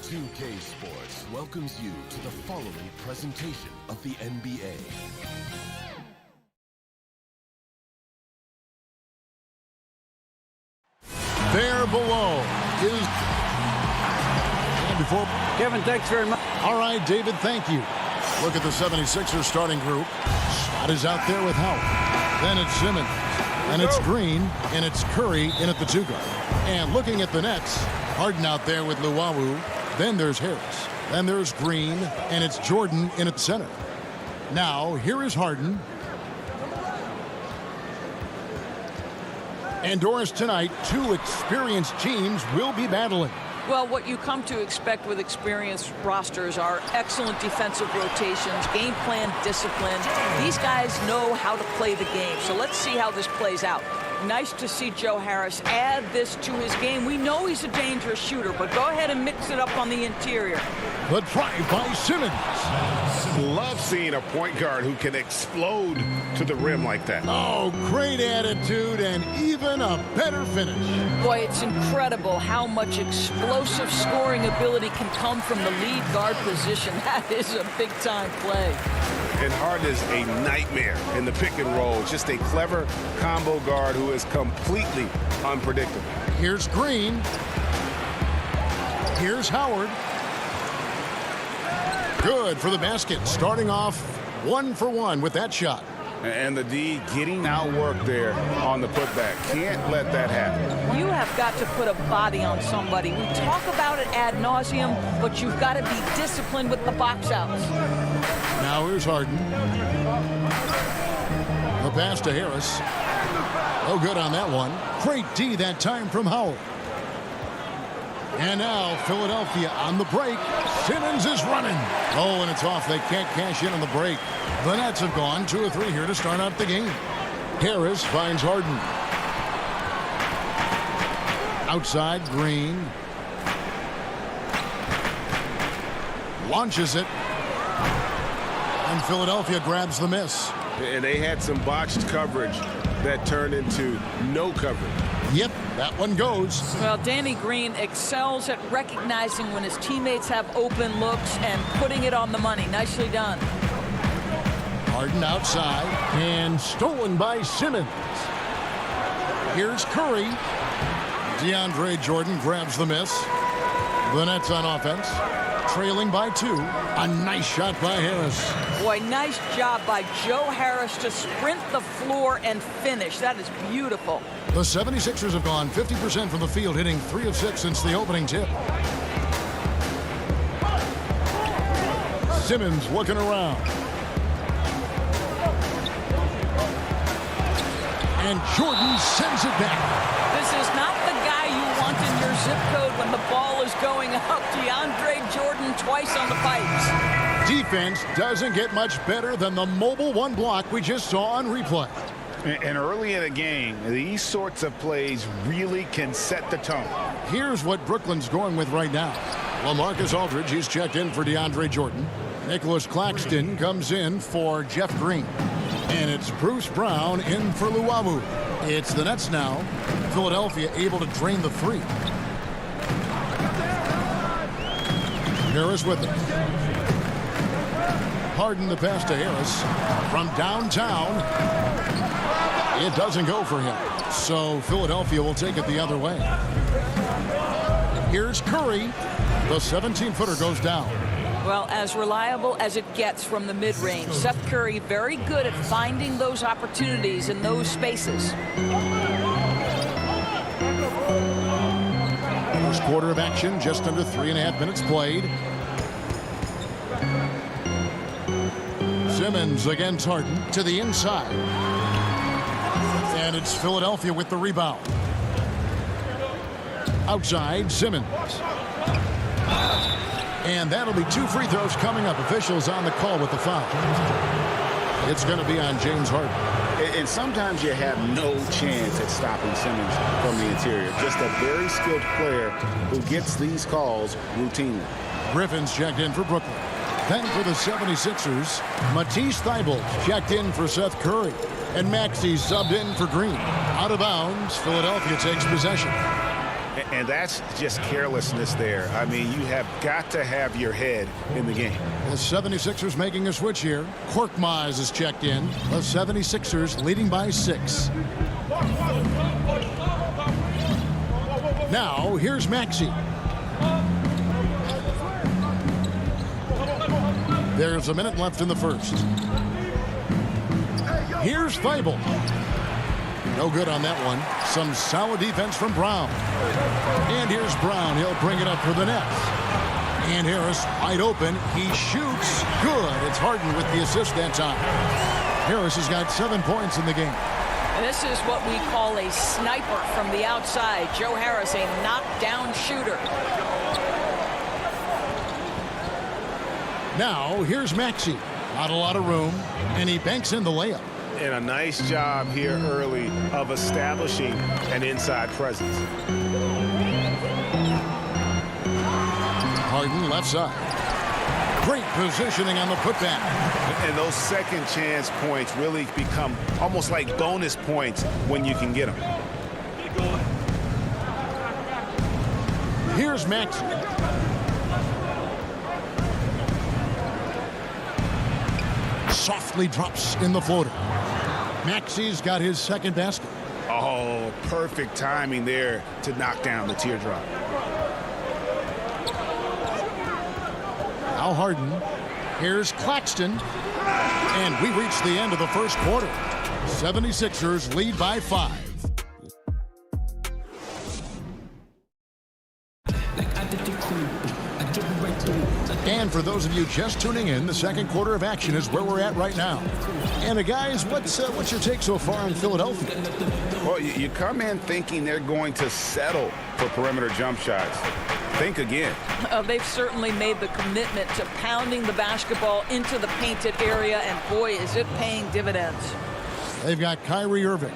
2K Sports welcomes you to the following presentation of the NBA. There below is... And before... Kevin, thanks very much. All right, David, thank you. Look at the 76ers starting group. Shot is out there with Howard. Then it's Simmons. And it's Green. And it's Curry in at the 2 guard. And looking at the Nets, Harden out there with Luwawu. Then there's Harris. Then there's Green. And it's Jordan in at the center. Now, here is Harden. And Doris, tonight, 2 experienced teams will be battling. Well, what you come to expect with experienced rosters are excellent defensive rotations, game plan discipline. These guys know how to play the game. So let's see how this plays out. Nice to see Joe Harris add this to his game. We know he's a dangerous shooter, but go ahead and mix it up on the interior. The drive by Simmons. Love seeing a point guard who can explode to the rim like that. Oh, great attitude and even a better finish. Boy, it's incredible how much explosive scoring ability can come from the lead guard position. That is a big-time play. And Harden is a nightmare in the pick and roll. Just a clever combo guard who is completely unpredictable. Here's Green. Here's Howard. Good for the basket. Starting off 1 for 1 with that shot. And the D getting outworked there on the putback. Can't let that happen. You have got to put a body on somebody. We talk about it ad nauseum, but you've got to be disciplined with the box outs. Now here's Harden. The pass to Harris. Oh, good on that one. Great D that time from Howard. And now Philadelphia on the break. Simmons is running. Oh, and it's off. They can't cash in on the break. The Nets have gone 2 or 3 here to start out the game. Harris finds Harden. Outside, Green. Launches it. And Philadelphia grabs the miss. And they had some botched coverage that turned into no coverage. Yep, that one goes. Well, Danny Green excels at recognizing when his teammates have open looks and putting it on the money. Nicely done. Harden outside and stolen by Simmons. Here's Curry. DeAndre Jordan grabs the miss. The Nets on offense. Trailing by 2. A nice shot by Harris. Boy, nice job by Joe Harris to sprint the floor and finish. That is beautiful. The 76ers have gone 50% from the field, hitting 3 of 6 since the opening tip. Simmons looking around. And Jordan sends it back. This is not the guy you want in your zip code when the ball is going up. DeAndre Jordan twice on the pipes. Defense doesn't get much better than the mobile 1 block we just saw on replay. And early in a game, these sorts of plays really can set the tone. Here's what Brooklyn's going with right now. LaMarcus Aldridge, he's checked in for DeAndre Jordan. Nicholas Claxton comes in for Jeff Green. And it's Bruce Brown in for Luawu. It's the Nets now. Philadelphia able to drain the three. Harris with it. Harden the pass to Harris. From downtown. It doesn't go for him. So Philadelphia will take it the other way. Here's Curry. The 17-footer goes down. Well, as reliable as it gets from the mid-range. Seth Curry very good at finding those opportunities in those spaces. First quarter of action, just under 3.5 minutes played. Simmons against Harden to the inside. And it's Philadelphia with the rebound. Outside, Simmons. And that'll be 2 free throws coming up. Officials on the call with the foul. It's going to be on James Harden. And sometimes you have no chance at stopping Simmons from the interior. Just a very skilled player who gets these calls routinely. Griffin's checked in for Brooklyn. Then for the 76ers, Matisse Thybulle checked in for Seth Curry. And Maxey subbed in for Green. Out of bounds, Philadelphia takes possession. And that's just carelessness there. I mean, you have got to have your head in the game. The 76ers making a switch here. Korkmaz is checked in. The 76ers leading by 6. Now, here's Maxey. There's a minute left in the first. Here's Thybulle. No good on that one. Some solid defense from Brown. And here's Brown. He'll bring it up for the Nets. And Harris wide open. He shoots. Good. It's Harden with the assist that time. Harris has got 7 points in the game. This is what we call a sniper from the outside. Joe Harris, a knockdown shooter. Now, here's Maxey. Not a lot of room. And he banks in the layup. And a nice job here early of establishing an inside presence. Harden left side. Great positioning on the putback. And those second chance points really become almost like bonus points when you can get them. Here's Maxey. Softly drops in the floater. Maxey's got his second basket. Oh, perfect timing there to knock down the teardrop. Now Harden. Here's Claxton. And we reach the end of the first quarter. 76ers lead by 5. And for those of you just tuning in, the second quarter of action is where we're at right now. And guys, what's your take so far on Philadelphia? Well, you come in thinking they're going to settle for perimeter jump shots. Think again. They've certainly made the commitment to pounding the basketball into the painted area, and boy, is it paying dividends. They've got Kyrie Irving.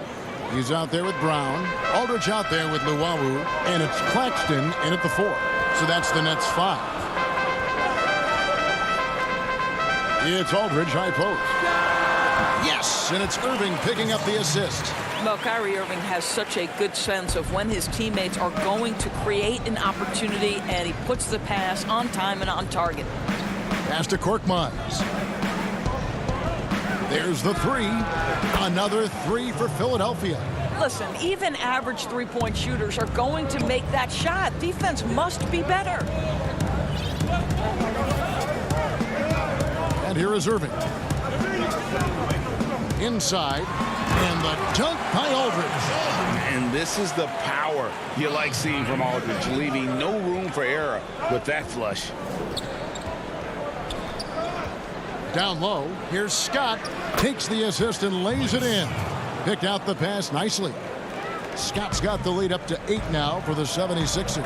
He's out there with Brown. Aldridge out there with Luawu. And it's Claxton in at the 4. So that's the Nets 5. It's Aldridge high post. Yes, and it's Irving picking up the assist. Well, Kyrie Irving has such a good sense of when his teammates are going to create an opportunity, and he puts the pass on time and on target. Pass to Korkmaz. There's the 3. Another 3 for Philadelphia. Listen, even average three-point shooters are going to make that shot. Defense must be better. And here is Irving. Inside. And the dunk by Aldridge. And this is the power you like seeing from Aldridge, leaving no room for error with that flush. Down low. Here's Scott. Takes the assist and lays it in. Picked out the pass nicely. Scott's got the lead up to 8 now for the 76ers.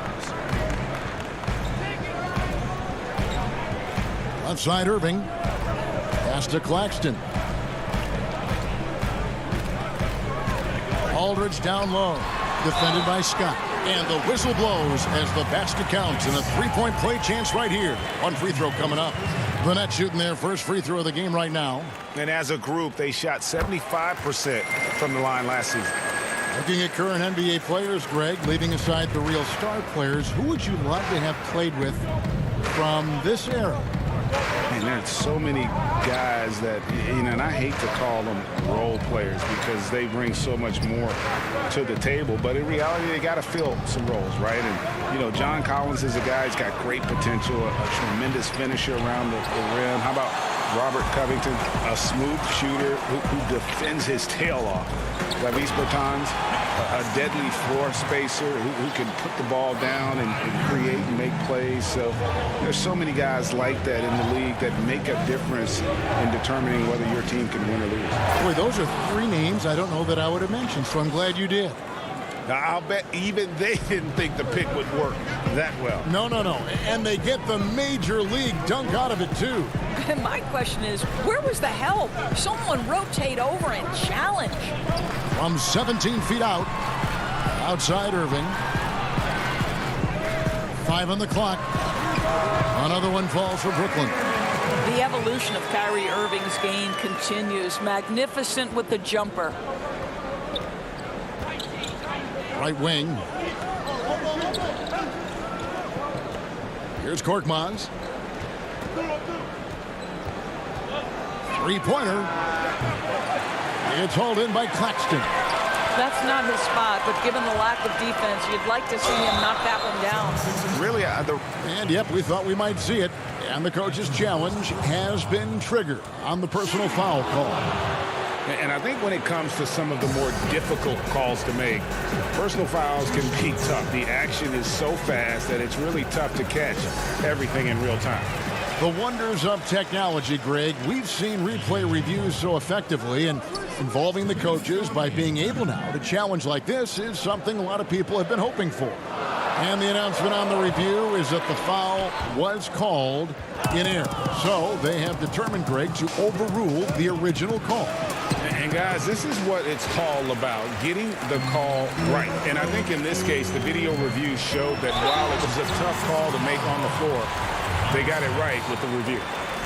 Left side Irving. Pass to Claxton. Aldridge down low. Defended by Scott. And the whistle blows as the basket counts, and a three-point play chance right here. One free throw coming up. The Nets shooting their first free throw of the game right now. And as a group, they shot 75% from the line last season. Looking at current NBA players, Greg, leaving aside the real star players, who would you love to have played with from this era? And there's so many guys that, and I hate to call them role players because they bring so much more to the table. But in reality, they got to fill some roles, right? And, John Collins is a guy who's got great potential, a tremendous finisher around the rim. How about Robert Covington, a smooth shooter who defends his tail off? Davis Bertans, a deadly floor spacer who can put the ball down and create and make plays. So there's so many guys like that in the league that make a difference in determining whether your team can win or lose. Boy, those are three names I don't know that I would have mentioned, so I'm glad you did. Now, I'll bet even they didn't think the pick would work that well. No. And they get the major league dunk out of it, too. My question is, where was the help? Someone rotate over and challenge. From 17 feet out, outside Irving. 5 on the clock. Another one falls for Brooklyn. The evolution of Kyrie Irving's game continues. Magnificent with the jumper. Right wing. Here's Korkmaz. Three-pointer. It's hauled in by Claxton. That's not his spot, but given the lack of defense, you'd like to see him knock that one down. Really? And, yep, we thought we might see it. And the coach's challenge has been triggered on the personal foul call. And I think when it comes to some of the more difficult calls to make, personal fouls can be tough. The action is so fast that it's really tough to catch everything in real time. The wonders of technology, Greg. We've seen replay reviews so effectively, and involving the coaches by being able now to challenge like this is something a lot of people have been hoping for. And the announcement on the review is that the foul was called in error. So they have determined, Greg, to overrule the original call. And guys, this is what it's all about, getting the call right. And I think in this case, the video review showed that while it was a tough call to make on the floor, they got it right with the review.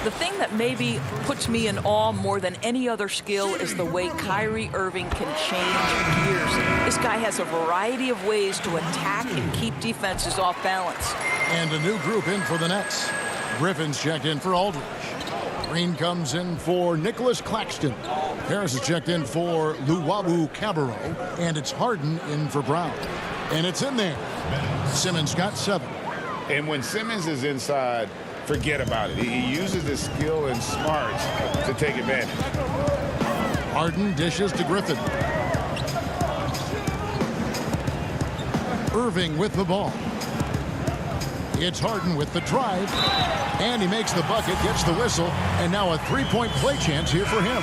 The thing that maybe puts me in awe more than any other skill is the way Kyrie Irving can change gears. This guy has a variety of ways to attack and keep defenses off balance. And a new group in for the Nets. Griffin's checked in for Aldridge. Green comes in for Nicholas Claxton. Harris is checked in for Luwawu Cabarro. And it's Harden in for Brown. And it's in there. Simmons got 7. And when Simmons is inside, forget about it. He uses his skill and smarts to take advantage. Harden dishes to Griffin. Irving with the ball. It's Harden with the drive. And he makes the bucket, gets the whistle, and now a three-point play chance here for him.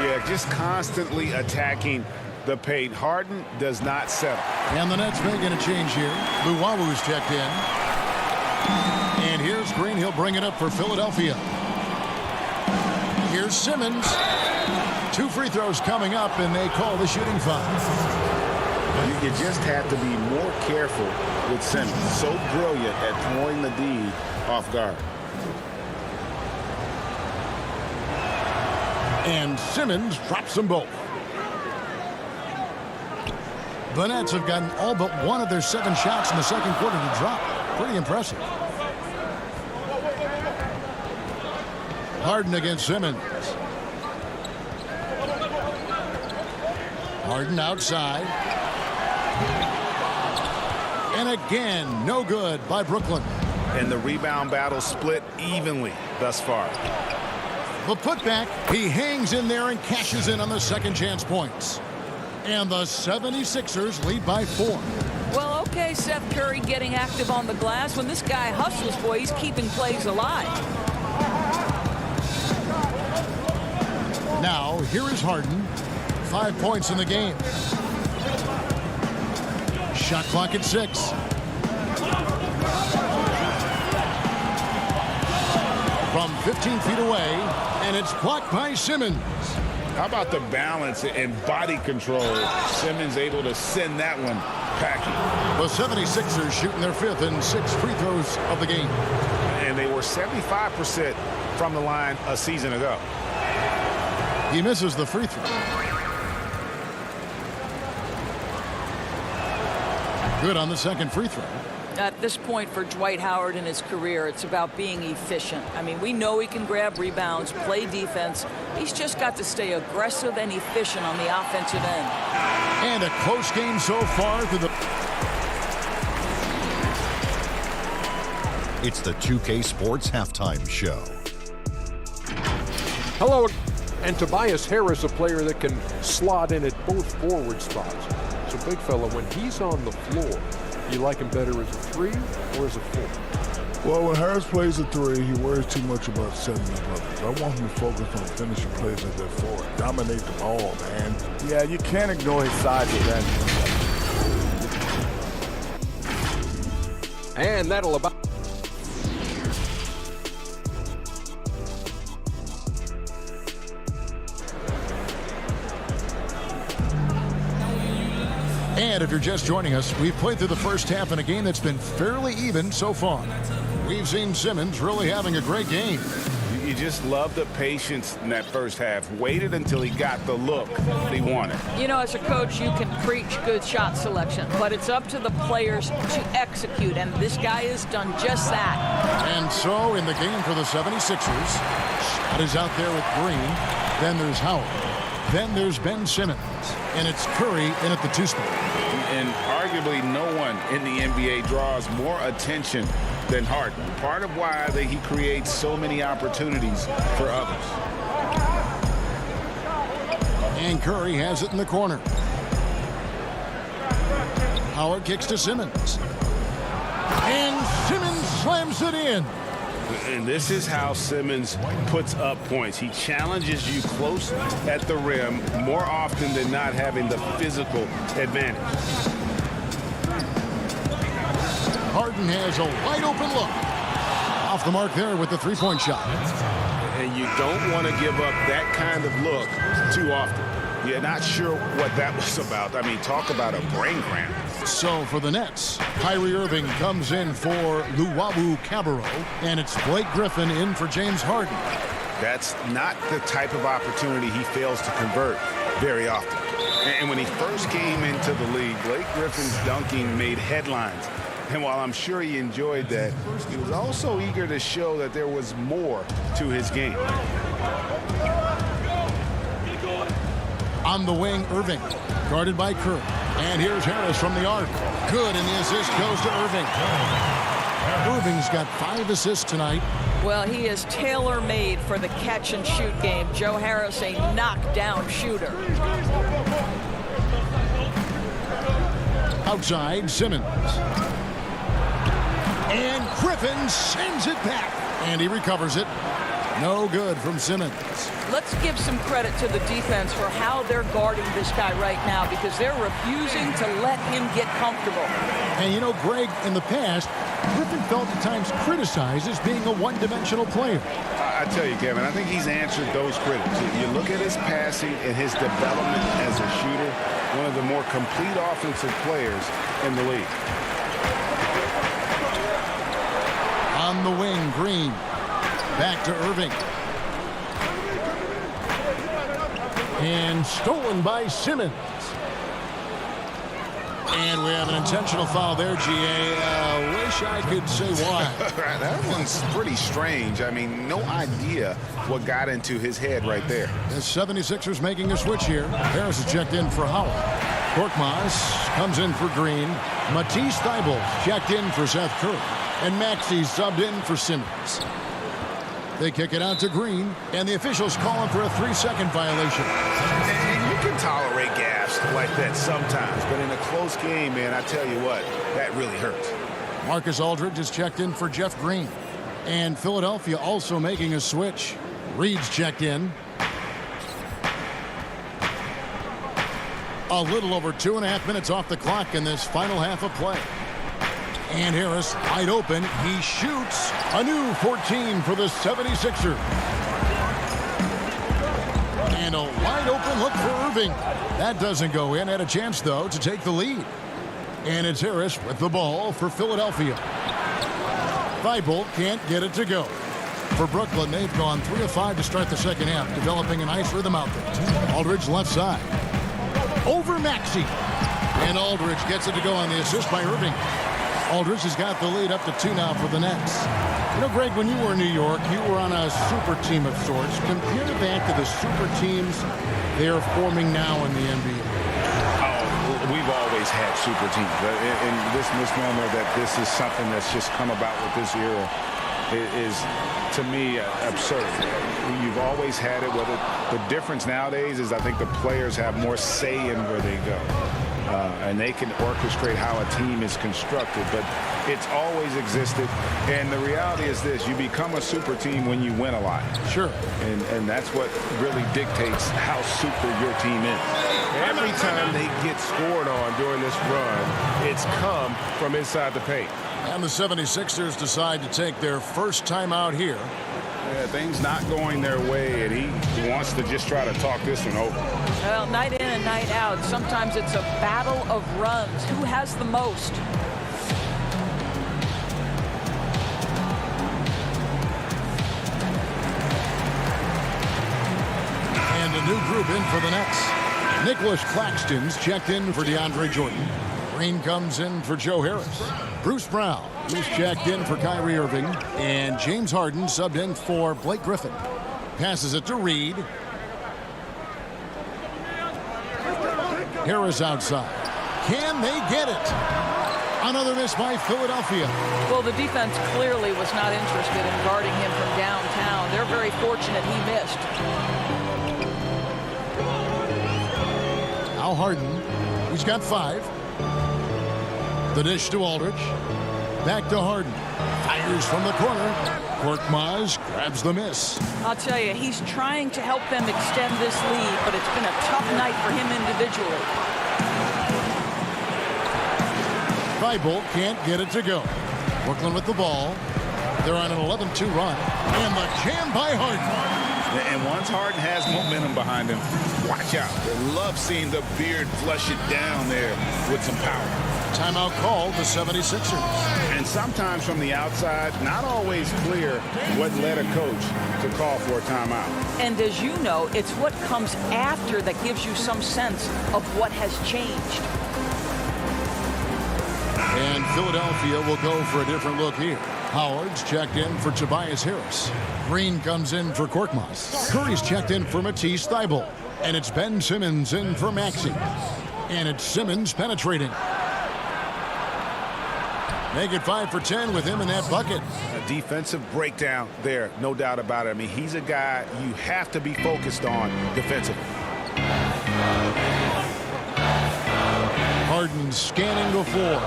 Yeah, just constantly attacking the paint. Harden does not settle. And the Nets making a change here. Luwawu's checked in. And here's Green. He'll bring it up for Philadelphia. Here's Simmons. 2 free throws coming up, and they call the shooting foul. You just have to be more careful with Simmons. So brilliant at throwing the D off guard. And Simmons drops them both. The Nets have gotten all but one of their 7 shots in the second quarter to drop. Pretty impressive. Harden against Simmons. Harden outside. And again, no good by Brooklyn. And the rebound battle split evenly thus far. The putback, he hangs in there and cashes in on the second chance points. And the 76ers lead by 4. Well, okay, Seth Curry getting active on the glass. When this guy hustles, boy, he's keeping plays alive. Now, here is Harden. 5 points in the game. Shot clock at 6. From 15 feet away, and it's blocked by Simmons. How about the balance and body control? Simmons able to send that one packing. The 76ers shooting their 5th and 6th free throws of the game. And they were 75% from the line a season ago. He misses the free throw. Good on the second free throw. At this point for Dwight Howard in his career, it's about being efficient. I mean, we know he can grab rebounds, play defense. He's just got to stay aggressive and efficient on the offensive end. And a close game so far through the... It's the 2K Sports Halftime Show. Hello, and Tobias Harris, a player that can slot in at both forward spots. So, big fella, when he's on the floor, you like him better as a 3 or as a 4? Well, when Harris plays a 3, he worries too much about setting up others. I want him to focus on finishing plays as that forward. Dominate the ball, man. Yeah, you can't ignore his size advantage. And that'll about... And if you're just joining us, we've played through the first half in a game that's been fairly even so far. We've seen Simmons really having a great game. You just love the patience in that first half. Waited until he got the look that he wanted. You know, as a coach, you can preach good shot selection, but it's up to the players to execute, and this guy has done just that. And so in the game for the 76ers, shot is out there with Green. Then there's Howard. Then there's Ben Simmons. And it's Curry in at the 2 spot. And arguably no one in the NBA draws more attention than Harden. Part of why he creates so many opportunities for others. And Curry has it in the corner. Howard kicks to Simmons. And Simmons slams it in. And this is how Simmons puts up points. He challenges you close at the rim more often than not, having the physical advantage. Harden has a wide open look. Off the mark there with the 3-point shot. And you don't want to give up that kind of look too often. You're not sure what that was about. I mean, talk about a brain cramp. So for the Nets, Kyrie Irving comes in for Luwawu Cabarrot, and it's Blake Griffin in for James Harden. That's not the type of opportunity he fails to convert very often. And when he first came into the league, Blake Griffin's dunking made headlines. And while I'm sure he enjoyed that, he was also eager to show that there was more to his game. On the wing, Irving, guarded by Curry. And here's Harris from the arc. Good, and the assist goes to Irving. Irving's got 5 assists tonight. Well, he is tailor-made for the catch-and-shoot game. Joe Harris, a knockdown shooter. Outside, Simmons. And Griffin sends it back. And he recovers it. No good from Simmons. Let's give some credit to the defense for how they're guarding this guy right now, because they're refusing to let him get comfortable. And you know, Greg, in the past, Griffin felt at times criticized as being a one-dimensional player. I tell you, Kevin, I think he's answered those critics. You look at his passing and his development as a shooter, one of the more complete offensive players in the league. On the wing, Green. Back to Irving. And stolen by Simmons. And we have an intentional foul there, G.A. Wish I could say why. That one's pretty strange. I mean, no idea what got into his head right there. The 76ers making a switch here. Harris is checked in for Howard. Korkmaz comes in for Green. Matisse Thybulle checked in for Seth Curry. And Maxey subbed in for Simmons. They kick it out to Green, and the officials calling for a 3-second violation. And you can tolerate gaffes like that sometimes, but in a close game, man, I tell you what, that really hurts. Marcus Aldridge is checked in for Jeff Green. And Philadelphia also making a switch. Reed's checked in. A little over 2.5 minutes off the clock in this final half of play. And Harris wide open. He shoots a new 14 for the 76ers. And a wide open look for Irving. That doesn't go in. Had a chance, though, to take the lead. And it's Harris with the ball for Philadelphia. Thibault can't get it to go. For Brooklyn, they've gone 3 of 5 to start the second half, developing a nice rhythm out there. Aldridge left side. Over Maxey. And Aldridge gets it to go on the assist by Irving. Aldridge has got the lead up to 2 now for the Nets. You know, Greg, when you were in New York, you were on a super team of sorts. Compare that to the super teams they're forming now in the NBA. We've always had super teams. And this misnomer that this is something that's just come about with this era is, to me, absurd. You've always had it. Whether the difference nowadays is I think the players have more say in where they go. And they can orchestrate how a team is constructed. But it's always existed. And the reality is this. You become a super team when you win a lot. Sure. And that's what really dictates how super your team is. Every time they get scored on during this run, it's come from inside the paint. And the 76ers decide to take their first time out here. Yeah, things not going their way, and he wants to just try to talk this one over. Well, night in and night out, sometimes it's a battle of runs. Who has the most? And a new group in for the Nets. Nicholas Claxton's checked in for DeAndre Jordan. Green comes in for Joe Harris. Bruce Brown is checked in for Kyrie Irving. And James Harden subbed in for Blake Griffin. Passes it to Reed. Harris outside. Can they get it? Another miss by Philadelphia. Well, the defense clearly was not interested in guarding him from downtown. They're very fortunate he missed. Now Harden. He's got 5. The dish to Aldridge. Back to Harden. Fires from the corner. Korkmaz grabs the miss. I'll tell you, he's trying to help them extend this lead, but it's been a tough night for him individually. Thibault can't get it to go. Brooklyn with the ball. They're on an 11-2 run. And the jam by Harden. And once Harden has momentum behind him, watch out. They love seeing the beard flush it down there with some power. Timeout called the 76ers. And sometimes from the outside, not always clear what led a coach to call for a timeout. And as you know, it's what comes after that gives you some sense of what has changed. And Philadelphia will go for a different look here. Howard's checked in for Tobias Harris. Green comes in for Korkmaz. Curry's checked in for Matisse Thybulle. And it's Ben Simmons in for Maxey. And it's Simmons penetrating. Make it 5 for 10 with him in that bucket. A defensive breakdown there, no doubt about it. I mean, he's a guy you have to be focused on defensively. Harden scanning the floor.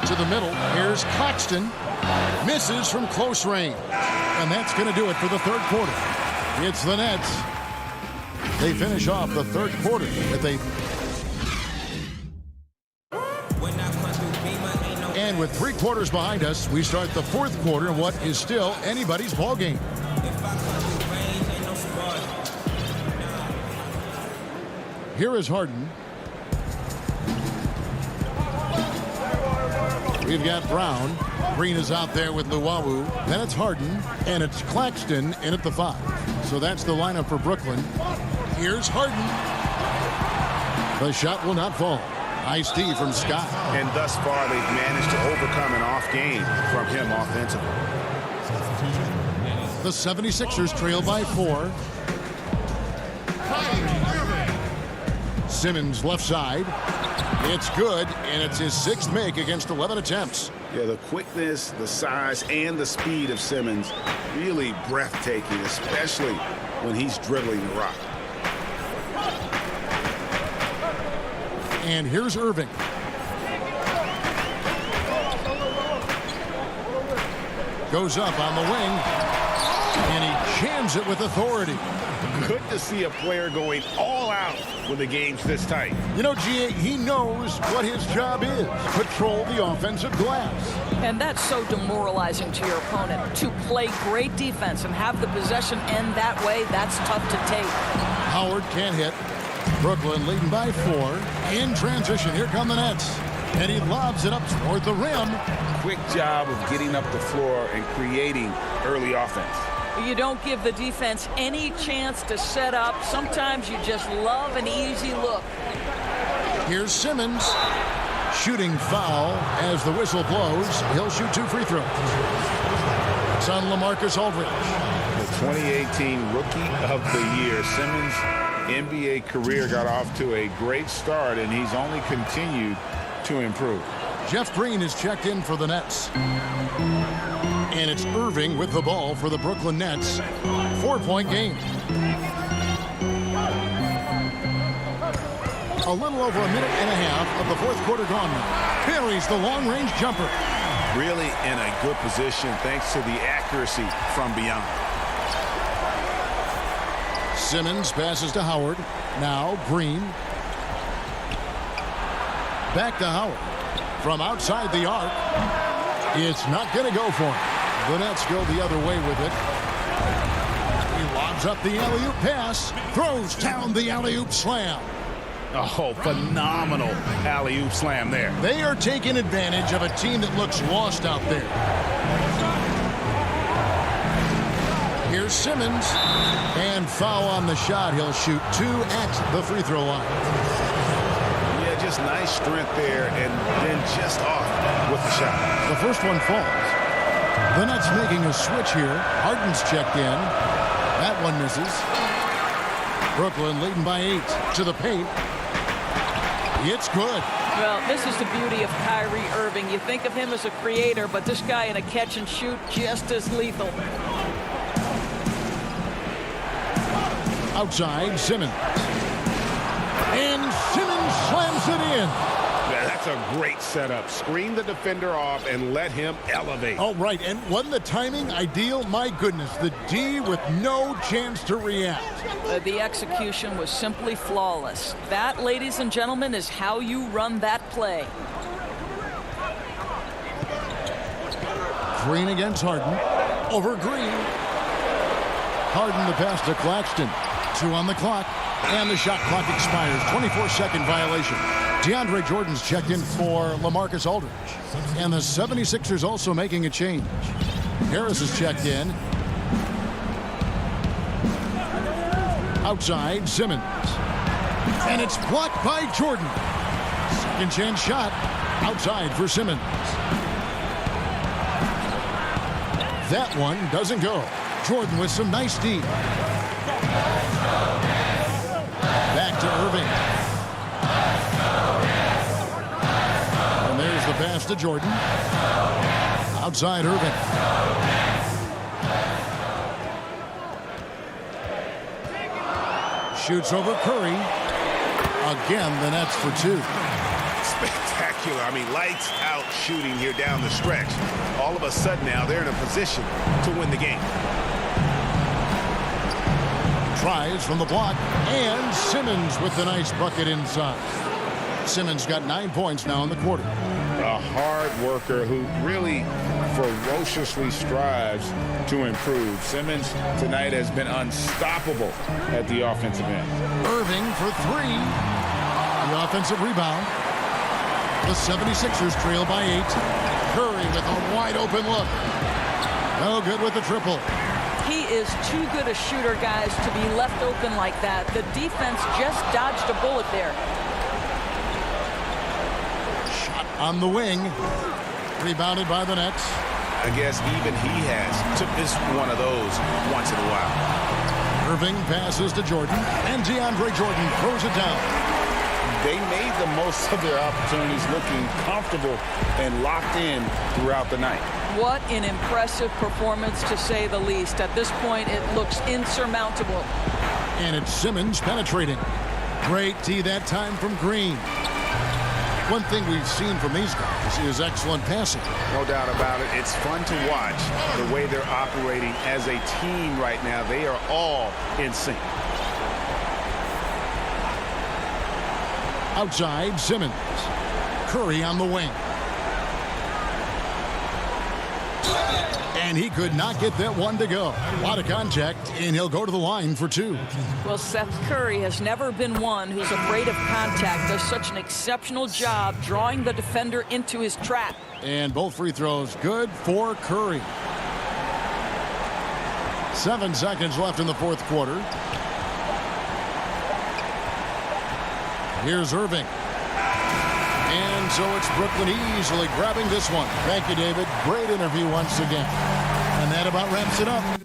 To the middle. Here's Claxton. Misses from close range. And that's going to do it for the third quarter. It's the Nets. They finish off the third quarter with a... And with 3 quarters behind us, we start the fourth quarter in what is still anybody's ball game. Here is Harden. We've got Brown. Green is out there with Luwawu. Then it's Harden, and it's Claxton in at the 5. So that's the lineup for Brooklyn. Here's Harden. The shot will not fall. Nice D from Scott. And thus far, they've managed to overcome an off game from him offensively. The 76ers trail by 4. Simmons left side. It's good, and it's his 6th make against 11 attempts. Yeah, the quickness, the size, and the speed of Simmons really breathtaking, especially when he's dribbling the rock. And here's Irving. Goes up on the wing, and he jams it with authority. Good to see a player going all out when the game's this tight. You know, G.A., he knows what his job is. Control the offensive glass. And that's so demoralizing to your opponent. To play great defense and have the possession end that way, that's tough to take. Howard can't hit. Brooklyn leading by 4. In transition, here come the Nets. And he lobs it up toward the rim. Quick job of getting up the floor and creating early offense. You don't give the defense any chance to set up. Sometimes you just love an easy look. Here's Simmons. Shooting foul as the whistle blows. He'll shoot 2 free throws. It's on LaMarcus Aldridge. The 2018 Rookie of the Year. Simmons' NBA career got off to a great start, and he's only continued to improve. Jeff Green is checked in for the Nets. And it's Irving with the ball for the Brooklyn Nets. 4-point game. A little over a minute and a half of the fourth quarter gone now. Parries the long-range jumper. Really in a good position thanks to the accuracy from beyond. Simmons passes to Howard. Now Green. Back to Howard. From outside the arc. It's not going to go for him. The Nets go the other way with it. He lobs up the alley-oop pass. Throws down the alley-oop slam. Oh, phenomenal alley-oop slam there. They are taking advantage of a team that looks lost out there. Here's Simmons. And foul on the shot. He'll shoot 2 at the free throw line. Yeah, just nice strength there and then just off with the shot. The first one falls. The Nets making a switch here. Harden's checked in. That one misses. Brooklyn leading by 8 to the paint. It's good. Well, this is the beauty of Kyrie Irving. You think of him as a creator, but this guy in a catch and shoot just as lethal. Outside, Simmons. And Simmons slams it in. Yeah, that's a great setup. Screen the defender off and let him elevate. Oh, right. And wasn't the timing ideal? My goodness, the D with no chance to react. The execution was simply flawless. That, ladies and gentlemen, is how you run that play. Green against Harden. Over Green. Harden the pass to Claxton. 2 on the clock. And the shot clock expires. 24-second violation. DeAndre Jordan's checked in for LaMarcus Aldridge. And the 76ers also making a change. Harris is checked in. Outside, Simmons. And it's blocked by Jordan. Second chance shot. Outside for Simmons. That one doesn't go. Jordan with some nice D. Back to Irving. And there's the pass to Jordan. Outside Irving. Shoots over Curry. Again, the Nets for 2. Spectacular. I mean, lights out shooting here down the stretch. All of a sudden now they're in a position to win the game. Tries from the block, and Simmons with the nice bucket inside. Simmons got 9 points now in the quarter. A hard worker who really ferociously strives to improve. Simmons tonight has been unstoppable at the offensive end. Irving for 3. The offensive rebound. The 76ers trail by 8. Curry with a wide open look. No good with the triple. He is too good a shooter, guys, to be left open like that. The defense just dodged a bullet there. Shot on the wing. Rebounded by the Nets. I guess even he has to miss one of those once in a while. Irving passes to Jordan, and DeAndre Jordan throws it down. They made the most of their opportunities, looking comfortable and locked in throughout the night. What an impressive performance, to say the least. At this point, it looks insurmountable. And it's Simmons penetrating. Great D that time from Green. One thing we've seen from these guys is excellent passing. No doubt about it. It's fun to watch the way they're operating as a team right now. They are all in sync. Outside, Simmons. Curry on the wing. And he could not get that one to go. A lot of contact, and he'll go to the line for 2. Well, Seth Curry has never been one who's afraid of contact. Does such an exceptional job drawing the defender into his trap. And both free throws good for Curry. 7 seconds left in the fourth quarter. Here's Irving. And so it's Brooklyn easily grabbing this one. Thank you, David. Great interview once again. And that about wraps it up.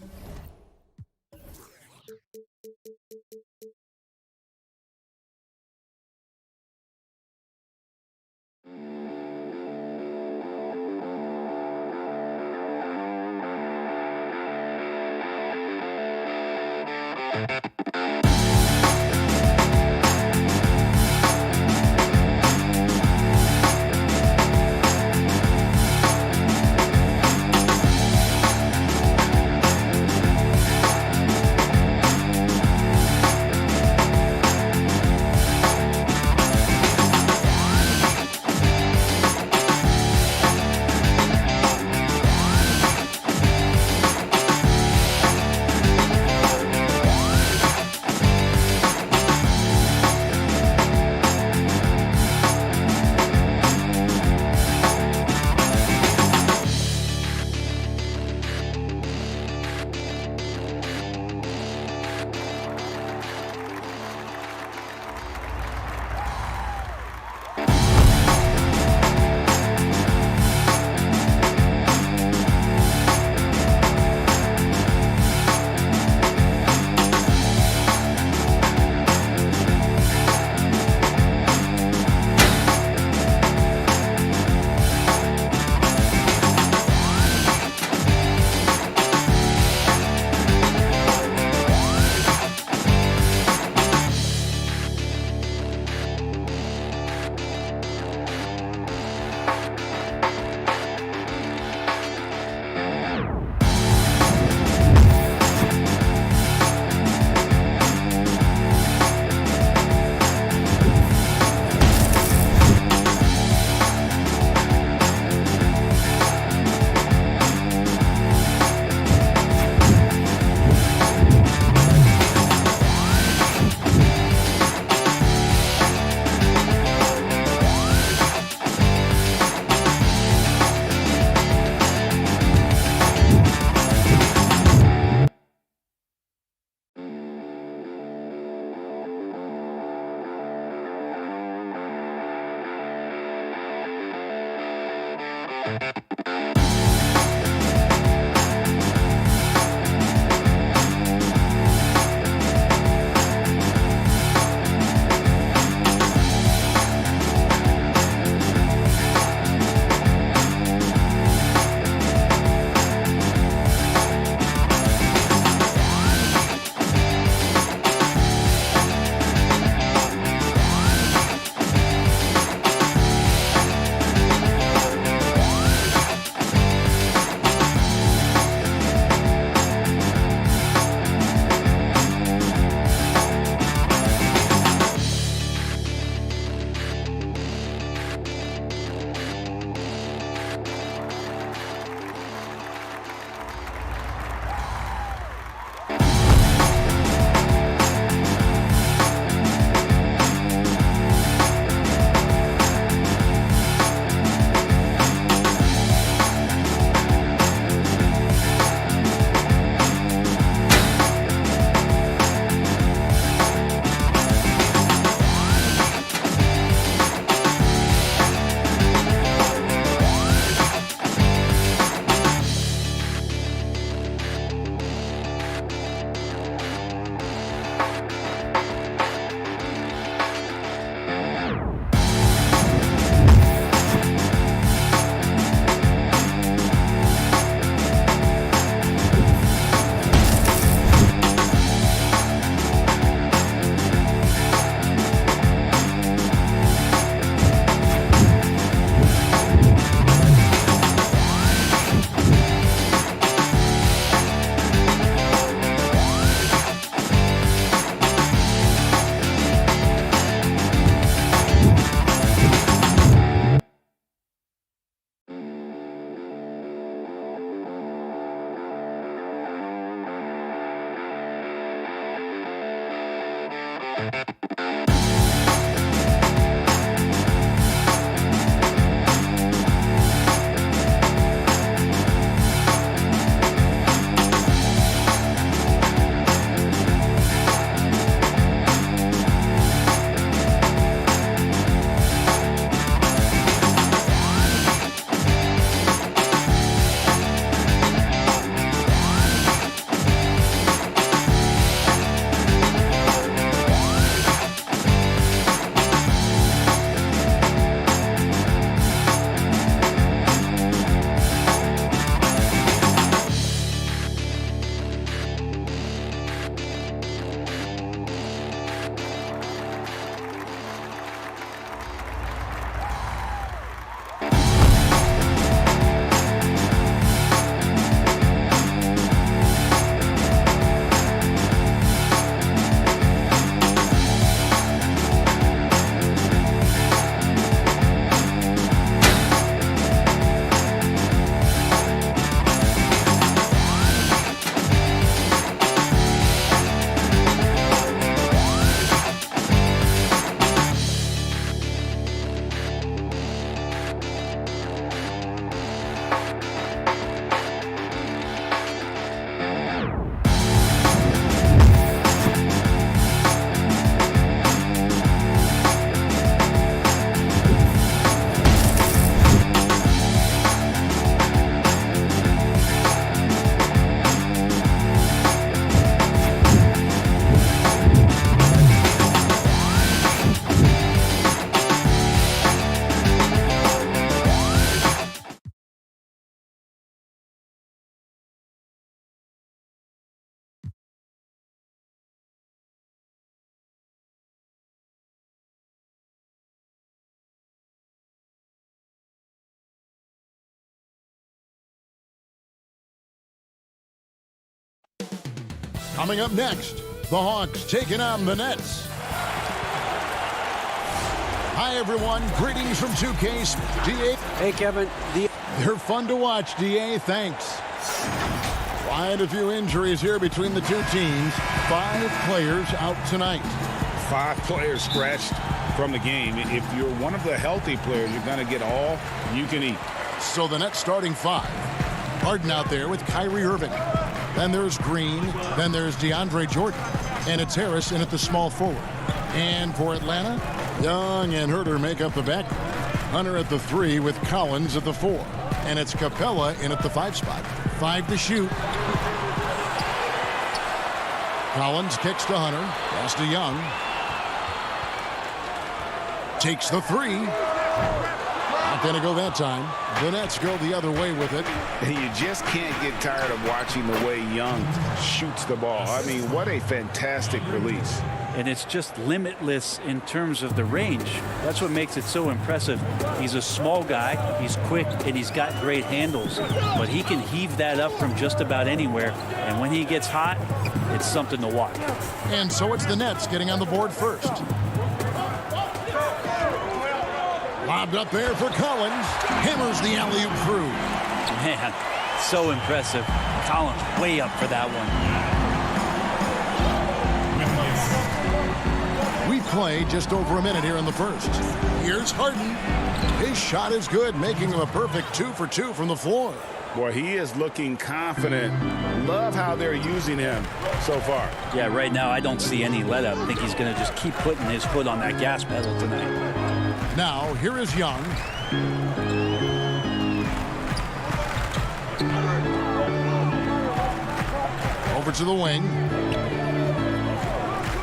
Coming up next, the Hawks taking on the Nets. Hi, everyone. Greetings from 2K. DA. Hey, Kevin. They're fun to watch, DA. Thanks. Quite a few injuries here between the two teams. 5 players out tonight. 5 players scratched from the game. If you're one of the healthy players, you're going to get all you can eat. So the Nets starting 5. Harden out there with Kyrie Irving. Then there's Green. Then there's DeAndre Jordan. And it's Harris in at the small forward. And for Atlanta, Young and Herter make up the back. Hunter at the 3 with Collins at the 4. And it's Capella in at the 5 spot. 5 to shoot. Collins kicks to Hunter. Pass to Young. Takes the 3. Not going to go that time. The Nets go the other way with it. And you just can't get tired of watching the way Young shoots the ball. I mean, what a fantastic release. And it's just limitless in terms of the range. That's what makes it so impressive. He's a small guy, he's quick, and he's got great handles. But he can heave that up from just about anywhere. And when he gets hot, it's something to watch. And so it's the Nets getting on the board first. Lobbed up there for Collins. Hammers the alley-oop through. Man, so impressive. Collins way up for that one. We play just over a minute here in the first. Here's Harden. His shot is good, making him a perfect 2 for 2 from the floor. Boy, he is looking confident. Love how they're using him so far. Yeah, right now I don't see any let up. I think he's going to just keep putting his foot on that gas pedal tonight. Now, here is Young. Over to the wing.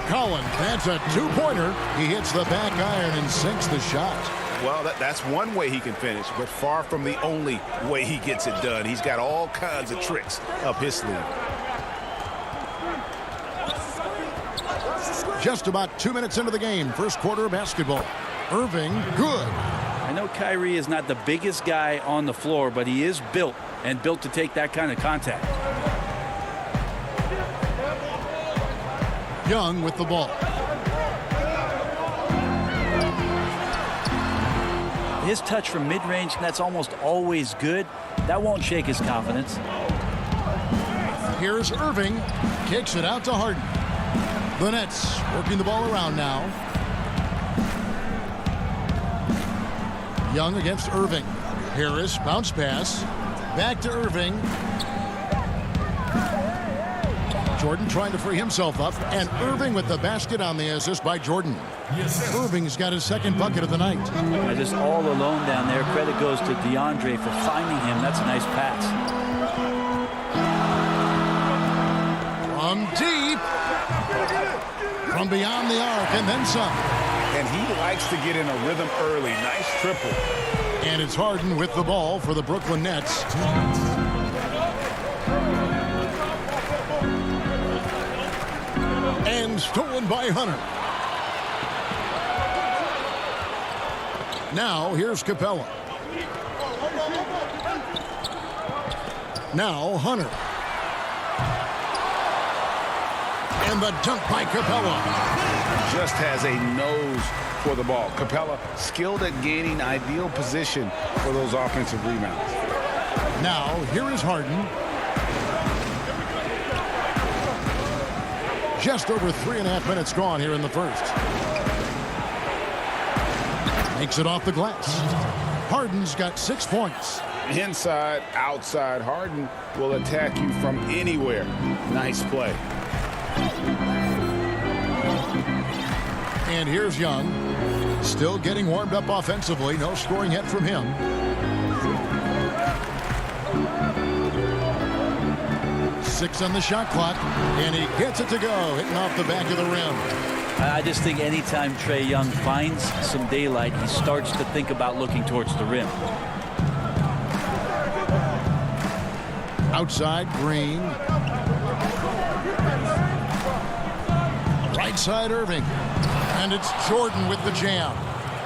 Collins, that's a 2-pointer. He hits the back iron and sinks the shot. Well, that's one way he can finish, but far from the only way he gets it done. He's got all kinds of tricks up his sleeve. Just about 2 minutes into the game, first quarter of basketball. Irving, good. I know Kyrie is not the biggest guy on the floor, but he is built to take that kind of contact. Young with the ball. His touch from mid-range, that's almost always good. That won't shake his confidence. Here's Irving. Kicks it out to Harden. The Nets working the ball around now. Young against Irving. Harris, bounce pass. Back to Irving. Jordan trying to free himself up, and Irving with the basket on the assist by Jordan. Irving's got his second bucket of the night. Just all alone down there. Credit goes to DeAndre for finding him. That's a nice pass. From deep. From beyond the arc, and then some. And he likes to get in a rhythm early. Nice triple. And it's Harden with the ball for the Brooklyn Nets. And stolen by Hunter. Now here's Capella. Now Hunter. And the dunk by Capella. Just has a nose for the ball. Capella skilled at gaining ideal position for those offensive rebounds. Now here is Harden. Just over 3.5 minutes gone here in the first. Makes it off the glass. Harden's got 6 points. Inside, outside, Harden will attack you from anywhere. Nice play. And here's Young. Still getting warmed up offensively. No scoring yet from him. Six on the shot clock, and he gets it to go, hitting off the back of the rim. I just think anytime Trae Young finds some daylight, he starts to think about looking towards the rim. Outside, Green. Right side, Irving. And it's Jordan with the jam.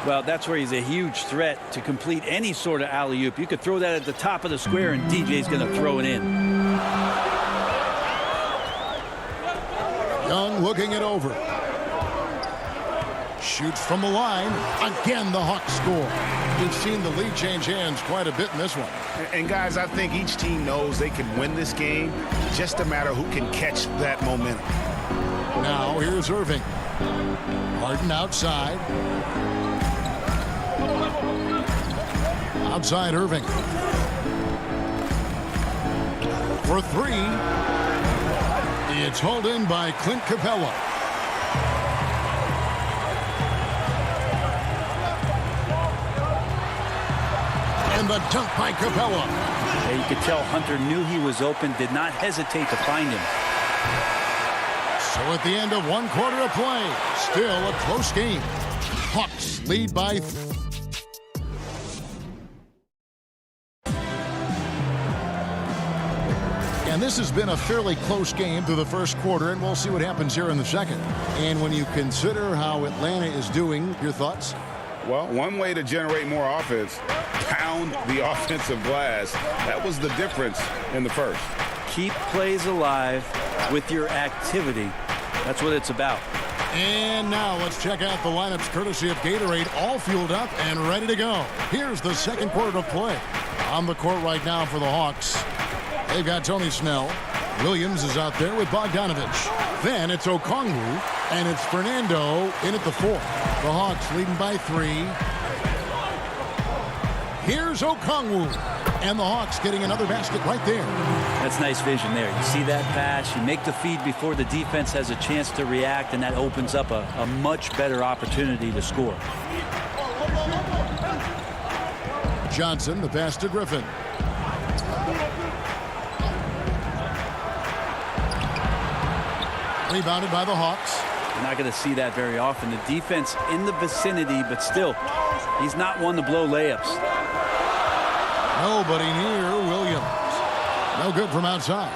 Well, that's where he's a huge threat to complete any sort of alley-oop. You could throw that at the top of the square, and DJ's going to throw it in. Young looking it over. Shoots from the line. Again, the Hawks score. We've seen the lead change hands quite a bit in this one. And guys, I think each team knows they can win this game. Just a matter who can catch that momentum. Now here's Irving. Harden outside. Outside Irving. For three. It's hauled in by Clint Capella. And the dunk by Capella. Yeah, you could tell Hunter knew he was open, did not hesitate to find him. So at the end of 1 quarter of play, still a close game. Hawks lead by 3. And this has been a fairly close game through the first quarter, and we'll see what happens here in the second. And when you consider how Atlanta is doing, your thoughts? Well, one way to generate more offense, pound the offensive glass. That was the difference in the first. Keep plays alive with your activity. That's what it's about. And now let's check out the lineups courtesy of Gatorade, all fueled up and ready to go. Here's the second quarter of play. On the court right now for the Hawks. They've got Tony Snell. Williams is out there with Bogdanovich. Then it's Okongwu, and it's Fernando in at the 4. The Hawks leading by 3. Here's Okongwu, and the Hawks getting another basket right there. That's nice vision there. You see that pass, you make the feed before the defense has a chance to react, and that opens up a much better opportunity to score. Johnson, the pass to Griffin. Rebounded by the Hawks. You're not going to see that very often. The defense in the vicinity, but still, he's not one to blow layups. Nobody near Williams. No good from outside.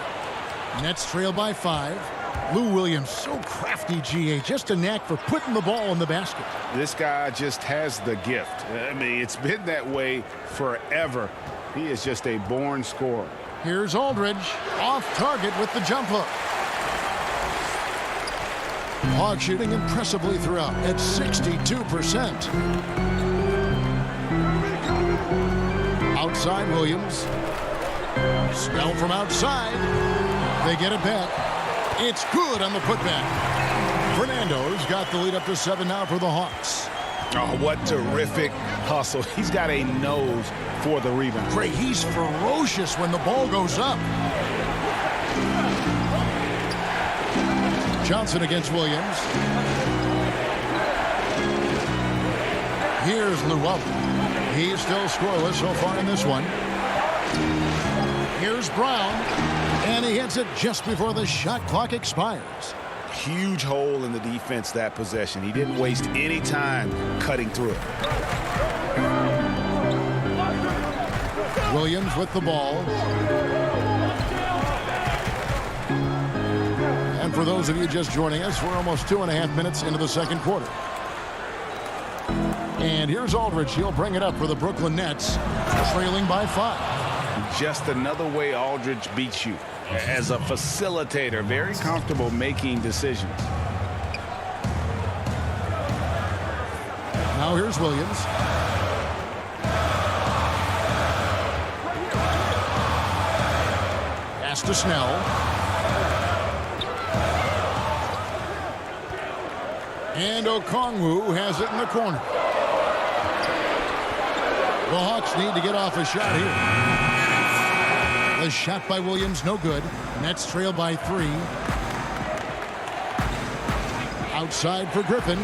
Nets trail by 5. Lou Williams, so crafty, GA. Just a knack for putting the ball in the basket. This guy just has the gift. I mean, it's been that way forever. He is just a born scorer. Here's Aldridge, off target with the jump hook. Hawks shooting impressively throughout at 62%. Outside Williams. Snell from outside. They get it back. It's good on the putback. Fernando's got the lead up to 7 now for the Hawks. Oh, what terrific hustle. He's got a nose for the rebound. Great, he's ferocious when the ball goes up. Johnson against Williams. Here's Luau. He's still scoreless so far in this one. Here's Brown, and he hits it just before the shot clock expires. Huge hole in the defense that possession. He didn't waste any time cutting through it. Williams with the ball. And for those of you just joining us, we're almost 2.5 minutes into the second quarter. And here's Aldridge. He'll bring it up for the Brooklyn Nets, trailing by 5. Just another way Aldridge beats you. As a facilitator, very comfortable making decisions. Now here's Williams. Pass to Snell. And Okongwu has it in the corner. The Hawks need to get off a shot here. The shot by Williams, no good. Nets trail by 3. Outside for Griffin.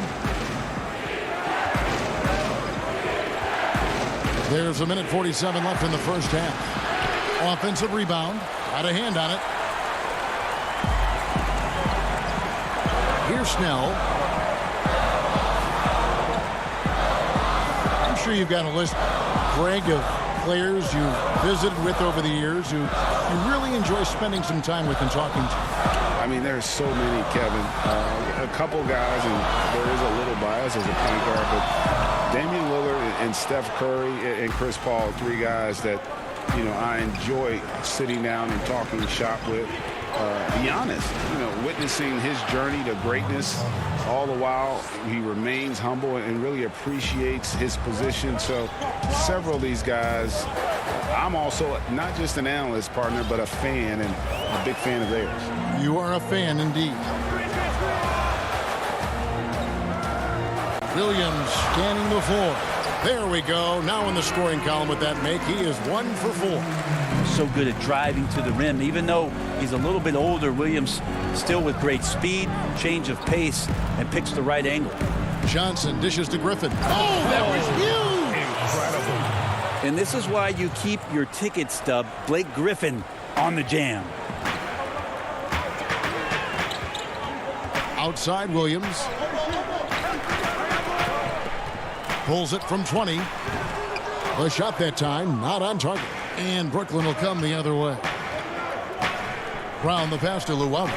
There's 1:47 left in the first half. Offensive rebound. Got a hand on it. Here's Snell. I'm sure you've got a list, Greg, of players you've visited with over the years who you really enjoy spending some time with and talking to. I mean, there's so many, Kevin. A couple guys, and there is a little bias as a point guard, but Damian Lillard and Steph Curry and Chris Paul, 3 guys that, you know, I enjoy sitting down and talking shop with. Giannis, you know, witnessing his journey to greatness, all the while he remains humble and really appreciates his position. So several of these guys, I'm also not just an analyst partner, but a fan, and a big fan of theirs. You are a fan indeed. Williams scanning the floor. There we go. Now in the scoring column with that make. He is 1 for 4. So good at driving to the rim. Even though he's a little bit older, Williams still with great speed, change of pace, and picks the right angle. Johnson dishes to Griffin. Oh, that was huge! Incredible. And this is why you keep your ticket stub, Blake Griffin, on the jam. Outside Williams. Pulls it from 20. The shot that time, not on target. And Brooklyn will come the other way. Brown the pass to Luau.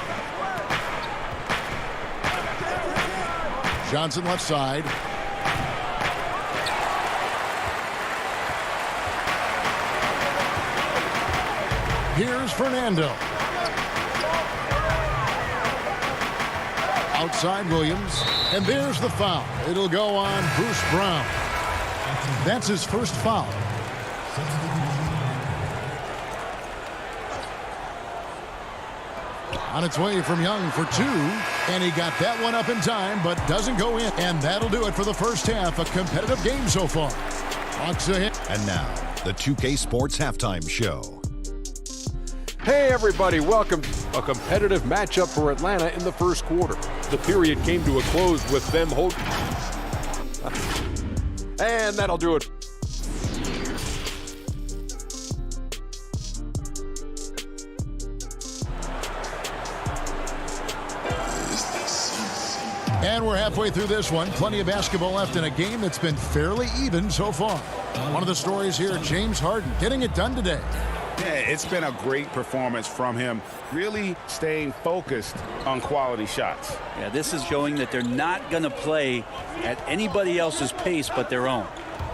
Johnson left side. Here's Fernando. Outside Williams. And there's the foul. It'll go on Bruce Brown. That's his first foul. On its way from Young for 2. And he got that one up in time, but doesn't go in. And that'll do it for the first half. A competitive game so far. Hawks ahead. And now, the 2K Sports Halftime Show. Hey everybody, welcome to a competitive matchup for Atlanta in the first quarter. The period came to a close with them holding. And that'll do it. And we're halfway through this one. Plenty of basketball left in a game that's been fairly even so far. One of the stories here, James Harden getting it done today. Yeah, it's been a great performance from him, really staying focused on quality shots. Yeah, this is showing that they're not going to play at anybody else's pace but their own.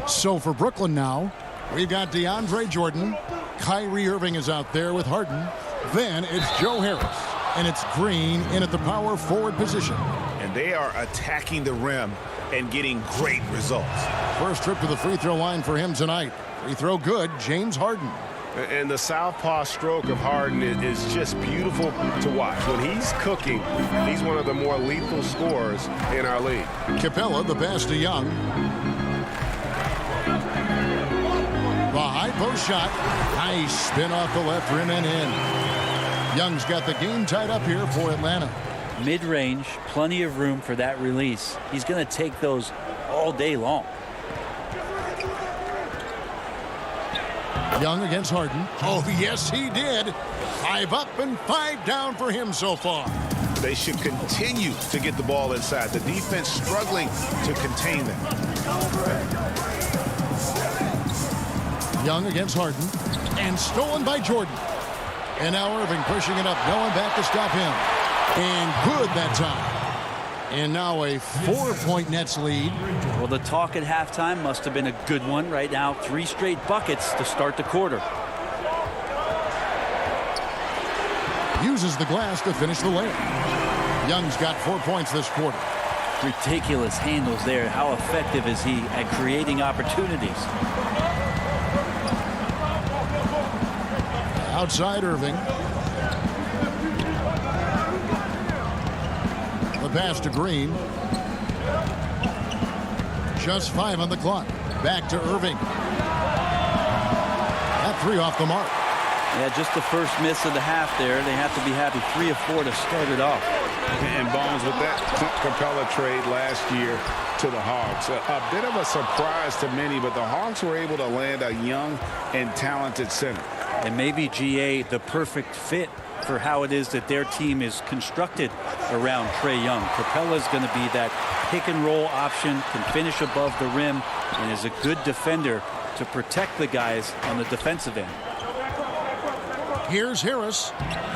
So for Brooklyn now, we've got DeAndre Jordan. Kyrie Irving is out there with Harden. Then it's Joe Harris. And it's Green in at the power forward position. And they are attacking the rim and getting great results. First trip to the free throw line for him tonight. Free throw good, James Harden. And the southpaw stroke of Harden is just beautiful to watch. When he's cooking, he's one of the more lethal scorers in our league. Capella, the pass to Young. The high post shot. Nice spin off the left rim and in. Young's got the game tied up here for Atlanta. Mid-range, plenty of room for that release. He's going to take those all day long. Young against Harden. Oh, yes, he did. 5 up and 5 down for him so far. They should continue to get the ball inside. The defense struggling to contain them. Young against Harden. And stolen by Jordan. And now Irving pushing it up. No one back to stop him. And good that time. And now a 4-point Nets lead. Well, the talk at halftime must have been a good one. Right now, 3 straight buckets to start the quarter. Uses the glass to finish the layup. Young's got 4 points this quarter. Ridiculous handles there. How effective is he at creating opportunities? Outside Irving. The pass to Green. Just 5 on the clock. Back to Irving. That 3 off the mark. Yeah, just the first miss of the half there. They have to be happy. 3 of 4 to start it off. And Bones, with that Capella trade last year to the Hawks, a bit of a surprise to many, but the Hawks were able to land a young and talented center. And maybe GA the perfect fit for how it is that their team is constructed around Trae Young. Capella's going to be that pick and roll option, can finish above the rim, and is a good defender to protect the guys on the defensive end. Here's Harris.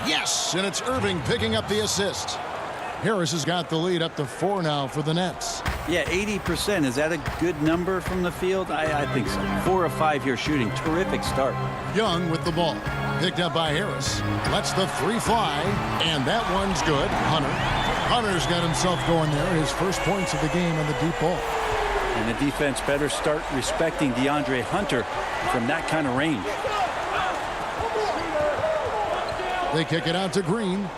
Yes, and it's Irving picking up the assist. Harris has got the lead up to 4 now for the Nets. Yeah, 80%. Is that a good number from the field? I think so. 4 of 5 here shooting. Terrific start. Young with the ball. Picked up by Harris. Lets the 3 fly, and that one's good. Hunter's got himself going there. His first points of the game on the deep ball. And the defense better start respecting DeAndre Hunter from that kind of range. They kick it out to Green.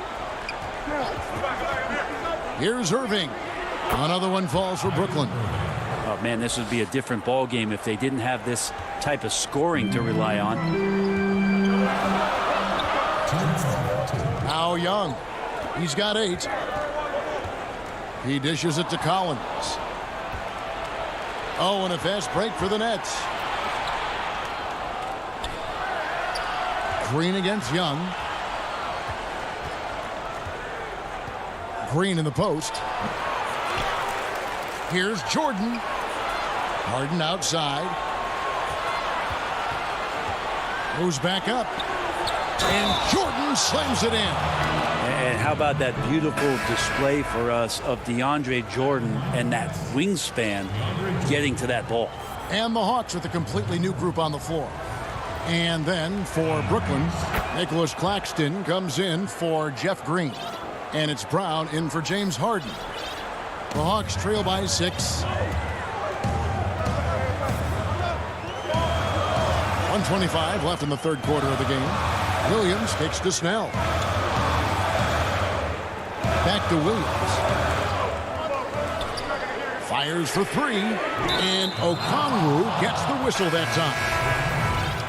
Here's Irving. Another one falls for Brooklyn. Oh, man, this would be a different ball game if they didn't have this type of scoring to rely on. Now Young. He's got 8. He dishes it to Collins. Oh, and a fast break for the Nets. Green against Young. Green in the post. Here's Jordan. Harden outside. Moves back up. And Jordan slams it in. And how about that beautiful display for us of DeAndre Jordan and that wingspan getting to that ball. And the Hawks with a completely new group on the floor. And then for Brooklyn, Nicholas Claxton comes in for Jeff Green. And it's Brown in for James Harden. The Hawks trail by 6. 1:25 left in the third quarter of the game. Williams kicks to Snell. Back to Williams. Fires for 3. And Okongwu gets the whistle that time.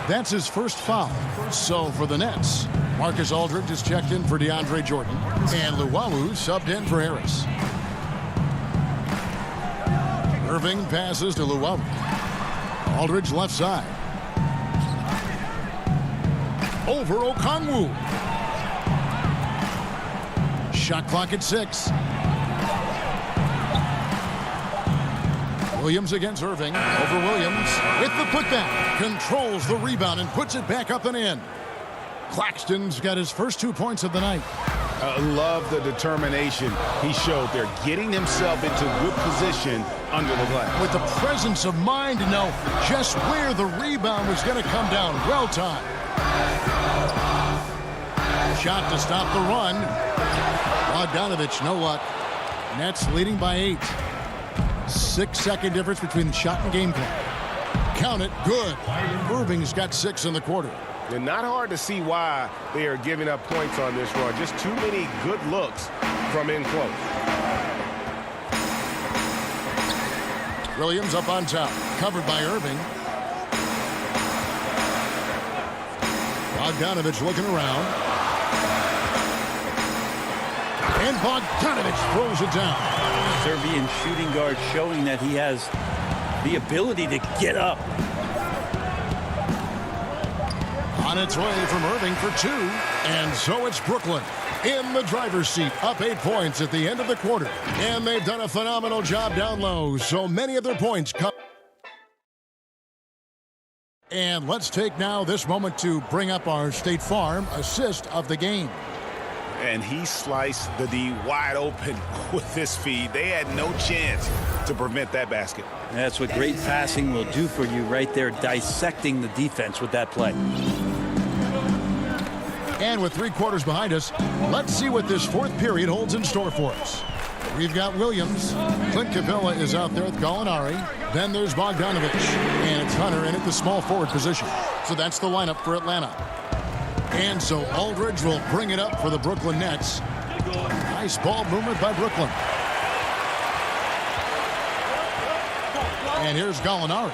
That's his first foul. So for the Nets, Marcus Aldridge is checked in for DeAndre Jordan. And Luwawu subbed in for Harris. Irving passes to Luwawu. Aldridge left side. Over Okongwu. Shot clock at 6. Williams against Irving. Over Williams with the putback. Controls the rebound and puts it back up and in. Claxton's got his first 2 points of the night. Love the determination he showed there, getting himself into good position under the glass. With the presence of mind to know just where the rebound was going to come down. Well timed. Shot to stop the run. Bogdanovich, no luck. Nets leading by 8. 6-second difference between the shot and game clock. Count it, good. Irving's got 6 in the quarter. And not hard to see why they are giving up points on this run. Just too many good looks from in close. Williams up on top, covered by Irving. Bogdanovich looking around. And Bogdanovich throws it down. Serbian shooting guard showing that he has the ability to get up. On its way from Irving for two. And so it's Brooklyn in the driver's seat, up 8 points at the end of the quarter. And they've done a phenomenal job down low. So many of their points come. And let's take now this moment to bring up our State Farm assist of the game. And he sliced the D wide open with this feed. They had no chance to prevent that basket. That's what great passing will do for you right there, dissecting the defense with that play. And with 3 quarters behind us, let's see what this fourth period holds in store for us. We've got Williams. Clint Capella is out there with Gallinari. Then there's Bogdanovich. And it's Hunter in at the small forward position. So that's the lineup for Atlanta. And so Aldridge will bring it up for the Brooklyn Nets. Nice ball movement by Brooklyn. And here's Gallinari.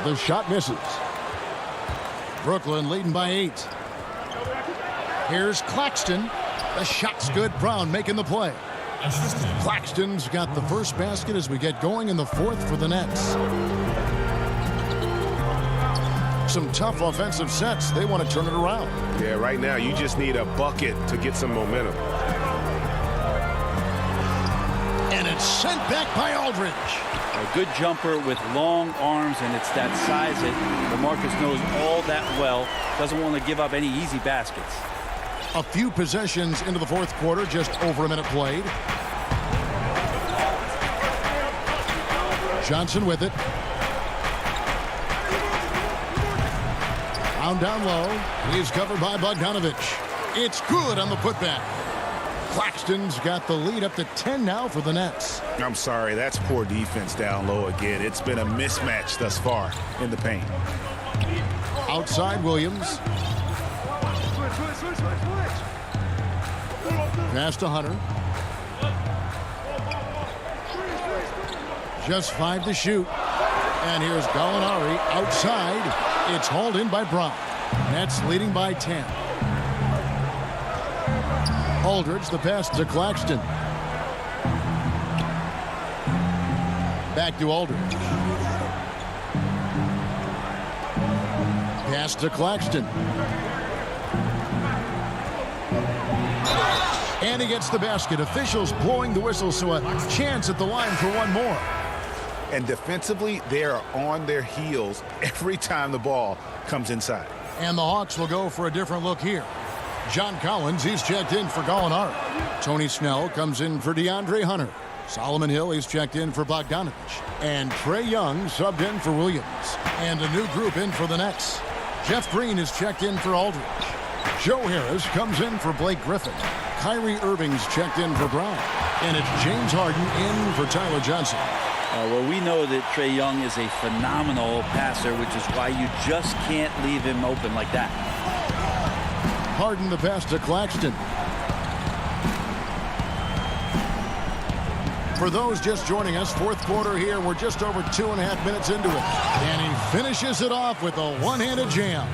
The shot misses. Brooklyn leading by 8. Here's Claxton. The shot's good. Brown making the play. Claxton's got the first basket as we get going in the fourth for the Nets. Some tough offensive sets. They want to turn it around. Yeah, right now you just need a bucket to get some momentum. And it's sent back by Aldridge. A good jumper with long arms, and it's that size that DeMarcus knows all that well. Doesn't want to give up any easy baskets. A few possessions into the fourth quarter, just over a minute played. Johnson with it. Down low. He's covered by Bogdanovich. It's good on the putback. Claxton's got the lead up to 10 now for the Nets. I'm sorry, that's poor defense down low again. It's been a mismatch thus far in the paint. Outside Williams. Pass to Hunter. Just 5 to shoot. And here's Gallinari outside. It's hauled in by Brown. Nets leading by 10. Aldridge, the pass to Claxton. Back to Aldridge. Pass to Claxton. And he gets the basket. Officials blowing the whistle, so a chance at the line for one more. And defensively, they are on their heels every time the ball comes inside. And the Hawks will go for a different look here. John Collins, he's checked in for Gallinari. Tony Snell comes in for DeAndre Hunter. Solomon Hill, he's checked in for Bogdanovich. And Trey Young subbed in for Williams. And a new group in for the Nets. Jeff Green is checked in for Aldridge. Joe Harris comes in for Blake Griffin. Kyrie Irving's checked in for Brown. And it's James Harden in for Tyler Johnson. Well, we know that Trey Young is a phenomenal passer, which is why you just can't leave him open like that. Harden the pass to Claxton. For those just joining us, fourth quarter here. We're just over 2.5 minutes into it. And he finishes it off with a one-handed jam.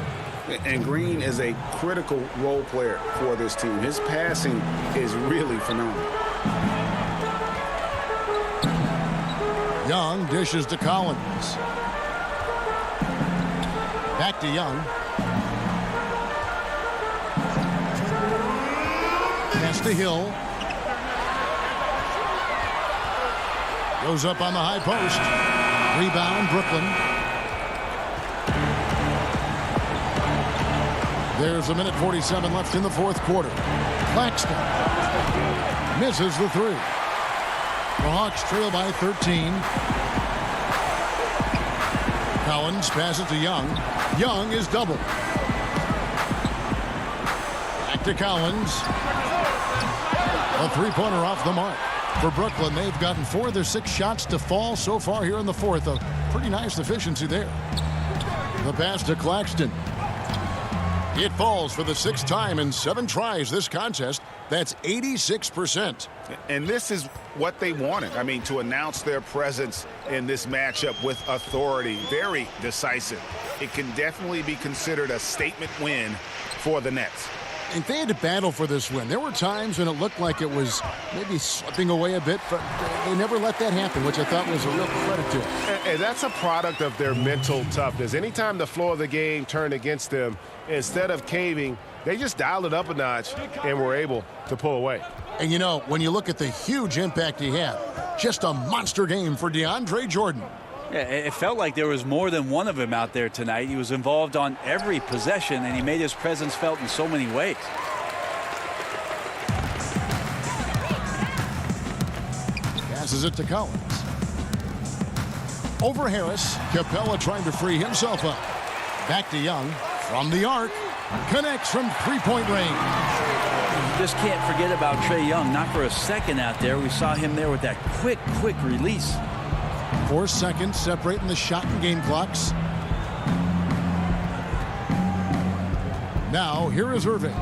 And Green is a critical role player for this team. His passing is really phenomenal. Young dishes to Collins. Back to Young. Pass to Hill. Goes up on the high post. Rebound, Brooklyn. There's a minute 47 left in the fourth quarter. Claxton misses the three. The Hawks trail by 13. Collins passes to Young. Young is doubled. Back to Collins. A three-pointer off the mark. For Brooklyn, they've gotten 4 of their 6 shots to fall so far here in the fourth. A pretty nice efficiency there. The pass to Claxton. It falls for the 6th time in 7 tries this contest. That's 86%. And this is what they wanted. I mean, to announce their presence in this matchup with authority. Very decisive. It can definitely be considered a statement win for the Nets. And they had to battle for this win. There were times when it looked like it was maybe slipping away a bit, but they never let that happen, which I thought was a real credit to them. And that's a product of their mental toughness. Anytime the flow of the game turned against them, instead of caving, they just dialed it up a notch and were able to pull away. And you know, when you look at the huge impact he had, just a monster game for DeAndre Jordan. Yeah, it felt like there was more than one of him out there tonight. He was involved on every possession, and he made his presence felt in so many ways. Passes it to Collins. Over Harris. Capella trying to free himself up. Back to Young. From the arc. Connects from three-point range. You just can't forget about Trae Young. Not for a second out there. We saw him there with that quick release. 4 seconds separating the shot and game clocks. Now, here is Irving.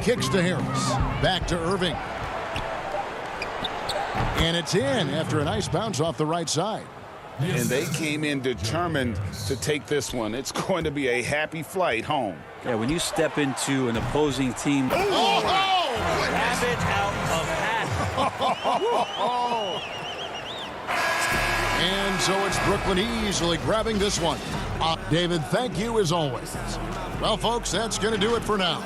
Kicks to Harris. Back to Irving. And it's in after a nice bounce off the right side. And they came in determined to take this one. It's going to be a happy flight home. Yeah, when you step into an opposing team. Have it out of And so it's Brooklyn easily grabbing this one. David, thank you as always. Well, folks, that's going to do it for now.